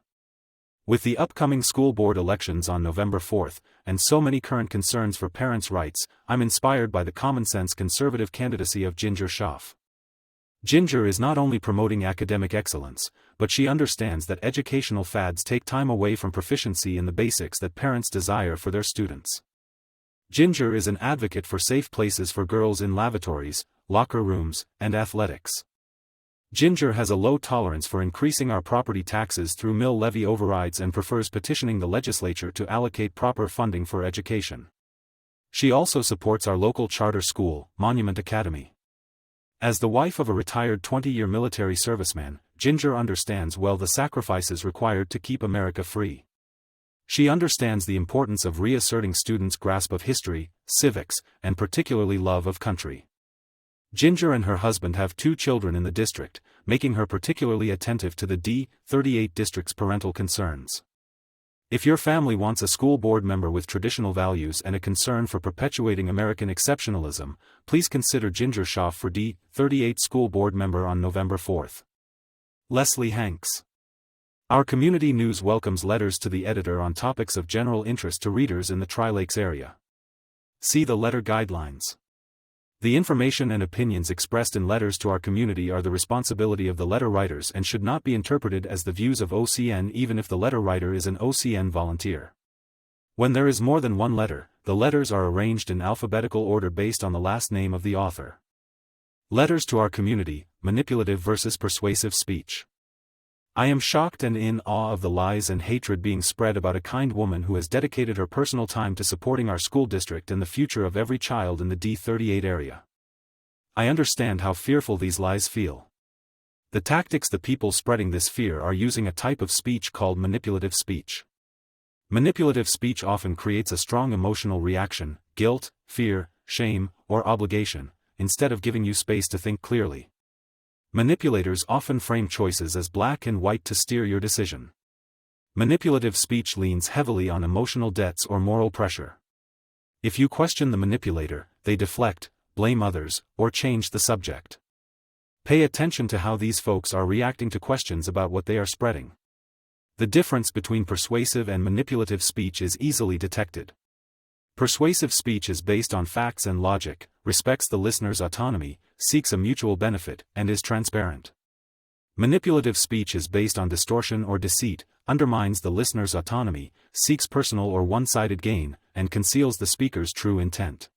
[SPEAKER 1] With the upcoming school board elections on November 4th, and so many current concerns for parents' rights, I'm inspired by the common-sense conservative candidacy of Ginger Schaaf. Ginger is not only promoting academic excellence, but she understands that educational fads take time away from proficiency in the basics that parents desire for their students. Ginger is an advocate for safe places for girls in lavatories, locker rooms, and athletics. Ginger has a low tolerance for increasing our property taxes through mill levy overrides and prefers petitioning the legislature to allocate proper funding for education. She also supports our local charter school, Monument Academy. As the wife of a retired 20-year military serviceman, Ginger understands well the sacrifices required to keep America free. She understands the importance of reasserting students' grasp of history, civics, and particularly love of country. Ginger and her husband have 2 children in the district, making her particularly attentive to the D38 district's parental concerns. If your family wants a school board member with traditional values and a concern for perpetuating American exceptionalism, please consider Ginger Schaaf for D38 School Board member on November 4th. Leslie Hanks. Our community news welcomes letters to the editor on topics of general interest to readers in the Tri-Lakes area. See the letter guidelines. The information and opinions expressed in letters to our community are the responsibility of the letter writers and should not be interpreted as the views of OCN even if the letter writer is an OCN volunteer. When there is more than one letter, the letters are arranged in alphabetical order based on the last name of the author. Letters to our community, manipulative versus persuasive speech. I am shocked and in awe of the lies and hatred being spread about a kind woman who has dedicated her personal time to supporting our school district and the future of every child in the D38 area. I understand how fearful these lies feel. The tactics the people spreading this fear are using a type of speech called manipulative speech. Manipulative speech often creates a strong emotional reaction, guilt, fear, shame, or obligation, instead of giving you space to think clearly. Manipulators often frame choices as black and white to steer your decision. Manipulative speech leans heavily on emotional debts or moral pressure. If you question the manipulator, they deflect, blame others, or change the subject. Pay attention to how these folks are reacting to questions about what they are spreading. The difference between persuasive and manipulative speech is easily detected. Persuasive speech is based on facts and logic, respects the listener's autonomy, seeks a mutual benefit, and is transparent. Manipulative speech is based on distortion or deceit, undermines the listener's autonomy, seeks personal or one-sided gain, and conceals the speaker's true intent.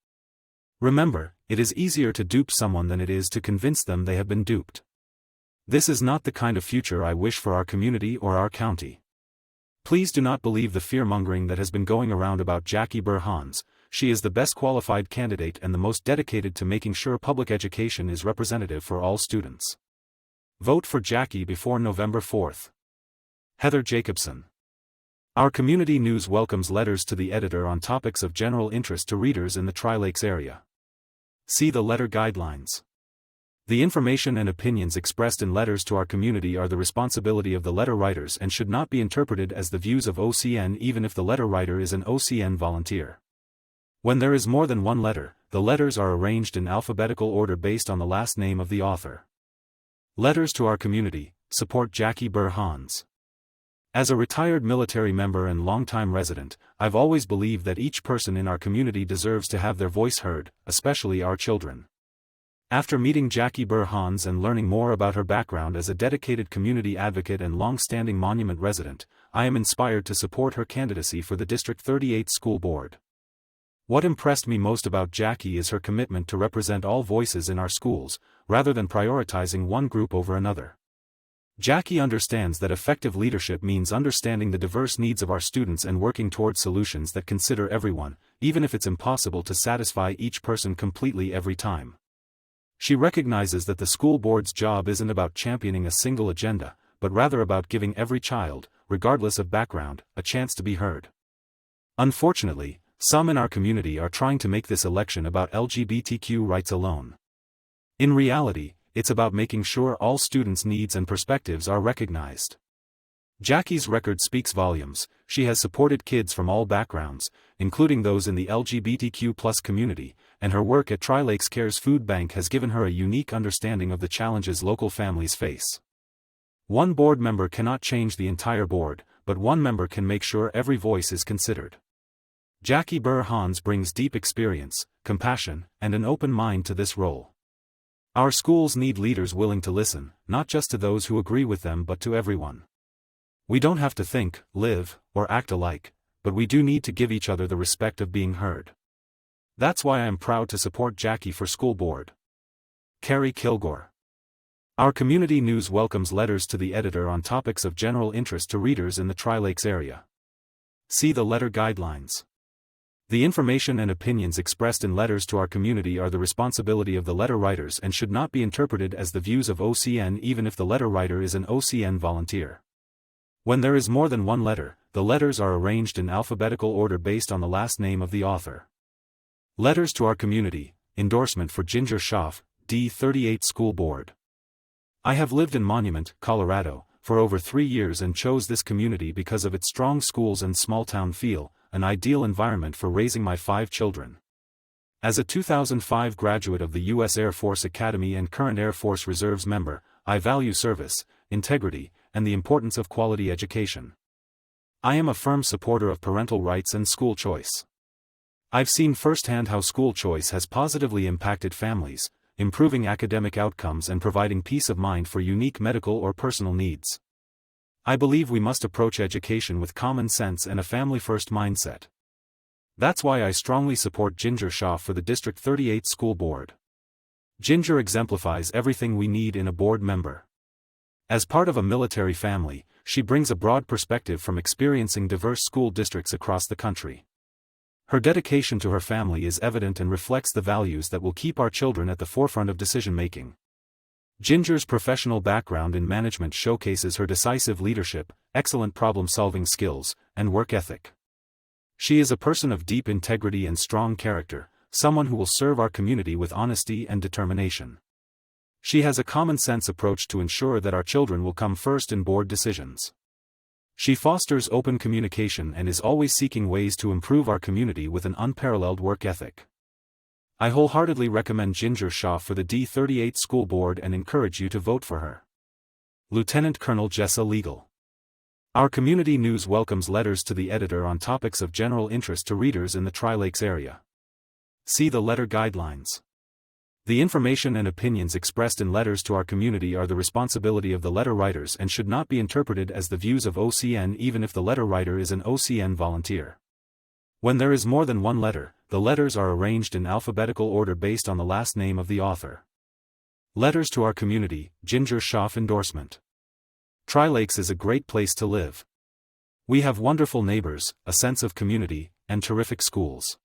[SPEAKER 1] Remember, it is easier to dupe someone than it is to convince them they have been duped. This is not the kind of future I wish for our community or our county. Please do not believe the fear-mongering that has been going around about Jackie Burhans. She is the best qualified candidate and the most dedicated to making sure public education is representative for all students. Vote for Jackie before November 4th. Heather Jacobson. Our community news welcomes letters to the editor on topics of general interest to readers in the Tri-Lakes area. See the letter guidelines. The information and opinions expressed in letters to our community are the responsibility of the letter writers and should not be interpreted as the views of OCN even if the letter writer is an OCN volunteer. When there is more than one letter, the letters are arranged in alphabetical order based on the last name of the author. Letters to our community, support Jackie Burhans. As a retired military member and longtime resident, I've always believed that each person in our community deserves to have their voice heard, especially our children. After meeting Jackie Burhans and learning more about her background as a dedicated community advocate and long-standing Monument resident, I am inspired to support her candidacy for the District 38 School Board. What impressed me most about Jackie is her commitment to represent all voices in our schools, rather than prioritizing one group over another. Jackie understands that effective leadership means understanding the diverse needs of our students and working towards solutions that consider everyone, even if it's impossible to satisfy each person completely every time. She recognizes that the school board's job isn't about championing a single agenda, but rather about giving every child, regardless of background, a chance to be heard. Unfortunately, some in our community are trying to make this election about LGBTQ rights alone. In reality, it's about making sure all students' needs and perspectives are recognized. Jackie's record speaks volumes. She has supported kids from all backgrounds, including those in the LGBTQ+ community, and her work at Tri-Lakes Cares Food Bank has given her a unique understanding of the challenges local families face. One board member cannot change the entire board, but one member can make sure every voice is considered. Jackie Burhans brings deep experience, compassion, and an open mind to this role. Our schools need leaders willing to listen, not just to those who agree with them but to everyone. We don't have to think, live, or act alike, but we do need to give each other the respect of being heard. That's why I am proud to support Jackie for school board. Kerri Kilgore. Our community news welcomes letters to the editor on topics of general interest to readers in the Tri-Lakes area. See the letter guidelines. The information and opinions expressed in letters to our community are the responsibility of the letter writers and should not be interpreted as the views of OCN even if the letter writer is an OCN volunteer. When there is more than one letter, the letters are arranged in alphabetical order based on the last name of the author. Letters to our community, endorsement for Ginger Schaaf, D38 School Board. I have lived in Monument, Colorado, for over 3 years and chose this community because of its strong schools and small-town feel, an ideal environment for raising my 5 children. As a 2005 graduate of the U.S. Air Force Academy and current Air Force Reserves member, I value service, integrity, and the importance of quality education. I am a firm supporter of parental rights and school choice. I've seen firsthand how school choice has positively impacted families, improving academic outcomes and providing peace of mind for unique medical or personal needs. I believe we must approach education with common sense and a family-first mindset. That's why I strongly support Ginger Schaaf for the District 38 School Board. Ginger exemplifies everything we need in a board member. As part of a military family, she brings a broad perspective from experiencing diverse school districts across the country. Her dedication to her family is evident and reflects the values that will keep our children at the forefront of decision-making. Ginger's professional background in management showcases her decisive leadership, excellent problem-solving skills, and work ethic. She is a person of deep integrity and strong character, someone who will serve our community with honesty and determination. She has a common-sense approach to ensure that our children will come first in board decisions. She fosters open communication and is always seeking ways to improve our community with an unparalleled work ethic. I wholeheartedly recommend Ginger Schaaf for the D38 School Board and encourage you to vote for her. Lieutenant Colonel Jessa Legal. Our community news welcomes letters to the editor on topics of general interest to readers in the Tri-Lakes area. See the letter guidelines. The information and opinions expressed in letters to our community are the responsibility of the letter writers and should not be interpreted as the views of OCN even if the letter writer is an OCN volunteer. When there is more than one letter, the letters are arranged in alphabetical order based on the last name of the author. Letters to our community, Ginger Schaaf endorsement. Tri-Lakes is a great place to live. We have wonderful neighbors, a sense of community, and terrific schools.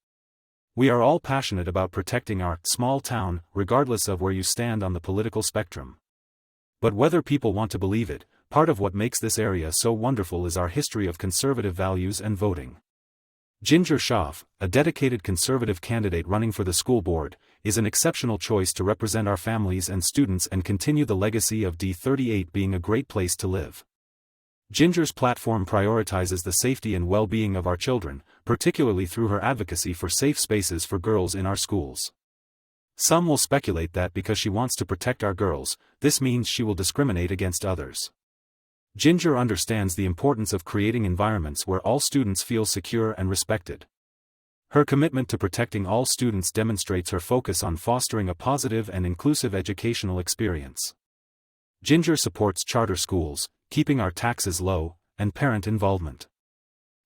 [SPEAKER 1] We are all passionate about protecting our small town, regardless of where you stand on the political spectrum. But whether people want to believe it, part of what makes this area so wonderful is our history of conservative values and voting. Ginger Schaaf, a dedicated conservative candidate running for the school board, is an exceptional choice to represent our families and students and continue the legacy of D38 being a great place to live. Ginger's platform prioritizes the safety and well-being of our children, particularly through her advocacy for safe spaces for girls in our schools. Some will speculate that because she wants to protect our girls, this means she will discriminate against others. Ginger understands the importance of creating environments where all students feel secure and respected. Her commitment to protecting all students demonstrates her focus on fostering a positive and inclusive educational experience. Ginger supports charter schools, keeping our taxes low, and parent involvement.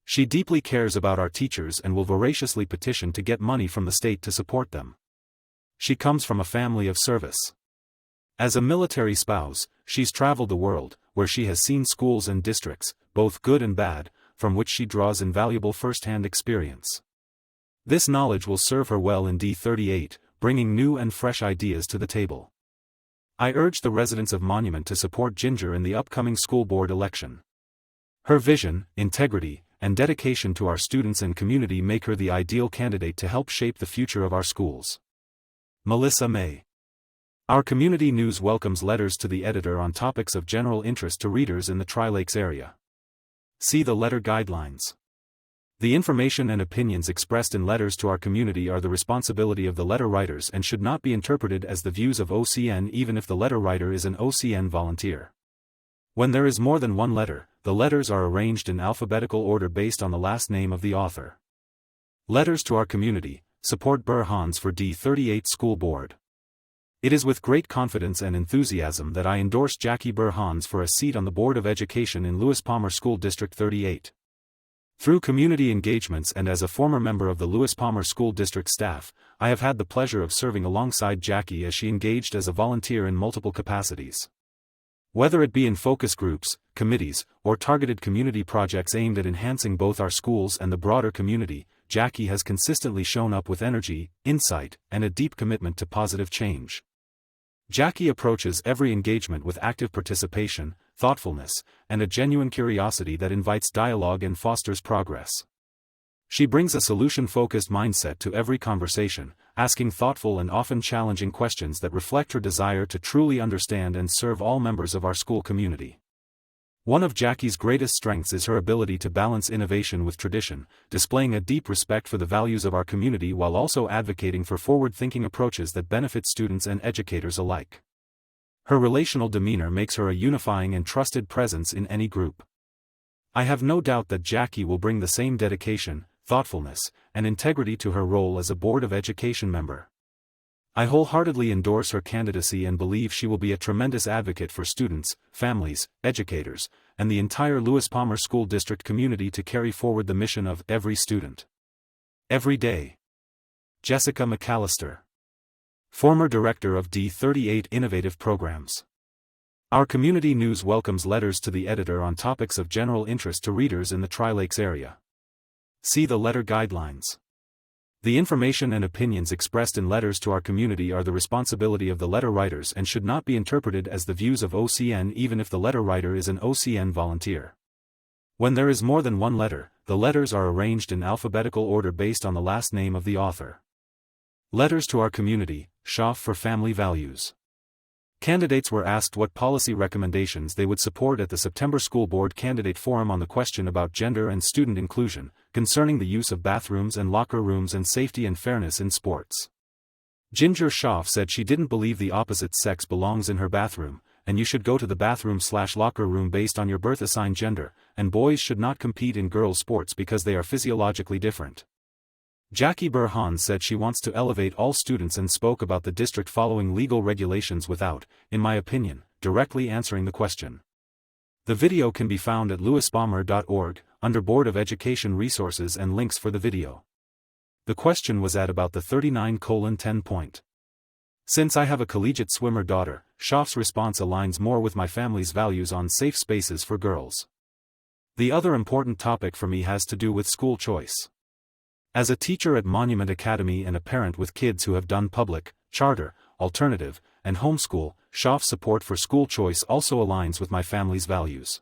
[SPEAKER 1] She deeply cares about our teachers and will voraciously petition to get money from the state to support them. She comes from a family of service. As a military spouse, she's traveled the world, where she has seen schools and districts, both good and bad, from which she draws invaluable first-hand experience. This knowledge will serve her well in D38, bringing new and fresh ideas to the table. I urge the residents of Monument to support Ginger in the upcoming school board election. Her vision, integrity, and dedication to our students and community make her the ideal candidate to help shape the future of our schools. Melissa May. Our community news welcomes letters to the editor on topics of general interest to readers in the Tri-Lakes area. See the letter guidelines. The information and opinions expressed in letters to our community are the responsibility of the letter writers and should not be interpreted as the views of OCN even if the letter writer is an OCN volunteer. When there is more than one letter, the letters are arranged in alphabetical order based on the last name of the author. Letters to our community, support Burhans for D38 School Board. It is with great confidence and enthusiasm that I endorse Jackie Burhans for a seat on the Board of Education in Lewis Palmer School District 38. Through community engagements and as a former member of the Lewis Palmer School District staff, I have had the pleasure of serving alongside Jackie as she engaged as a volunteer in multiple capacities. Whether it be in focus groups, committees, or targeted community projects aimed at enhancing both our schools and the broader community, Jackie has consistently shown up with energy, insight, and a deep commitment to positive change. Jackie approaches every engagement with active participation, thoughtfulness, and a genuine curiosity that invites dialogue and fosters progress. She brings a solution-focused mindset to every conversation, asking thoughtful and often challenging questions that reflect her desire to truly understand and serve all members of our school community. One of Jackie's greatest strengths is her ability to balance innovation with tradition, displaying a deep respect for the values of our community while also advocating for forward-thinking approaches that benefit students and educators alike. Her relational demeanor makes her a unifying and trusted presence in any group. I have no doubt that Jackie will bring the same dedication, thoughtfulness, and integrity to her role as a Board of Education member. I wholeheartedly endorse her candidacy and believe she will be a tremendous advocate for students, families, educators, and the entire Lewis Palmer School District community to carry forward the mission of every student. Every day. Jessica McAllister. Former Director of D38 Innovative Programs. Our community news welcomes letters to the editor on topics of general interest to readers in the Tri-Lakes area. See the letter guidelines. The information and opinions expressed in letters to our community are the responsibility of the letter writers and should not be interpreted as the views of OCN even if the letter writer is an OCN volunteer. When there is more than one letter, the letters are arranged in alphabetical order based on the last name of the author. Letters to our community, Schaaf for family values. Candidates were asked what policy recommendations they would support at the September School Board Candidate Forum on the question about gender and student inclusion, concerning the use of bathrooms and locker rooms and safety and fairness in sports. Ginger Schaaf said she didn't believe the opposite sex belongs in her bathroom, and you should go to the bathroom/locker room based on your birth-assigned gender, and boys should not compete in girls' sports because they are physiologically different. Jackie Burhans said she wants to elevate all students and spoke about the district following legal regulations without, in my opinion, directly answering the question. The video can be found at lewisbaumer.org, under Board of Education resources and links for the video. The question was at about the 39:10 point. Since I have a collegiate swimmer daughter, Schaaf's response aligns more with my family's values on safe spaces for girls. The other important topic for me has to do with school choice. As a teacher at Monument Academy and a parent with kids who have done public, charter, alternative, and homeschool, Schaaf's support for school choice also aligns with my family's values.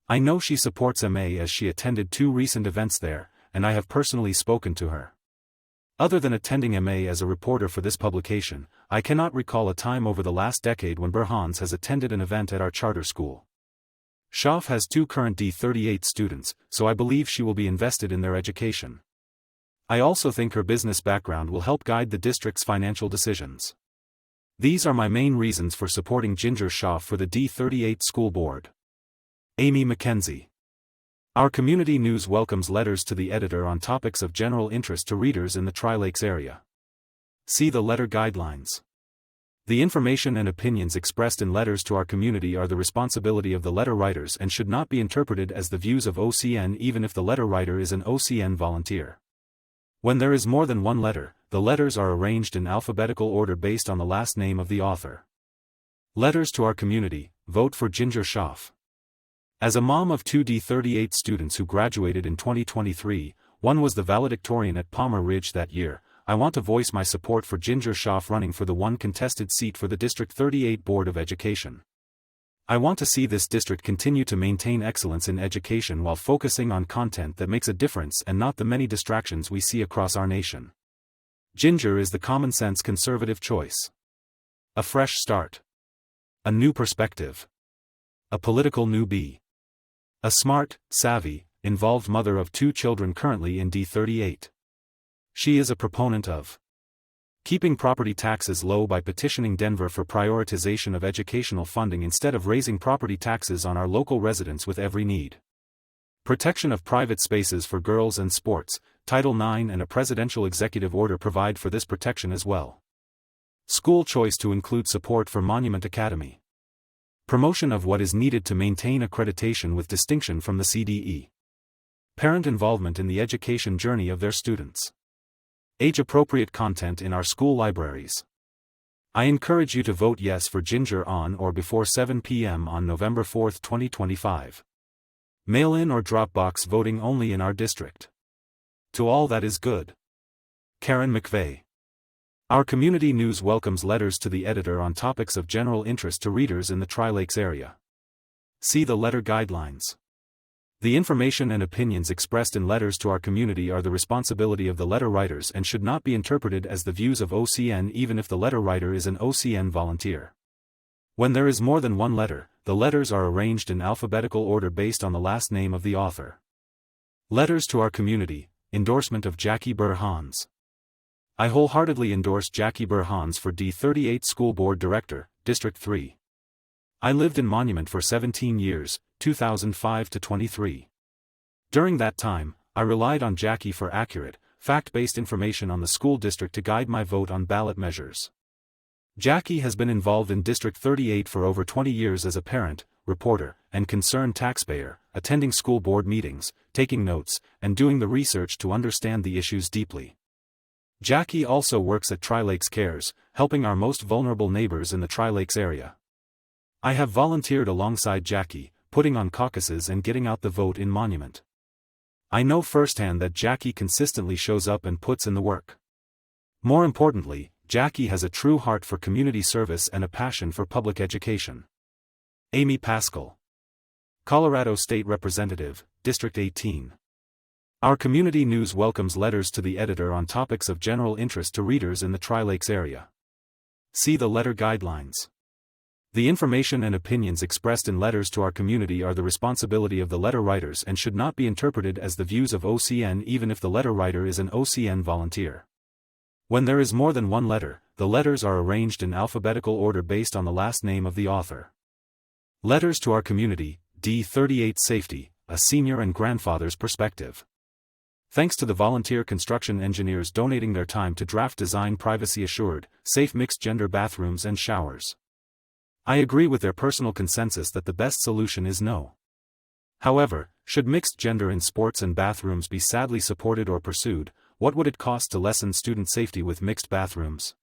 [SPEAKER 1] I know she supports MA as she attended 2 recent events there, and I have personally spoken to her. Other than attending MA as a reporter for this publication, I cannot recall a time over the last decade when Burhans has attended an event at our charter school. Schaaf has 2 current D38 students, so I believe she will be invested in their education. I also think her business background will help guide the district's financial decisions. These are my main reasons for supporting Ginger Schaaf for the D38 School Board. Amy McKenzie. Our community news welcomes letters to the editor on topics of general interest to readers in the Tri-Lakes area. See the letter guidelines. The information and opinions expressed in letters to our community are the responsibility of the letter writers and should not be interpreted as the views of OCN even if the letter writer is an OCN volunteer. When there is more than one letter, the letters are arranged in alphabetical order based on the last name of the author. Letters to our community, vote for Ginger Schaaf. As a mom of 2 D38 students who graduated in 2023, one was the valedictorian at Palmer Ridge that year, I want to voice my support for Ginger Schaaf running for the one contested seat for the District 38 Board of Education. I want to see this district continue to maintain excellence in education while focusing on content that makes a difference and not the many distractions we see across our nation. Ginger is the common-sense conservative choice. A fresh start. A new perspective. A political newbie. A smart, savvy, involved mother of 2 children currently in D38. She is a proponent of keeping property taxes low by petitioning Denver for prioritization of educational funding instead of raising property taxes on our local residents with every need. Protection of private spaces for girls and sports, Title IX and a presidential executive order provide for this protection as well. School choice to include support for Monument Academy. Promotion of what is needed to maintain accreditation with distinction from the CDE. Parent involvement in the education journey of their students. Age-appropriate content in our school libraries. I encourage you to vote yes for Ginger on or before 7 p.m. on November 4, 2025. Mail-in or drop-box voting only in our district. To all that is good. Karen McVeigh. Our community news welcomes letters to the editor on topics of general interest to readers in the Tri-Lakes area. See the letter guidelines. The information and opinions expressed in letters to our community are the responsibility of the letter writers and should not be interpreted as the views of OCN even if the letter writer is an OCN volunteer. When there is more than one letter, the letters are arranged in alphabetical order based on the last name of the author. Letters to our community, endorsement of Jackie Burhans. I wholeheartedly endorse Jackie Burhans for D38 School Board Director, District 3. I lived in Monument for 17 years, 2005 to 23. During that time, I relied on Jackie for accurate, fact-based information on the school district to guide my vote on ballot measures. Jackie has been involved in District 38 for over 20 years as a parent, reporter, and concerned taxpayer, attending school board meetings, taking notes, and doing the research to understand the issues deeply. Jackie also works at Tri-Lakes Cares, helping our most vulnerable neighbors in the Tri-Lakes area. I have volunteered alongside Jackie, putting on caucuses and getting out the vote in Monument. I know firsthand that Jackie consistently shows up and puts in the work. More importantly, Jackie has a true heart for community service and a passion for public education. Amy Pascal, Colorado State Representative, District 18. Our community news welcomes letters to the editor on topics of general interest to readers in the Tri-Lakes area. See the letter guidelines. The information and opinions expressed in letters to our community are the responsibility of the letter writers and should not be interpreted as the views of OCN even if the letter writer is an OCN volunteer. When there is more than one letter, the letters are arranged in alphabetical order based on the last name of the author. Letters to our community, D38 Safety, a senior and grandfather's perspective. Thanks to the volunteer construction engineers donating their time to draft design privacy assured, safe mixed-gender bathrooms and showers. I agree with their personal consensus that the best solution is no. However, should mixed gender in sports and bathrooms be sadly supported or pursued, what would it cost to lessen student safety with mixed bathrooms?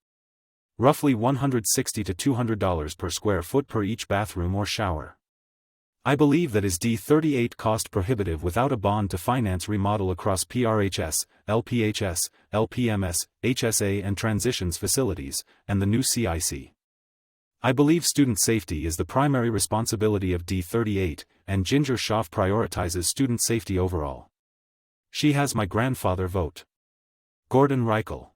[SPEAKER 1] Roughly $160 to $200 per square foot per each bathroom or shower. I believe that is D38 cost prohibitive without a bond to finance remodel across PRHS, LPHS, LPMS, HSA and transitions facilities, and the new CIC. I believe student safety is the primary responsibility of D38, and Ginger Schaaf prioritizes student safety overall. She has my grandfather vote. Gordon Reichel.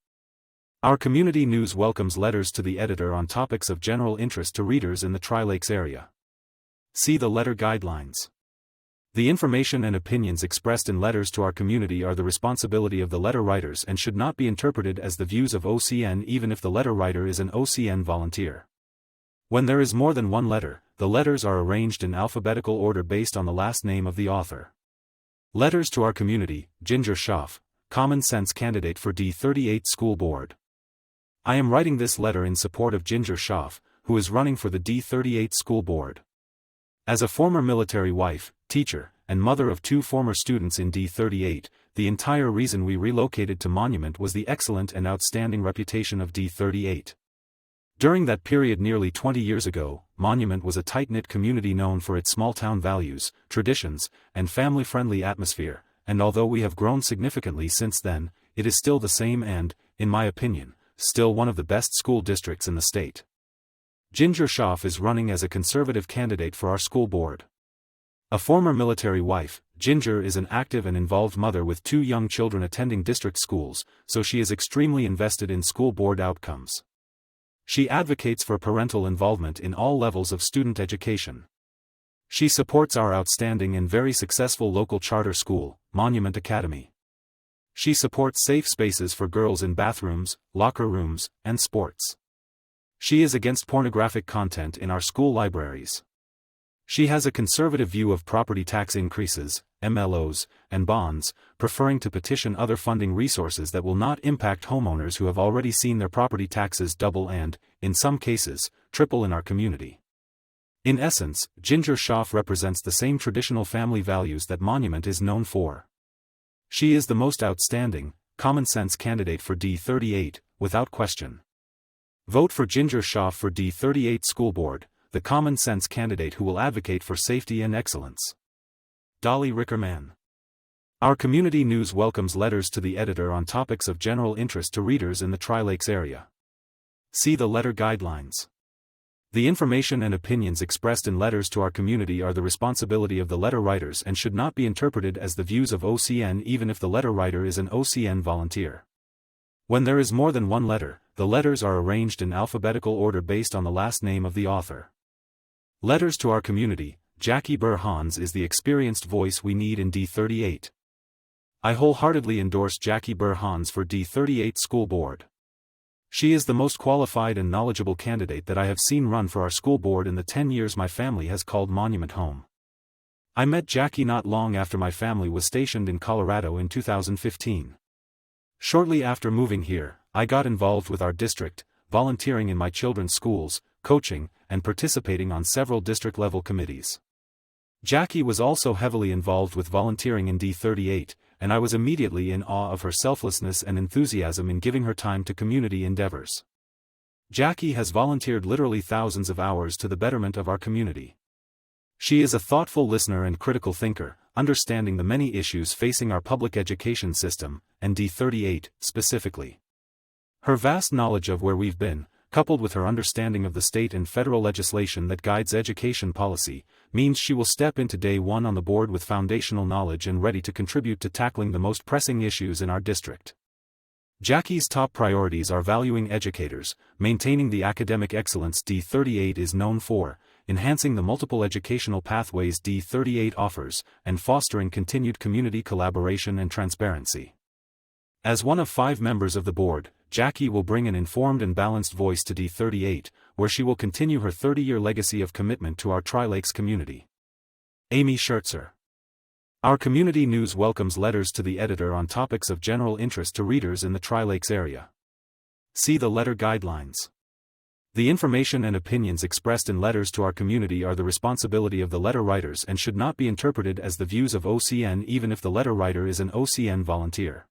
[SPEAKER 1] Our community news welcomes letters to the editor on topics of general interest to readers in the Tri-Lakes area. See the letter guidelines. The information and opinions expressed in letters to our community are the responsibility of the letter writers and should not be interpreted as the views of OCN even if the letter writer is an OCN volunteer. When there is more than one letter, the letters are arranged in alphabetical order based on the last name of the author. Letters to our community, Ginger Schaaf, Common Sense candidate for D38 School Board. I am writing this letter in support of Ginger Schaaf, who is running for the D38 School Board. As a former military wife, teacher, and mother of 2 former students in D38, the entire reason we relocated to Monument was the excellent and outstanding reputation of D38. During that period nearly 20 years ago, Monument was a tight-knit community known for its small-town values, traditions, and family-friendly atmosphere, and although we have grown significantly since then, it is still the same and, in my opinion, still one of the best school districts in the state. Ginger Schaaf is running as a conservative candidate for our school board. A former military wife, Ginger is an active and involved mother with 2 young children attending district schools, so she is extremely invested in school board outcomes. She advocates for parental involvement in all levels of student education. She supports our outstanding and very successful local charter school, Monument Academy. She supports safe spaces for girls in bathrooms, locker rooms, and sports. She is against pornographic content in our school libraries. She has a conservative view of property tax increases, MLOs, and bonds, preferring to petition other funding resources that will not impact homeowners who have already seen their property taxes double and, in some cases, triple in our community. In essence, Ginger Schaaf represents the same traditional family values that Monument is known for. She is the most outstanding, common sense candidate for D38, without question. Vote for Ginger Schaaf for D38 School Board, the common sense candidate who will advocate for safety and excellence. Dolly Rickerman. Our community news welcomes letters to the editor on topics of general interest to readers in the Tri-Lakes area. See the letter guidelines. The information and opinions expressed in letters to our community are the responsibility of the letter writers and should not be interpreted as the views of OCN even if the letter writer is an OCN volunteer. When there is more than one letter, the letters are arranged in alphabetical order based on the last name of the author. Letters to our community, Jackie Burhans is the experienced voice we need in D38. I wholeheartedly endorse Jackie Burhans for D38 School Board. She is the most qualified and knowledgeable candidate that I have seen run for our school board in the 10 years my family has called Monument home. I met Jackie not long after my family was stationed in Colorado in 2015. Shortly after moving here, I got involved with our district, volunteering in my children's schools, coaching, and participating on several district-level committees. Jackie was also heavily involved with volunteering in D38, and I was immediately in awe of her selflessness and enthusiasm in giving her time to community endeavors. Jackie has volunteered literally thousands of hours to the betterment of our community. She is a thoughtful listener and critical thinker, understanding the many issues facing our public education system, and D38, specifically. Her vast knowledge of where we've been, coupled with her understanding of the state and federal legislation that guides education policy, means she will step into day one on the board with foundational knowledge and ready to contribute to tackling the most pressing issues in our district. Jackie's top priorities are valuing educators, maintaining the academic excellence D38 is known for, enhancing the multiple educational pathways D38 offers, and fostering continued community collaboration and transparency. As one of 5 members of the board, Jackie will bring an informed and balanced voice to D38, where she will continue her 30-year legacy of commitment to our Tri-Lakes community. Amy Schertzer. Our community news welcomes letters to the editor on topics of general interest to readers in the Tri-Lakes area. See the letter guidelines. The information and opinions expressed in letters to our community are the responsibility of the letter writers and should not be interpreted as the views of OCN even if the letter writer is an OCN volunteer.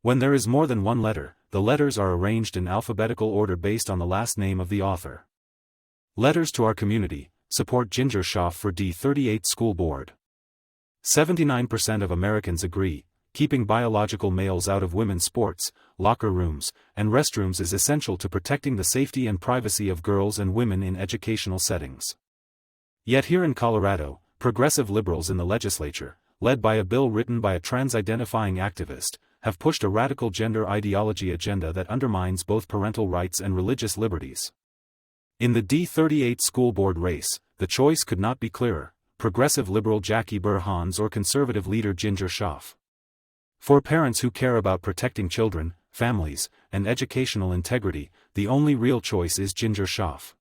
[SPEAKER 1] When there is more than one letter, the letters are arranged in alphabetical order based on the last name of the author. Letters to our community, support Ginger Schaaf for D38 School Board. 79% of Americans agree, keeping biological males out of women's sports, locker rooms, and restrooms is essential to protecting the safety and privacy of girls and women in educational settings. Yet here in Colorado, progressive liberals in the legislature, led by a bill written by a trans-identifying activist, have pushed a radical gender ideology agenda that undermines both parental rights and religious liberties. In the D38 School Board race, the choice could not be clearer: progressive liberal Jackie Burhans or conservative leader Ginger Schaaf. For parents who care about protecting children, families, and educational integrity, the only real choice is Ginger Schaaf.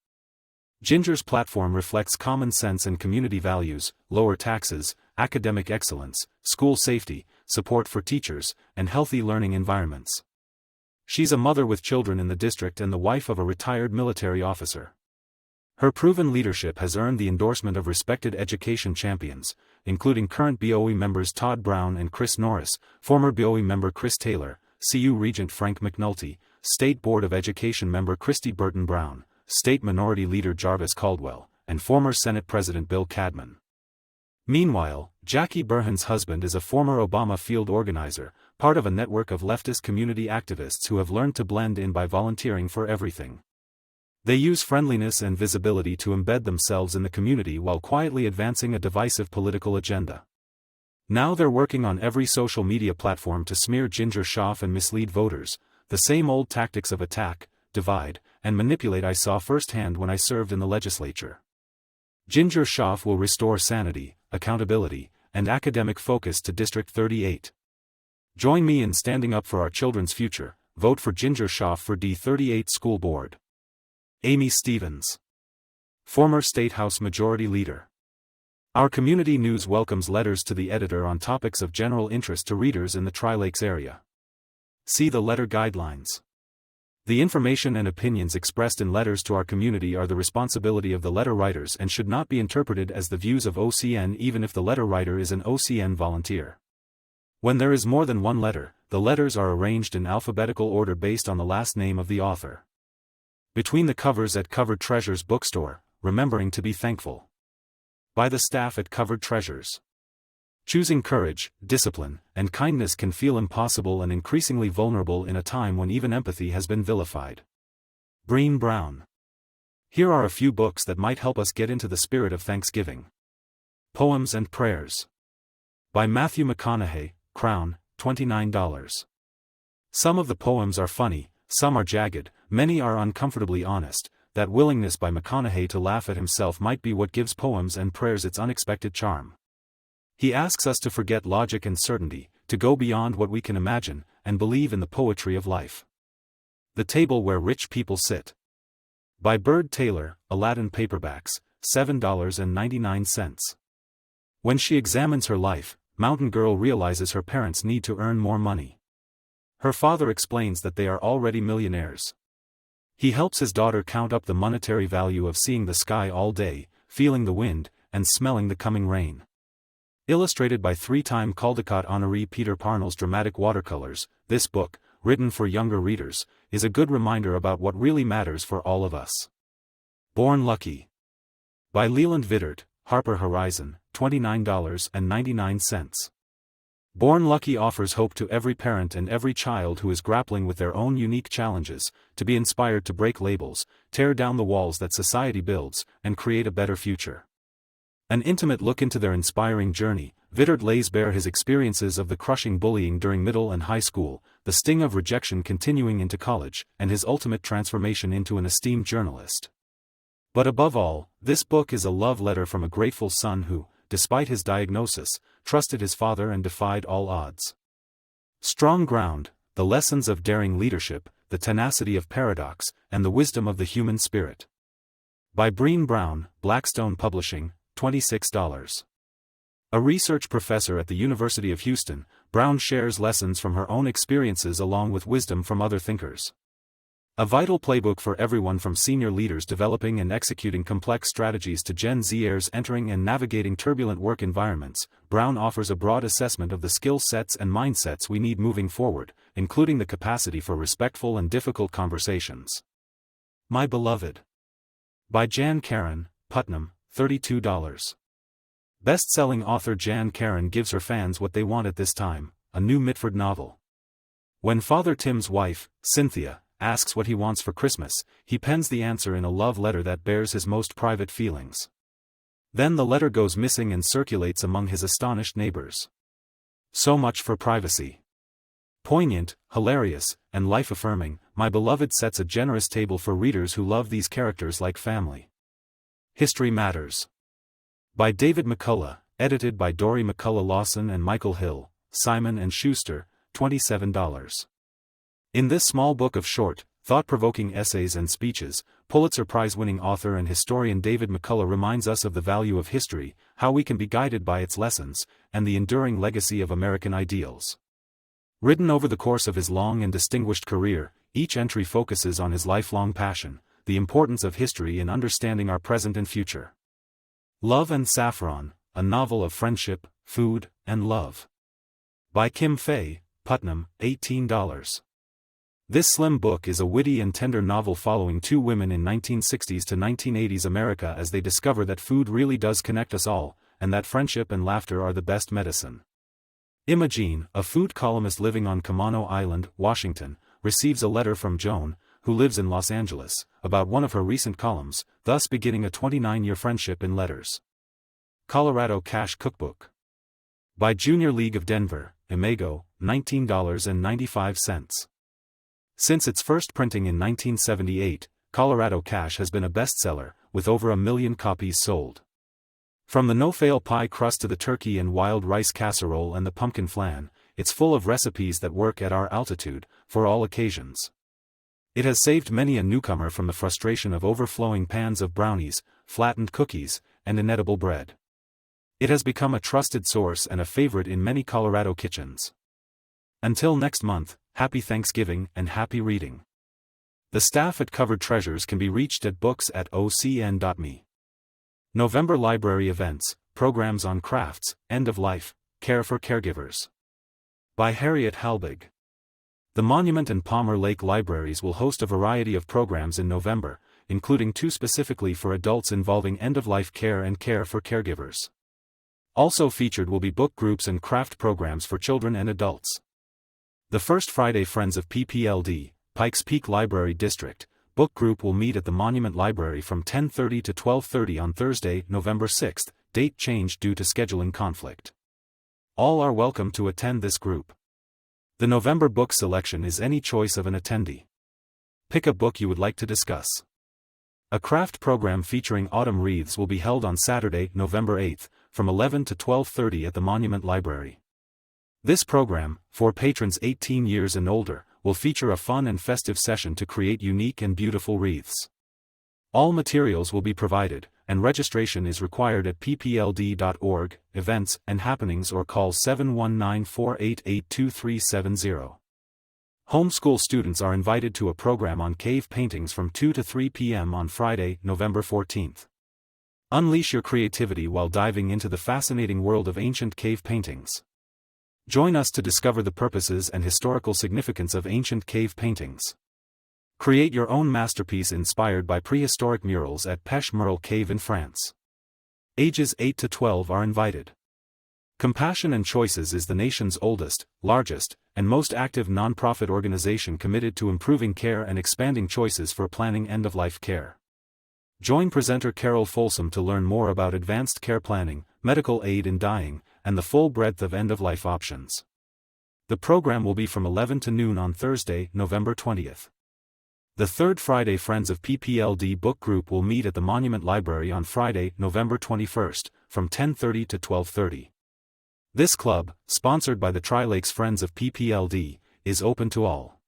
[SPEAKER 1] Ginger's platform reflects common sense and community values: lower taxes, academic excellence, school safety, support for teachers, and healthy learning environments. She's a mother with children in the district and the wife of a retired military officer. Her proven leadership has earned the endorsement of respected education champions, including current BOE members Todd Brown and Chris Norris, former BOE member Chris Taylor, CU Regent Frank McNulty, State Board of Education member Christy Burton Brown, State Minority Leader Jarvis Caldwell, and former Senate President Bill Cadman. Meanwhile, Jackie Burhan's husband is a former Obama field organizer, part of a network of leftist community activists who have learned to blend in by volunteering for everything. They use friendliness and visibility to embed themselves in the community while quietly advancing a divisive political agenda. Now they're working on every social media platform to smear Ginger Schaaf and mislead voters, the same old tactics of attack, divide, and manipulate I saw firsthand when I served in the legislature. Ginger Schaaf will restore sanity, accountability, and academic focus to District 38. Join me in standing up for our children's future. Vote for Ginger Schaaf for D38 School Board. Amy Stevens, former State House Majority Leader. Our community news welcomes letters to the editor on topics of general interest to readers in the Tri-Lakes area. See the letter guidelines. The information and opinions expressed in letters to our community are the responsibility of the letter writers and should not be interpreted as the views of OCN even if the letter writer is an OCN volunteer. When there is more than one letter, the letters are arranged in alphabetical order based on the last name of the author. Between the covers at Covered Treasures Bookstore, remembering to be thankful. By the staff at Covered Treasures. Choosing courage, discipline, and kindness can feel impossible and increasingly vulnerable in a time when even empathy has been vilified. Breen Brown. Here are a few books that might help us get into the spirit of Thanksgiving. Poems and Prayers. By Matthew McConaughey, Crown, $29. Some of the poems are funny, some are jagged, many are uncomfortably honest. That willingness by McConaughey to laugh at himself might be what gives Poems and Prayers its unexpected charm. He asks us to forget logic and certainty, to go beyond what we can imagine, and believe in the poetry of life. The Table Where Rich People Sit. By Bird Taylor, Aladdin Paperbacks, $7.99. When she examines her life, Mountain Girl realizes her parents need to earn more money. Her father explains that they are already millionaires. He helps his daughter count up the monetary value of seeing the sky all day, feeling the wind, and smelling the coming rain. Illustrated by 3-time Caldecott honoree Peter Parnell's dramatic watercolors, this book, written for younger readers, is a good reminder about what really matters for all of us. Born Lucky. By Leland Vittert, Harper Horizon, $29.99. Born Lucky offers hope to every parent and every child who is grappling with their own unique challenges, to be inspired to break labels, tear down the walls that society builds, and create a better future. An intimate look into their inspiring journey, Vittert lays bare his experiences of the crushing bullying during middle and high school, the sting of rejection continuing into college, and his ultimate transformation into an esteemed journalist. But above all, this book is a love letter from a grateful son who, despite his diagnosis, trusted his father and defied all odds. Strong Ground, the lessons of daring leadership, the tenacity of paradox, and the wisdom of the human spirit. By Breen Brown, Blackstone Publishing, $26. A research professor at the University of Houston, Brown shares lessons from her own experiences along with wisdom from other thinkers. A vital playbook for everyone from senior leaders developing and executing complex strategies to Gen Zers entering and navigating turbulent work environments, Brown offers a broad assessment of the skill sets and mindsets we need moving forward, including the capacity for respectful and difficult conversations. My Beloved. By Jan Karen, Putnam, $32. Best-selling author Jan Karen gives her fans what they want at this time, a new Mitford novel. When Father Tim's wife, Cynthia, asks what he wants for Christmas, he pens the answer in a love letter that bears his most private feelings. Then the letter goes missing and circulates among his astonished neighbors. So much for privacy. Poignant, hilarious, and life-affirming, My Beloved sets a generous table for readers who love these characters like family. History Matters. By David McCullough, edited by Dory McCullough Lawson and Michael Hill, Simon & Schuster, $27. In this small book of short, thought-provoking essays and speeches, Pulitzer Prize-winning author and historian David McCullough reminds us of the value of history, how we can be guided by its lessons, and the enduring legacy of American ideals. Written over the course of his long and distinguished career, each entry focuses on his lifelong passion, the importance of history in understanding our present and future. Love and Saffron, a novel of friendship, food, and love. By Kim Fay, Putnam, $18. This slim book is a witty and tender novel following two women in 1960s to 1980s America as they discover that food really does connect us all, and that friendship and laughter are the best medicine. Imogene, a food columnist living on Camano Island, Washington, receives a letter from Joan, who lives in Los Angeles, about one of her recent columns, thus beginning a 29-year friendship in letters. Colorado Cash Cookbook. By Junior League of Denver, Imago, $19.95. Since its first printing in 1978, Colorado Cash has been a bestseller, with over 1 million copies sold. From the no-fail pie crust to the turkey and wild rice casserole and the pumpkin flan, it's full of recipes that work at our altitude, for all occasions. It has saved many a newcomer from the frustration of overflowing pans of brownies, flattened cookies, and inedible bread. It has become a trusted source and a favorite in many Colorado kitchens. Until next month, happy Thanksgiving and happy reading. The staff at Covered Treasures can be reached at books@ocn.me. November Library Events, Programs on Crafts, End of Life, Care for Caregivers. By Harriet Halbig. The Monument and Palmer Lake Libraries will host a variety of programs in November, including 2 specifically for adults involving end-of-life care and care for caregivers. Also featured will be book groups and craft programs for children and adults. The first Friday Friends of PPLD, Pikes Peak Library District, book group will meet at the Monument Library from 10:30 to 12:30 on Thursday, November 6th, date changed due to scheduling conflict. All are welcome to attend this group. The November book selection is any choice of an attendee. Pick a book you would like to discuss. A craft program featuring autumn wreaths will be held on Saturday, November 8th, from 11 to 12:30 at the Monument Library. This program, for patrons 18 years and older, will feature a fun and festive session to create unique and beautiful wreaths. All materials will be provided, and registration is required at ppld.org, events and happenings, or call 719-488-2370. Homeschool students are invited to a program on cave paintings from 2 to 3 p.m. on Friday, November 14th. Unleash your creativity while diving into the fascinating world of ancient cave paintings. Join us to discover the purposes and historical significance of ancient cave paintings. Create your own masterpiece inspired by prehistoric murals at Pêche Merle Cave in France. Ages 8 to 12 are invited. Compassion and Choices is the nation's oldest, largest, and most active nonprofit organization committed to improving care and expanding choices for planning end-of-life care. Join presenter Carol Folsom to learn more about advanced care planning, medical aid in dying, and the full breadth of end-of-life options. The program will be from 11 to noon on Thursday, November 20th. The third Friday Friends of PPLD Book Group will meet at the Monument Library on Friday, November 21st, from 10:30 to 12:30. This club, sponsored by the Tri-Lakes Friends of PPLD, is open to all.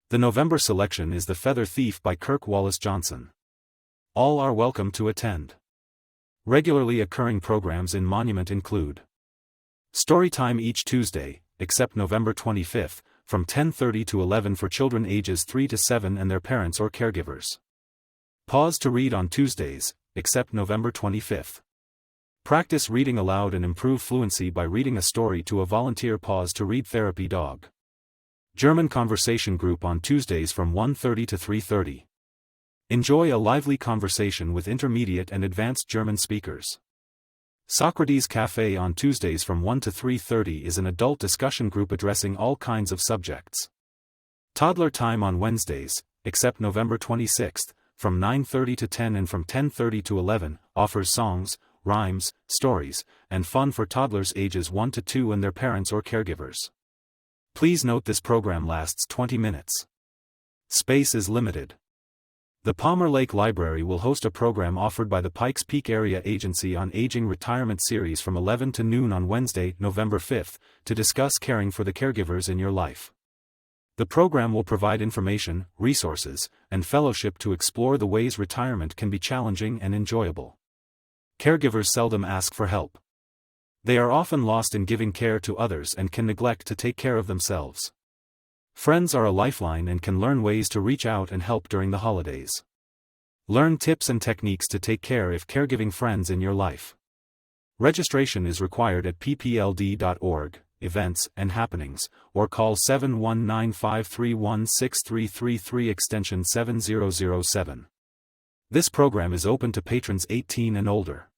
[SPEAKER 1] The November selection is The Feather Thief by Kirk Wallace Johnson. All are welcome to attend. Regularly occurring programs in Monument include Storytime each Tuesday, except November 25th, from 10:30 to 11 for children ages 3 to 7 and their parents or caregivers. Pause to read on Tuesdays, except November 25th. Practice reading aloud and improve fluency by reading a story to a volunteer Pause to Read therapy dog. German conversation group on Tuesdays from 1:30 to 3:30. Enjoy a lively conversation with intermediate and advanced German speakers. Socrates Cafe on Tuesdays from 1 to 3:30 is an adult discussion group addressing all kinds of subjects. Toddler Time on Wednesdays, except November 26th, from 9:30 to 10 and from 10:30 to 11, offers songs, rhymes, stories, and fun for toddlers ages 1 to 2 and their parents or caregivers. Please note this program lasts 20 minutes. Space is limited. The Palmer Lake Library will host a program offered by the Pikes Peak Area Agency on Aging Retirement Series from 11 to noon on Wednesday, November 5th, to discuss caring for the caregivers in your life. The program will provide information, resources, and fellowship to explore the ways retirement can be challenging and enjoyable. Caregivers seldom ask for help. They are often lost in giving care to others and can neglect to take care of themselves. Friends are a lifeline and can learn ways to reach out and help during the holidays. Learn tips and techniques to take care of caregiving friends in your life. Registration is required at ppld.org, events and happenings, or call 719-531-6333 extension 7007. This program is open to patrons 18 and older.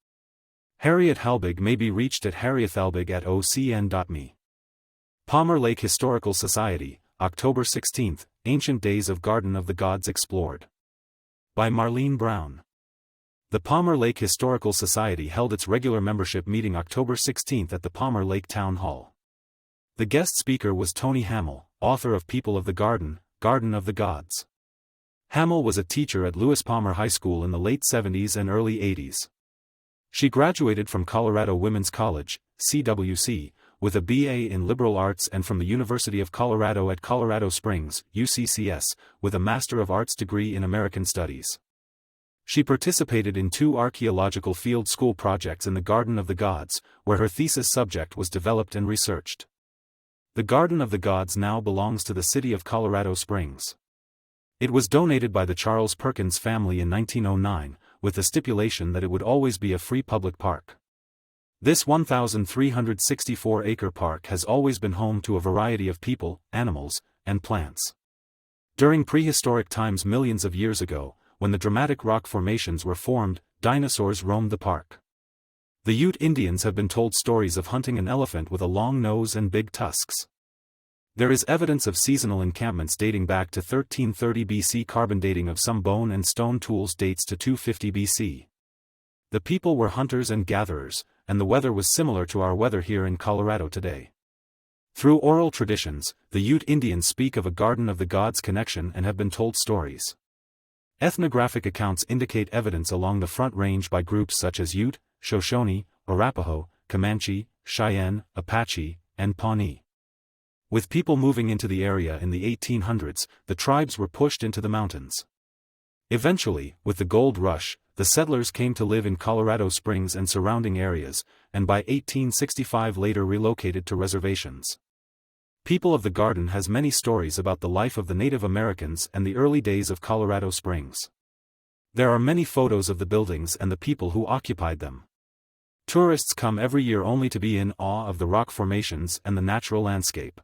[SPEAKER 1] Harriet Halbig may be reached at harriethalbig@ocn.me. Palmer Lake Historical Society, October 16th, Ancient Days of Garden of the Gods Explored. By Marlene Brown. The Palmer Lake Historical Society held its regular membership meeting October 16th at the Palmer Lake Town Hall. The guest speaker was Toni Hamill, author of People of the Garden, Garden of the Gods. Hamill was a teacher at Lewis Palmer High School in the late 70s and early 80s. She graduated from Colorado Women's College, CWC, with a BA in Liberal Arts and from the University of Colorado at Colorado Springs, UCCS, with a Master of Arts degree in American Studies. She participated in 2 archaeological field school projects in the Garden of the Gods, where her thesis subject was developed and researched. The Garden of the Gods now belongs to the city of Colorado Springs. It was donated by the Charles Perkins family in 1909, with the stipulation that it would always be a free public park. This 1,364-acre park has always been home to a variety of people, animals, and plants. During prehistoric times millions of years ago, when the dramatic rock formations were formed, dinosaurs roamed the park. The Ute Indians have been told stories of hunting an elephant with a long nose and big tusks. There is evidence of seasonal encampments dating back to 1330 BC. Carbon dating of some bone and stone tools dates to 250 BC. The people were hunters and gatherers, and the weather was similar to our weather here in Colorado today. Through oral traditions, the Ute Indians speak of a Garden of the Gods connection and have been told stories. Ethnographic accounts indicate evidence along the Front Range by groups such as Ute, Shoshone, Arapaho, Comanche, Cheyenne, Apache, and Pawnee. With people moving into the area in the 1800s, the tribes were pushed into the mountains. Eventually, with the gold rush, the settlers came to live in Colorado Springs and surrounding areas, and by 1865 later relocated to reservations. People of the Garden has many stories about the life of the Native Americans and the early days of Colorado Springs. There are many photos of the buildings and the people who occupied them. Tourists come every year only to be in awe of the rock formations and the natural landscape.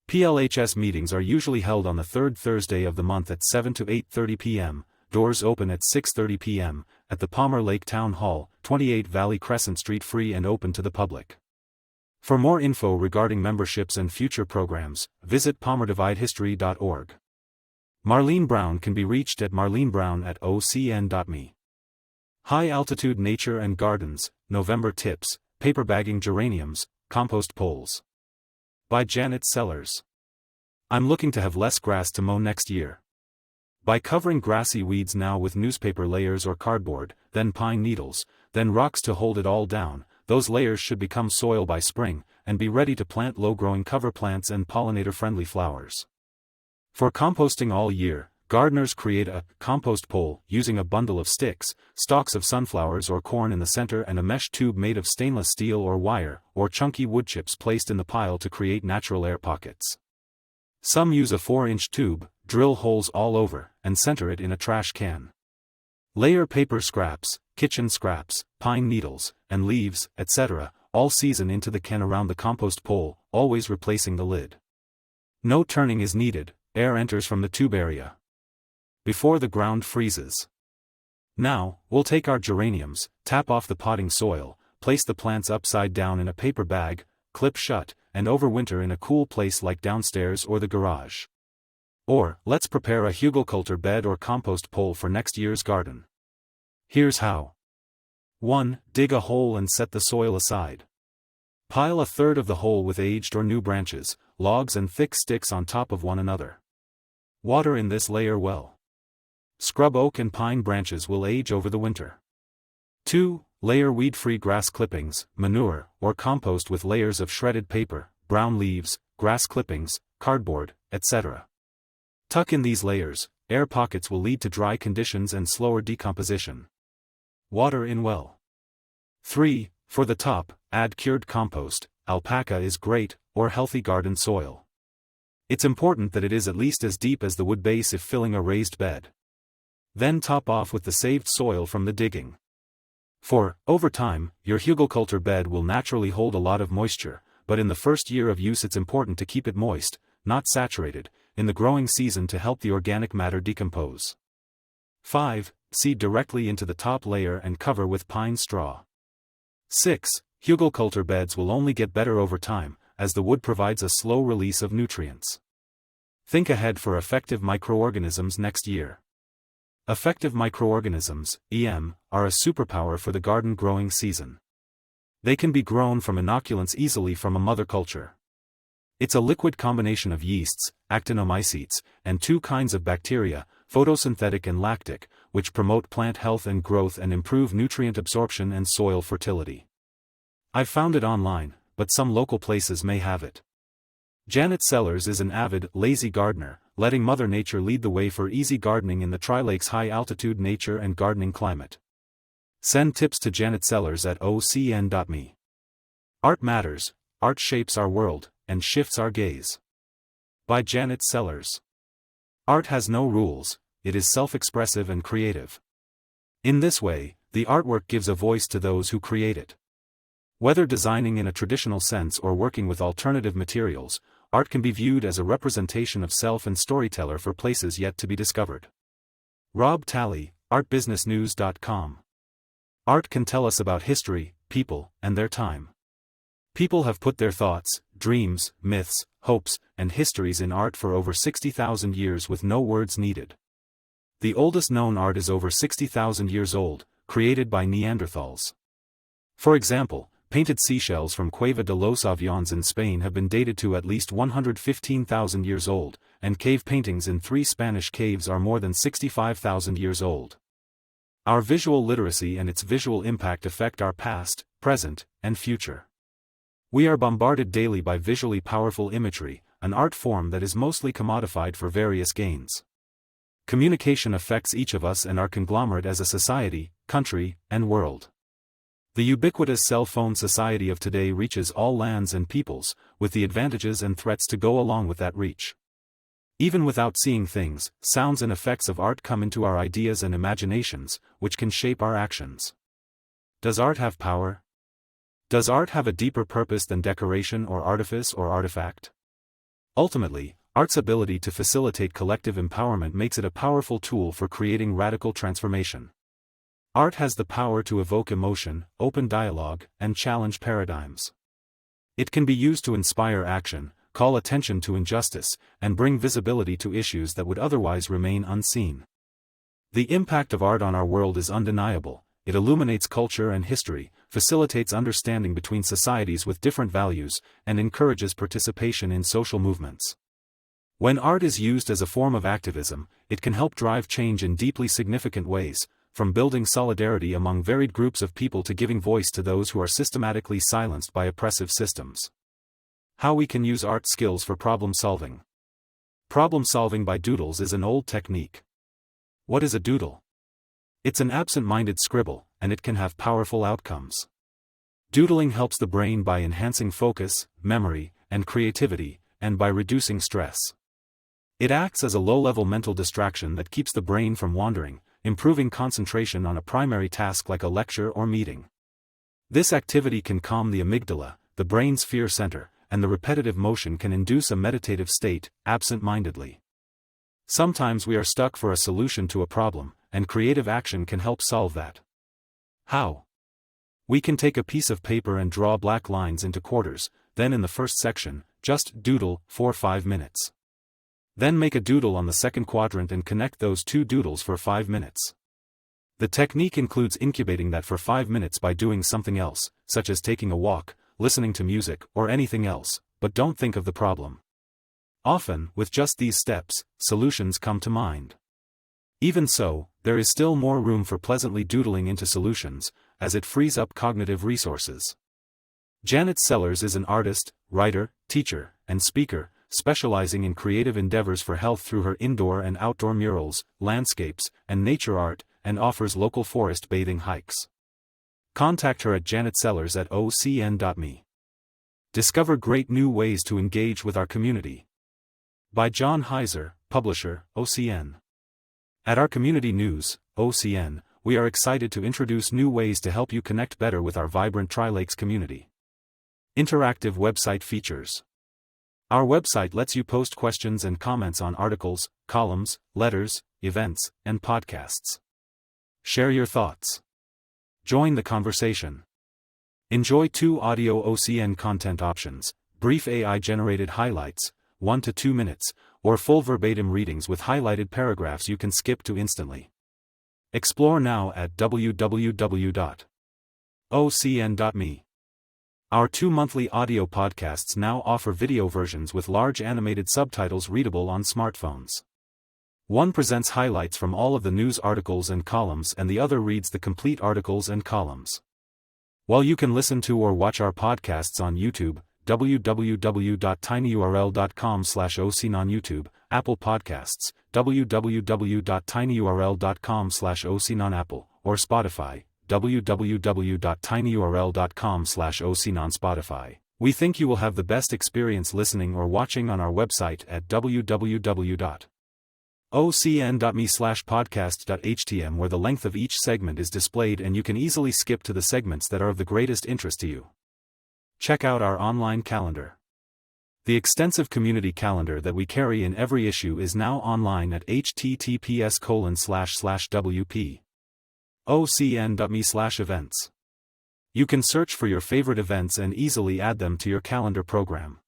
[SPEAKER 1] PLHS meetings are usually held on the third Thursday of the month at 7 to 8:30 p.m., doors open at 6:30 p.m., at the Palmer Lake Town Hall, 28 Valley Crescent Street, free and open to the public. For more info regarding memberships and future programs, visit palmerdividehistory.org. Marlene Brown can be reached at marlenebrown@ocn.me. High Altitude Nature and Gardens, November Tips, Paper Bagging Geraniums, Compost Poles. By Janet Sellers. I'm looking to have less grass to mow next year. By covering grassy weeds now with newspaper layers or cardboard, then pine needles, then rocks to hold it all down, those layers should become soil by spring, and be ready to plant low-growing cover plants and pollinator-friendly flowers. For composting all year, gardeners create a compost pole using a bundle of sticks, stalks of sunflowers or corn in the center, and a mesh tube made of stainless steel or wire, or chunky wood chips placed in the pile to create natural air pockets. Some use a 4-inch tube, drill holes all over, and center it in a trash can. Layer paper scraps, kitchen scraps, pine needles, and leaves, etc., all season into the can around the compost pole, always replacing the lid. No turning is needed, air enters from the tube area before the ground freezes. Now, we'll take our geraniums, tap off the potting soil, place the plants upside down in a paper bag, clip shut, and overwinter in a cool place like downstairs or the garage. Or, let's prepare a hugelkultur bed or compost pole for next year's garden. Here's how. 1. Dig a hole and set the soil aside. Pile a third of the hole with aged or new branches, logs and thick sticks on top of one another. Water in this layer well. Scrub oak and pine branches will age over the winter. 2. Layer weed-free grass clippings, manure, or compost with layers of shredded paper, brown leaves, grass clippings, cardboard, etc. Tuck in these layers, air pockets will lead to dry conditions and slower decomposition. Water in well. 3. For the top, add cured compost, alpaca is great, or healthy garden soil. It's important that it is at least as deep as the wood base if filling a raised bed. Then top off with the saved soil from the digging. For, over time, your hugelkultur bed will naturally hold a lot of moisture, but in the first year of use it's important to keep it moist, not saturated, in the growing season to help the organic matter decompose. 5. Seed directly into the top layer and cover with pine straw. 6. Hugelkultur beds will only get better over time, as the wood provides a slow release of nutrients. Think ahead for effective microorganisms next year. Effective microorganisms, EM, are a superpower for the garden growing season. They can be grown from inoculants easily from a mother culture. It's a liquid combination of yeasts, actinomycetes, and 2 kinds of bacteria, photosynthetic and lactic, which promote plant health and growth and improve nutrient absorption and soil fertility. I've found it online, but some local places may have it. Janet Sellers is an avid, lazy gardener, letting Mother Nature lead the way for easy gardening in the Tri-Lakes high-altitude nature and gardening climate. Send tips to Janet Sellers at ocn.me. Art matters, art shapes our world, and shifts our gaze. By Janet Sellers. Art has no rules, it is self-expressive and creative. In this way, the artwork gives a voice to those who create it. Whether designing in a traditional sense or working with alternative materials, art can be viewed as a representation of self and storyteller for places yet to be discovered. Rob Talley, artbusinessnews.com. Art can tell us about history, people, and their time. People have put their thoughts, dreams, myths, hopes, and histories in art for over 60,000 years with no words needed. The oldest known art is over 60,000 years old, created by Neanderthals. For example, painted seashells from Cueva de los Aviones in Spain have been dated to at least 115,000 years old, and cave paintings in 3 Spanish caves are more than 65,000 years old. Our visual literacy and its visual impact affect our past, present, and future. We are bombarded daily by visually powerful imagery, an art form that is mostly commodified for various gains. Communication affects each of us and our conglomerate as a society, country, and world. The ubiquitous cell phone society of today reaches all lands and peoples, with the advantages and threats to go along with that reach. Even without seeing things, sounds and effects of art come into our ideas and imaginations, which can shape our actions. Does art have power? Does art have a deeper purpose than decoration or artifice or artifact? Ultimately, art's ability to facilitate collective empowerment makes it a powerful tool for creating radical transformation. Art has the power to evoke emotion, open dialogue, and challenge paradigms. It can be used to inspire action, call attention to injustice, and bring visibility to issues that would otherwise remain unseen. The impact of art on our world is undeniable. It illuminates culture and history, facilitates understanding between societies with different values, and encourages participation in social movements. When art is used as a form of activism, it can help drive change in deeply significant ways, from building solidarity among varied groups of people to giving voice to those who are systematically silenced by oppressive systems. How we can use art skills for problem solving. Problem solving by doodles is an old technique. What is a doodle? It's an absent-minded scribble, and it can have powerful outcomes. Doodling helps the brain by enhancing focus, memory, and creativity, and by reducing stress. It acts as a low-level mental distraction that keeps the brain from wandering, improving concentration on a primary task like a lecture or meeting. This activity can calm the amygdala, the brain's fear center, and the repetitive motion can induce a meditative state, absent-mindedly. Sometimes we are stuck for a solution to a problem, and creative action can help solve that. How? We can take a piece of paper and draw black lines into quarters, then in the first section, just doodle for 5 minutes. Then make a doodle on the second quadrant and connect those two doodles for 5 minutes. The technique includes incubating that for 5 minutes by doing something else, such as taking a walk, listening to music, or anything else, but don't think of the problem. Often, with just these steps, solutions come to mind. Even so, there is still more room for pleasantly doodling into solutions, as it frees up cognitive resources. Janet Sellers is an artist, writer, teacher, and speaker, specializing in creative endeavors for health through her indoor and outdoor murals, landscapes, and nature art, and offers local forest bathing hikes. Contact her at janetsellers@ocn.me. Discover great new ways to engage with our community. By John Heiser, Publisher, OCN. At our community news, OCN, we are excited to introduce new ways to help you connect better with our vibrant Tri-Lakes community. Interactive website features. Our website lets you post questions and comments on articles, columns, letters, events, and podcasts. Share your thoughts. Join the conversation. Enjoy 2 audio OCN content options, brief AI-generated highlights, 1 to 2 minutes, or full verbatim readings with highlighted paragraphs you can skip to instantly. Explore now at www.ocn.me. Our 2 monthly audio podcasts now offer video versions with large animated subtitles readable on smartphones. One presents highlights from all of the news articles and columns, and the other reads the complete articles and columns. While you can listen to or watch our podcasts on YouTube, www.tinyurl.com/ocn on YouTube, Apple Podcasts, www.tinyurl.com/ocn on Apple, or Spotify, www.tinyurl.com/ocn on Spotify. We think you will have the best experience listening or watching on our website at www.ocn.me/podcast.htm, where the length of each segment is displayed and you can easily skip to the segments that are of the greatest interest to you. Check out our online calendar. The extensive community calendar that we carry in every issue is now online at https://wp.ocn.me/events. You can search for your favorite events and easily add them to your calendar program.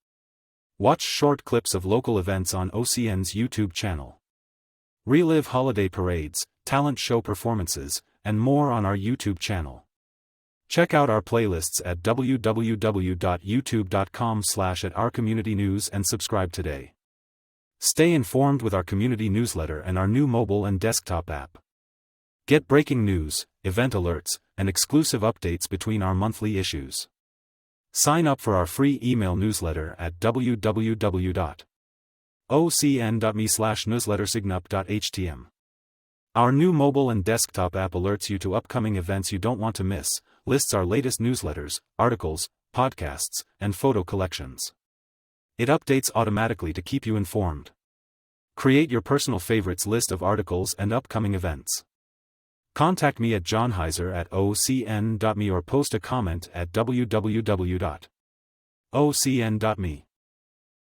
[SPEAKER 1] Watch short clips of local events on OCN's YouTube channel. Relive holiday parades, talent show performances, and more on our YouTube channel. Check out our playlists at www.youtube.com/@ourcommunitynews and subscribe today. Stay informed with our community newsletter and our new mobile and desktop app. Get breaking news, event alerts, and exclusive updates between our monthly issues. Sign up for our free email newsletter at www.ocn.me/newslettersignup.htm. Our new mobile and desktop app alerts you to upcoming events you don't want to miss, lists our latest newsletters, articles, podcasts, and photo collections. It updates automatically to keep you informed. Create your personal favorites list of articles and upcoming events. Contact me at johnheiser@ocn.me or post a comment at www.ocn.me.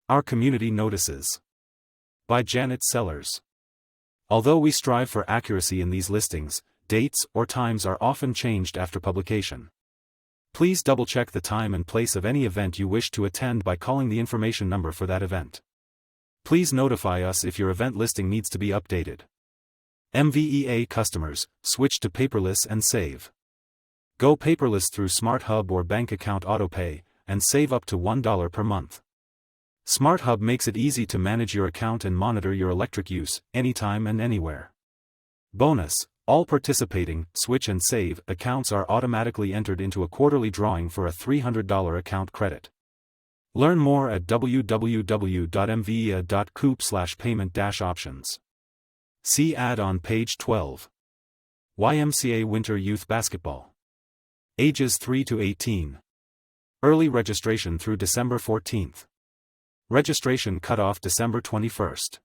[SPEAKER 1] Our Community Notices. By Janet Sellers. Although we strive for accuracy in these listings, dates or times are often changed after publication. Please double-check the time and place of any event you wish to attend by calling the information number for that event. Please notify us if your event listing needs to be updated. MVEA customers, switch to paperless and save. Go paperless through Smart Hub or bank account autopay, and save up to $1 per month. Smart Hub makes it easy to manage your account and monitor your electric use, anytime and anywhere. Bonus, all participating switch and save accounts are automatically entered into a quarterly drawing for a $300 account credit. Learn more at www.mvea.coop/payment-options. See ad on page 12. YMCA Winter Youth Basketball. Ages 3 to 18. Early registration through December 14th. Registration cutoff December 21st.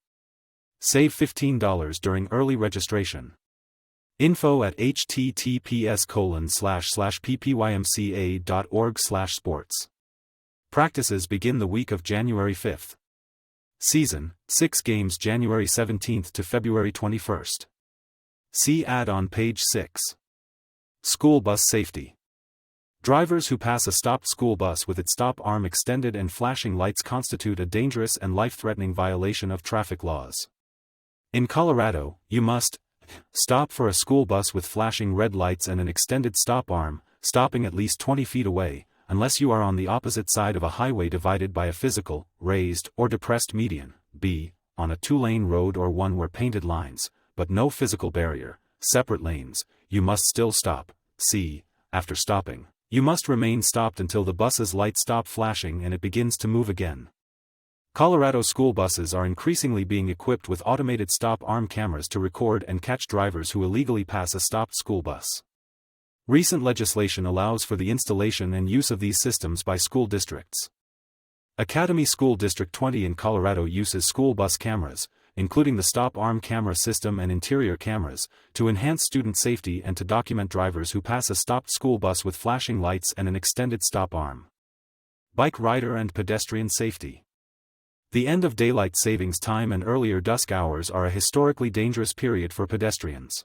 [SPEAKER 1] Save $15 during early registration. Info at https://ppymca.org/sports. Practices begin the week of January 5th. Season, 6 games January 17th to February 21st. See ad on page 6. School bus safety. Drivers who pass a stopped school bus with its stop arm extended and flashing lights constitute a dangerous and life-threatening violation of traffic laws. In Colorado, you must stop for a school bus with flashing red lights and an extended stop arm, stopping at least 20 feet away, unless you are on the opposite side of a highway divided by a physical, raised, or depressed median, b, on a two-lane road or one where painted lines, but no physical barrier, separate lanes, you must still stop, c, after stopping. You must remain stopped until the bus's lights stop flashing and it begins to move again. Colorado school buses are increasingly being equipped with automated stop arm cameras to record and catch drivers who illegally pass a stopped school bus. Recent legislation allows for the installation and use of these systems by school districts. Academy School District 20 in Colorado uses school bus cameras, including the stop arm camera system and interior cameras, to enhance student safety and to document drivers who pass a stopped school bus with flashing lights and an extended stop arm. Bike rider and pedestrian safety. The end of daylight savings time and earlier dusk hours are a historically dangerous period for pedestrians.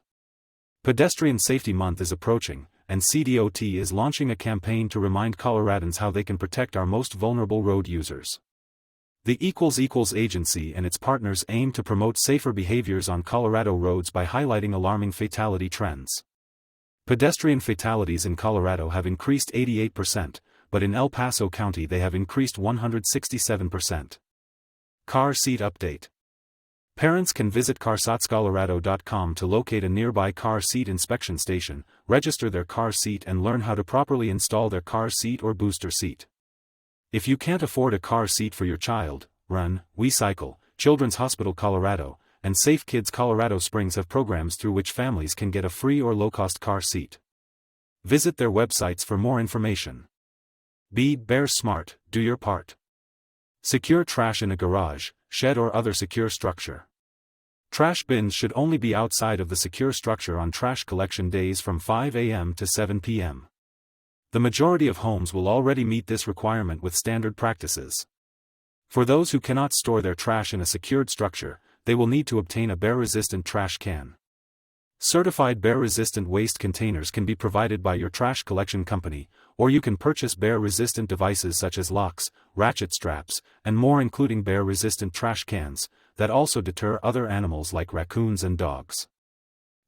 [SPEAKER 1] Pedestrian Safety Month is approaching, and CDOT is launching a campaign to remind Coloradans how they can protect our most vulnerable road users. The agency and its partners aim to promote safer behaviors on Colorado roads by highlighting alarming fatality trends. Pedestrian fatalities in Colorado have increased 88%, but in El Paso County they have increased 167%. Car seat update. Parents can visit carsetscolorado.com to locate a nearby car seat inspection station, register their car seat and learn how to properly install their car seat or booster seat. If you can't afford a car seat for your child, Run, We Cycle, Children's Hospital Colorado, and Safe Kids Colorado Springs have programs through which families can get a free or low-cost car seat. Visit their websites for more information. Be Bear Smart, do your part. Secure trash in a garage, shed or other secure structure. Trash bins should only be outside of the secure structure on trash collection days from 5 a.m. to 7 p.m. The majority of homes will already meet this requirement with standard practices. For those who cannot store their trash in a secured structure, they will need to obtain a bear-resistant trash can. Certified bear-resistant waste containers can be provided by your trash collection company, or you can purchase bear-resistant devices such as locks, ratchet straps, and more, including bear-resistant trash cans, that also deter other animals like raccoons and dogs.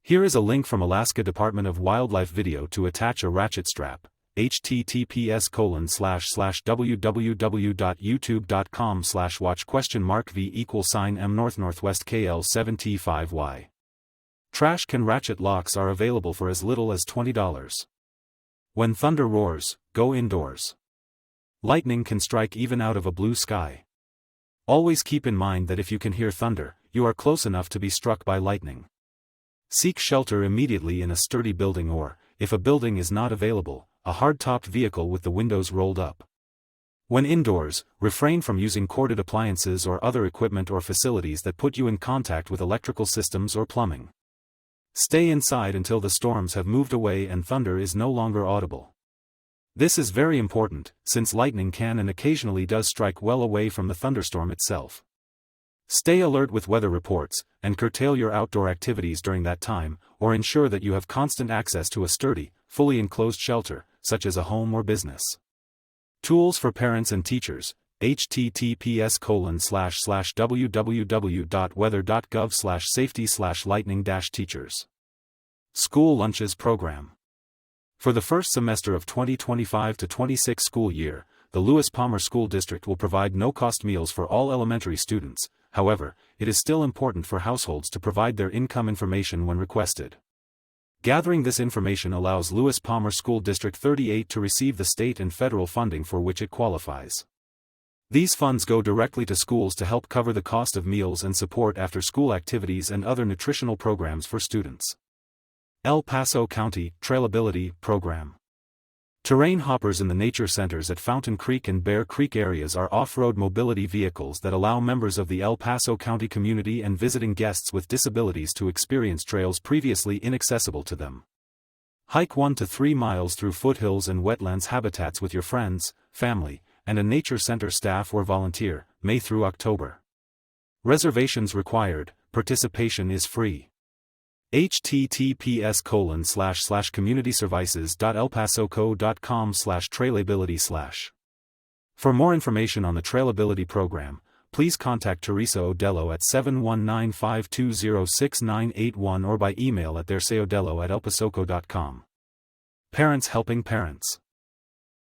[SPEAKER 1] Here is a link from Alaska Department of Wildlife video to attach a ratchet strap. https://www.youtube.com/watch?v=m northwest KL7T5Y. Trash can ratchet locks are available for as little as $20. When thunder roars, go indoors. Lightning can strike even out of a blue sky. Always keep in mind that if you can hear thunder, you are close enough to be struck by lightning. Seek shelter immediately in a sturdy building or, if a building is not available, a hard-topped vehicle with the windows rolled up. When indoors, refrain from using corded appliances or other equipment or facilities that put you in contact with electrical systems or plumbing. Stay inside until the storms have moved away and thunder is no longer audible. This is very important, since lightning can and occasionally does strike well away from the thunderstorm itself. Stay alert with weather reports, and curtail your outdoor activities during that time, or ensure that you have constant access to a sturdy, fully enclosed shelter, such as a home or business. Tools for parents and teachers. https://www.weather.gov/safety/lightning-teachers. School Lunches Program. For the first semester of 2025-26 school year, the Lewis Palmer School District will provide no-cost meals for all elementary students. However, it is still important for households to provide their income information when requested. Gathering this information allows Lewis Palmer School District 38 to receive the state and federal funding for which it qualifies. These funds go directly to schools to help cover the cost of meals and support after-school activities and other nutritional programs for students. El Paso County Trailability Program. Terrain hoppers in the nature centers at Fountain Creek and Bear Creek areas are off-road mobility vehicles that allow members of the El Paso County community and visiting guests with disabilities to experience trails previously inaccessible to them. Hike 1 to 3 miles through foothills and wetlands habitats with your friends, family, and a nature center staff or volunteer, May through October. Reservations required, participation is free. https://communityservices.elpasoco.com/trailability/. For more information on the Trailability Program, please contact Teresa Odello at 719-520-6981 or by email at thereseodello@elpasoco.com. Parents Helping Parents.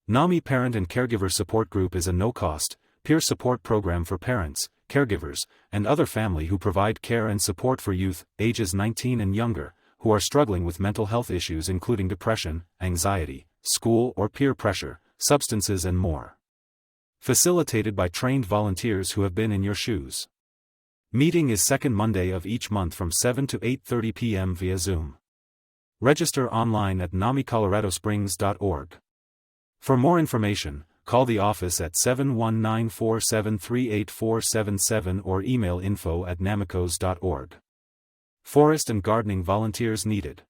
[SPEAKER 1] NAMI Parent and Caregiver Support Group is a no-cost, peer support program for parents, caregivers, and other family who provide care and support for youth, ages 19 and younger, who are struggling with mental health issues including depression, anxiety, school or peer pressure, substances and more. Facilitated by trained volunteers who have been in your shoes. Meeting is second Monday of each month from 7 to 8:30 p.m. via Zoom. Register online at namicoloradosprings.org. For more information, call the office at 719-473-8477 or email info@namicos.org. Forest and gardening volunteers needed.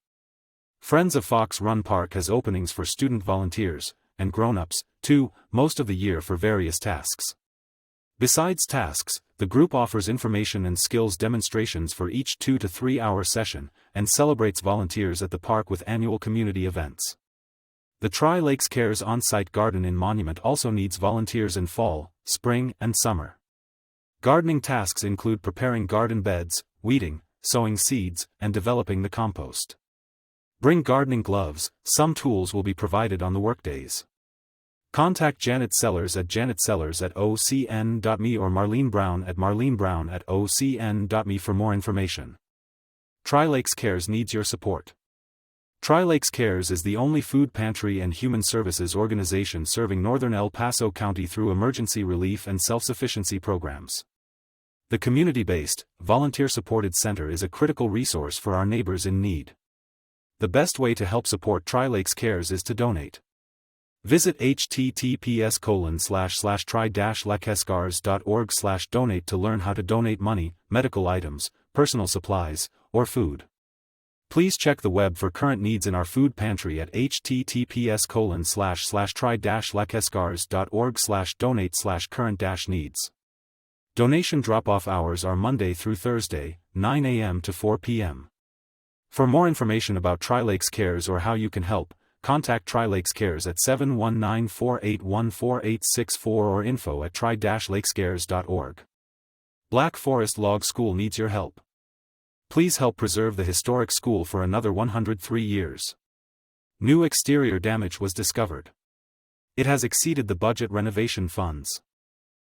[SPEAKER 1] Friends of Fox Run Park has openings for student volunteers, and grown-ups, too, most of the year for various tasks. Besides tasks, the group offers information and skills demonstrations for each 2 to 3 hour session, and celebrates volunteers at the park with annual community events. The Tri-Lakes Cares on-site garden in Monument also needs volunteers in fall, spring, and summer. Gardening tasks include preparing garden beds, weeding, sowing seeds, and developing the compost. Bring gardening gloves. Some tools will be provided on the workdays. Contact Janet Sellers at janetsellers@ocn.me or Marlene Brown at marlenebrown@ocn.me for more information. Tri-Lakes Cares needs your support. Tri-Lakes Cares is the only food pantry and human services organization serving northern El Paso County through emergency relief and self-sufficiency programs. The community-based, volunteer-supported center is a critical resource for our neighbors in need. The best way to help support Tri-Lakes Cares is to donate. Visit https://tri-lakescars.org/donate to learn how to donate money, medical items, personal supplies, or food. Please check the web for current needs in our food pantry at https://tri-lakescars.org/donate/current-needs. Donation drop-off hours are Monday through Thursday, 9 a.m. to 4 p.m. For more information about Tri-Lakes Cares or how you can help, contact Tri-Lakes Cares at 719-481-4864 or info@tri-lakescares.org. Black Forest Log School needs your help. Please help preserve the historic school for another 103 years. New exterior damage was discovered. It has exceeded the budget renovation funds.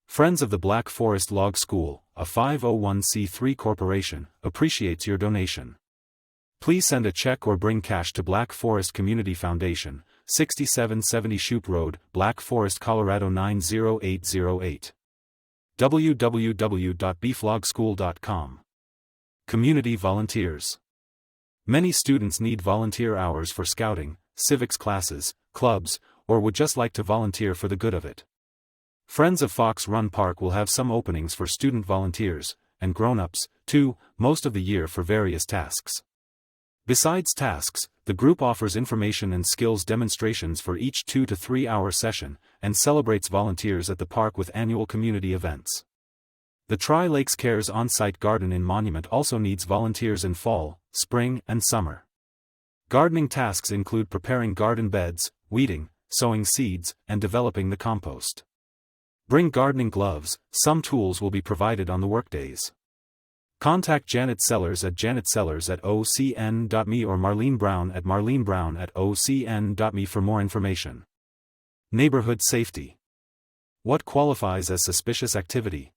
[SPEAKER 1] Friends of the Black Forest Log School, a 501c3 corporation, appreciates your donation. Please send a check or bring cash to Black Forest Community Foundation, 6770 Shoup Road, Black Forest, Colorado 90808. www.beeflogschool.com. Community volunteers. Many students need volunteer hours for scouting, civics classes, clubs, or would just like to volunteer for the good of it. Friends of Fox Run Park will have some openings for student volunteers, and grown-ups, too, most of the year for various tasks. Besides tasks, the group offers information and skills demonstrations for each 2 to 3 hour session, and celebrates volunteers at the park with annual community events. The Tri-Lakes Cares on-site garden in Monument also needs volunteers in fall, spring, and summer. Gardening tasks include preparing garden beds, weeding, sowing seeds, and developing the compost. Bring gardening gloves. Some tools will be provided on the workdays. Contact Janet Sellers at janetsellers@ocn.me or Marlene Brown at marlenebrown@ocn.me for more information. Neighborhood safety. What qualifies as suspicious activity?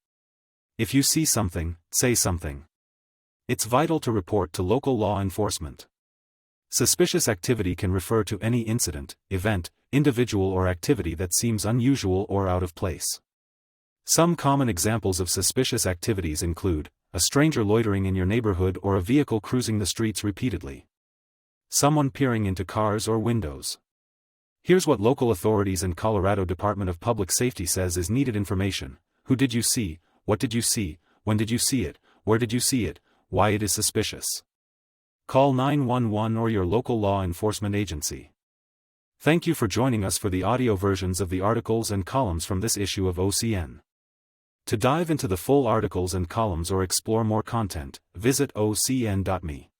[SPEAKER 1] If you see something, say something. It's vital to report to local law enforcement. Suspicious activity can refer to any incident, event, individual or activity that seems unusual or out of place. Some common examples of suspicious activities include a stranger loitering in your neighborhood or a vehicle cruising the streets repeatedly. Someone peering into cars or windows. Here's what local authorities and Colorado Department of Public Safety says is needed information. Who did you see? What did you see? When did you see it? Where did you see it? Why it is suspicious. Call 911 or your local law enforcement agency. Thank you for joining us for the audio versions of the articles and columns from this issue of OCN. To dive into the full articles and columns or explore more content, visit ocn.me.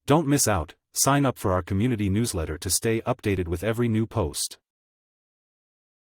[SPEAKER 1] Don't miss out. Sign up for our community newsletter to stay updated with every new post.